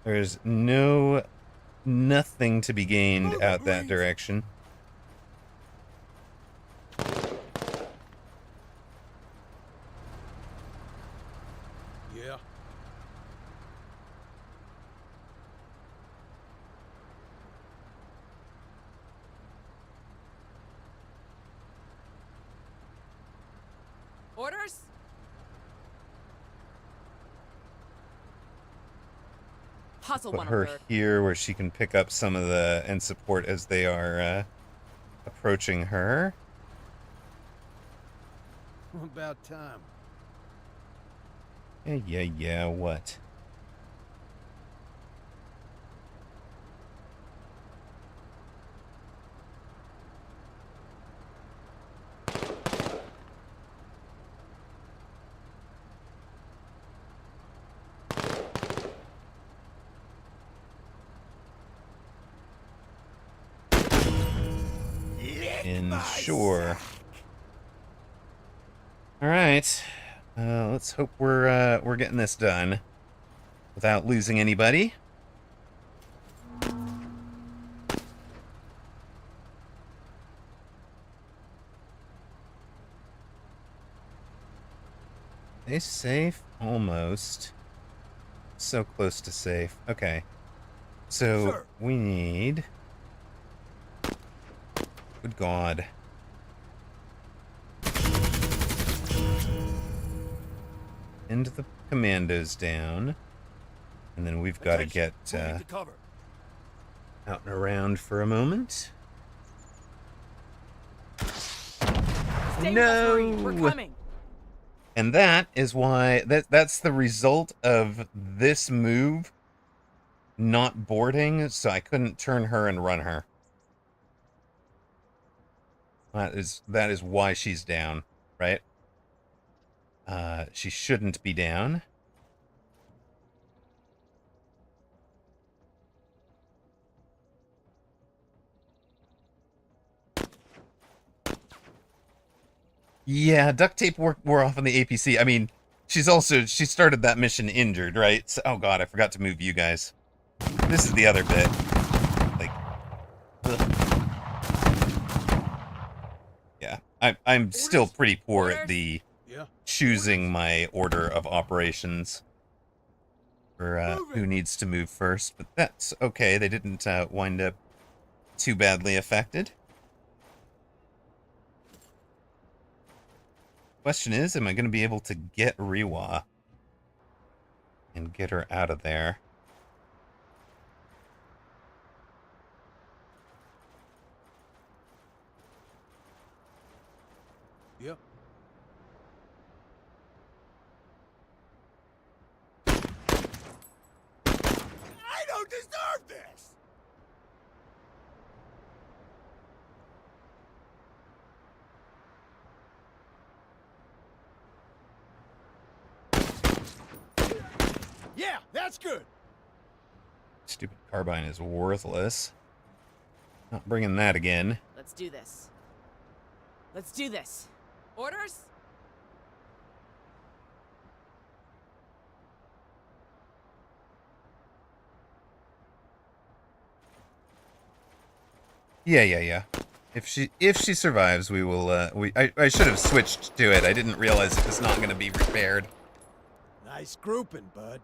There's nothing to be gained out that direction. Yeah. Orders? Hustle Put one her of third. here where she can pick up some of the and support as they are approaching her. About time. Yeah, what? Sure. All right. Let's hope we're getting this done without losing anybody. They safe? Almost. So close to safe. Okay. So Sir. we need... Good God. End the commandos down. And then we've got to get cover. out and around for a moment. Stay with us, Marine. We're coming. And that is why that's the result of this move not boarding, so I couldn't turn her and run her. That is why she's down, right? She shouldn't be down. Yeah, duct tape wore off on the APC. I mean, she started that mission injured, right? So, oh God, I forgot to move you guys. This is the other bit. Like, ugh. Yeah, I'm still pretty poor at the choosing my order of operations for who needs to move first, but that's okay. They didn't wind up too badly affected. Question is, am I going to be able to get Rewa and get her out of there? Yep. I don't deserve this! Yeah, that's good. Stupid carbine is worthless. Not bringing that again. Let's do this. Let's do this. Orders? Yeah. If she survives, we will. I should have switched to it. I didn't realize it was not going to be repaired. Nice grouping, bud.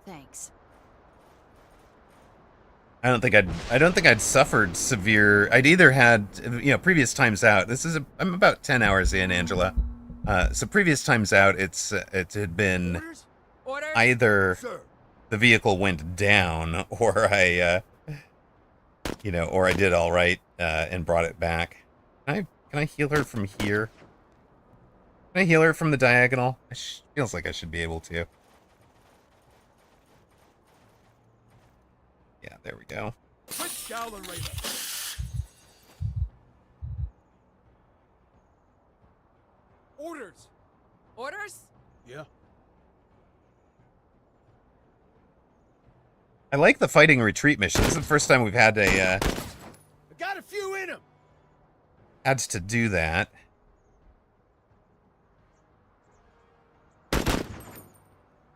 Thanks. I don't think I'd suffered severe. I'd either had, previous times out. I'm about 10 hours in, Angela. So previous times out, it had been Orders? either Sir. the vehicle went down, or or I did all right and brought it back. Can I heal her from here? Can I heal her from the diagonal? Feels like I should be able to. Yeah, there we go. Quick Scowler Raider. Orders. Orders? Yeah. I like the fighting retreat mission. This is the first time we've had I got a few in him. had to do that.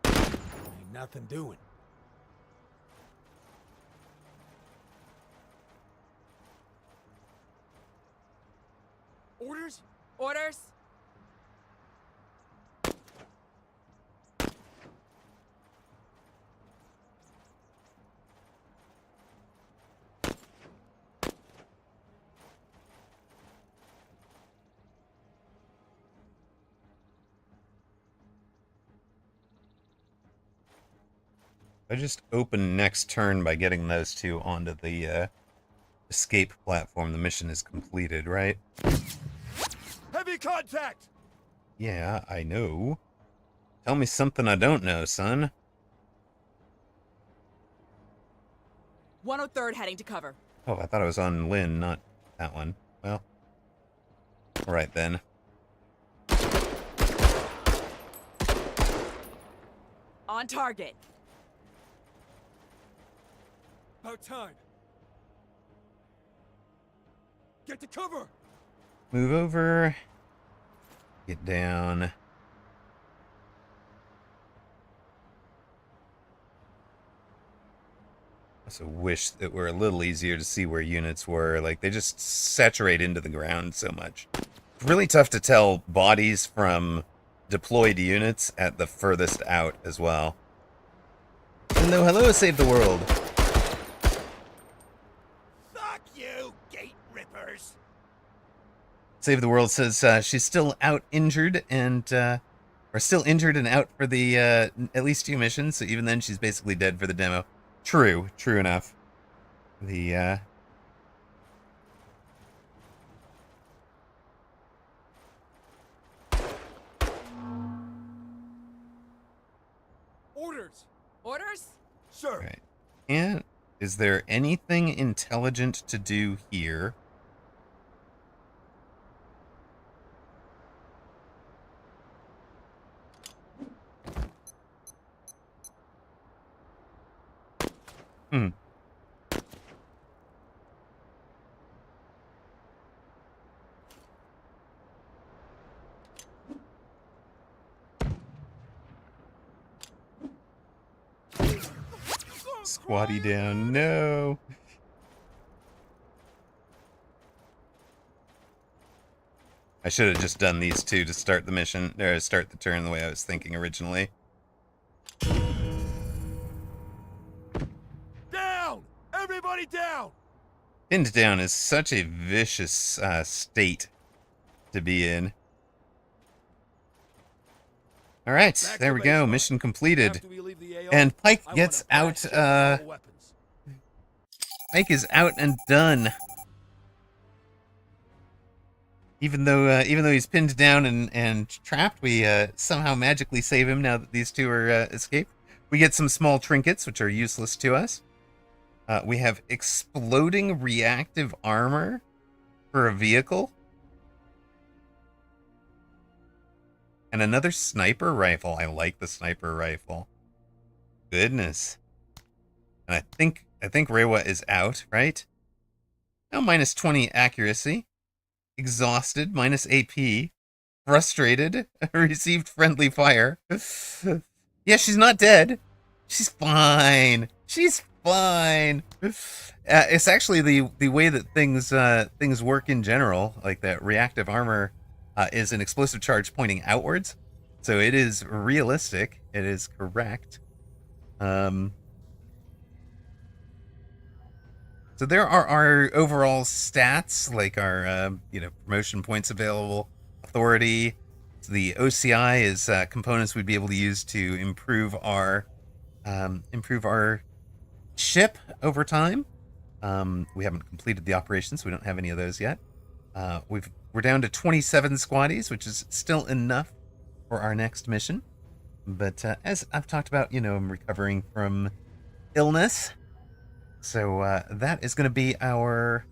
Ain't nothing doing. Orders? Orders? I just open next turn by getting those two onto the escape platform. The mission is completed, right? Heavy contact. Yeah, I know. Tell me something I don't know, son. 103rd heading to cover. Oh, I thought I was on Lynn, not that one. Well, all right then. On target. About time. Get to cover. Move over. Get down. I also wish it were a little easier to see where units were. Like, they just saturate into the ground so much. It's really tough to tell bodies from deployed units at the furthest out as well. Hello, save the world. Fuck you, gate rippers. Save the World says she's still out injured and, or still injured and out for the, at least 2 missions, so even then she's basically dead for the demo. True enough. The, Orders. Orders? Sir. right. And is there anything intelligent to do here? Squatty down, no. I should have just done these two to start the mission, or start the turn the way I was thinking originally. Down. Everybody down. Pinned down is such a vicious state to be in. All right, Back there to we go. baseline. Mission completed. After we leave the AO, And Pike I gets want a out, black check on all weapons. Pike is out and done. Even though he's pinned down and trapped, we somehow magically save him now that these two are escaped. We get some small trinkets, which are useless to us. We have exploding reactive armor for a vehicle. And another sniper rifle. I like the sniper rifle. Goodness. And I think Reiwa is out, right? Now minus 20 accuracy. Exhausted, minus AP. Frustrated, received friendly fire. Yeah, she's not dead. She's fine. She's fine. It's actually the way that things work in general. Like that reactive armor is an explosive charge pointing outwards, so it is realistic. It is correct. So there are our overall stats, like our promotion points available, authority. So the OCI is components we'd be able to use to improve our ship over time. We haven't completed the operation, so we don't have any of those yet. We're down to 27 squaddies, which is still enough for our next mission. But as I've talked about, I'm recovering from illness. So that is going to be our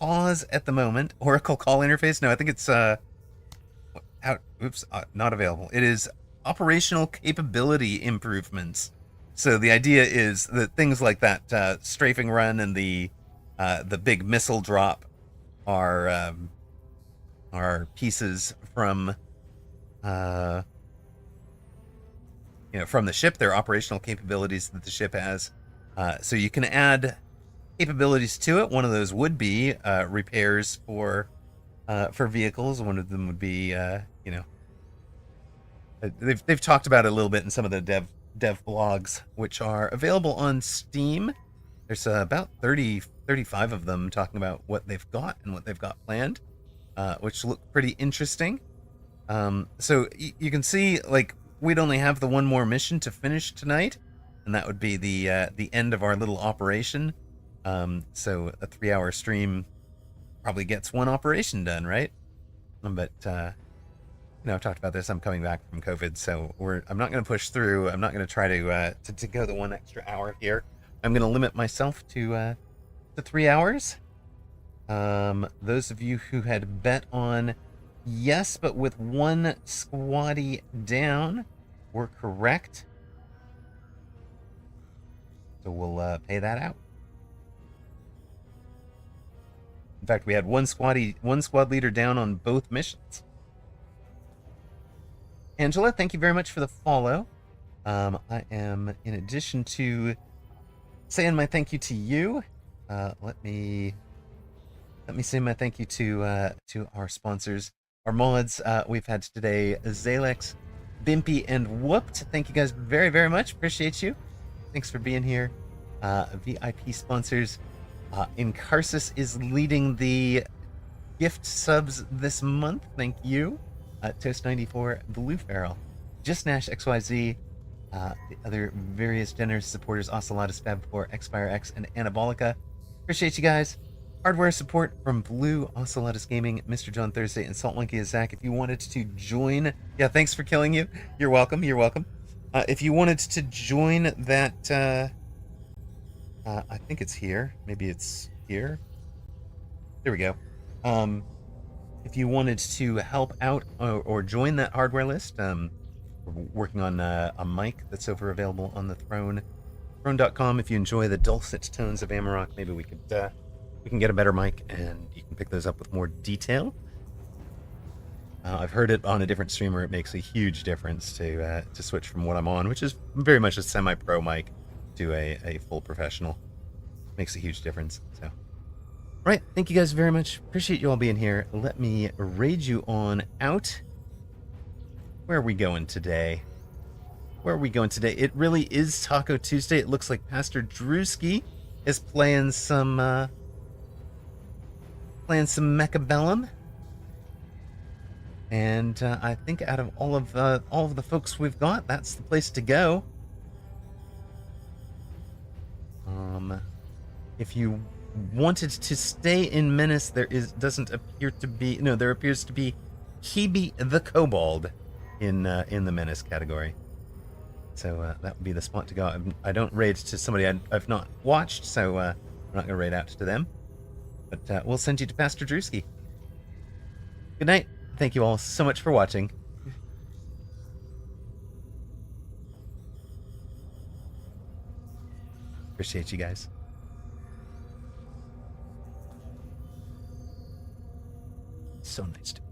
pause at the moment. Oracle call interface. No, I think it's not available. It is operational capability improvements. So the idea is that things like that strafing run and the big missile drop are pieces from from the ship. They're operational capabilities that the ship has. So you can add capabilities to it. One of those would be repairs for vehicles. One of them would be they've talked about it a little bit in some of the dev blogs, which are available on Steam. There's about 35 of them talking about what they've got and what they've got planned, which look pretty interesting. So you can see, like, we'd only have the one more mission to finish tonight, and that would be the end of our little operation. So a 3-hour stream probably gets one operation done, right? But I've talked about this. I'm coming back from COVID, so I'm not going to push through. I'm not going to try to go the 1 extra hour here. I'm going to limit myself to 3 hours. Those of you who had bet on yes, but with one squaddie down, were correct. So we'll pay that out. In fact, we had one squad leader down on both missions. Angela, thank you very much for the follow. I am, in addition to saying my thank you to you, let me say my thank you to our sponsors, our mods. We've had today Zalex, Bimpy, and Whooped. Thank you guys very, very much. Appreciate you. Thanks for being here. VIP sponsors. Incarsus is leading the gift subs this month. Thank you. Toast94, Blue Feral, Just Nash XYZ, the other various generous supporters, Ocelotus, Fab4, Xfire X, and Anabolica. Appreciate you guys. Hardware support from Blue, Ocelotus Gaming, Mr. John Thursday, and Salt Monkey and Zach. If you wanted to join, yeah, thanks for killing you. You're welcome. You're welcome. If you wanted to join that, I think it's here. Maybe it's here. There we go. If you wanted to help out or join that hardware list, we're working on a mic that's available on the Throne, throne.com. If you enjoy the dulcet tones of Amarok, maybe we can get a better mic and you can pick those up with more detail. I've heard it on a different streamer. It makes a huge difference to switch from what I'm on, which is very much a semi-pro mic, to a full professional. Makes a huge difference. So, right, thank you guys very much. Appreciate you all being here. Let me raid you on out. Where are we going today? It really is Taco Tuesday. It looks like Pastor Drewski is playing some Mechabellum. And I think out of all of the folks we've got, that's the place to go. If you wanted to stay in Menace, there appears to be Hebe the Kobold in the Menace category. So that would be the spot to go. I don't raid to somebody I've not watched, so I'm not going to raid out to them. But we'll send you to Pastor Drewski. Good night. Thank you all so much for watching. Appreciate you guys. so nice to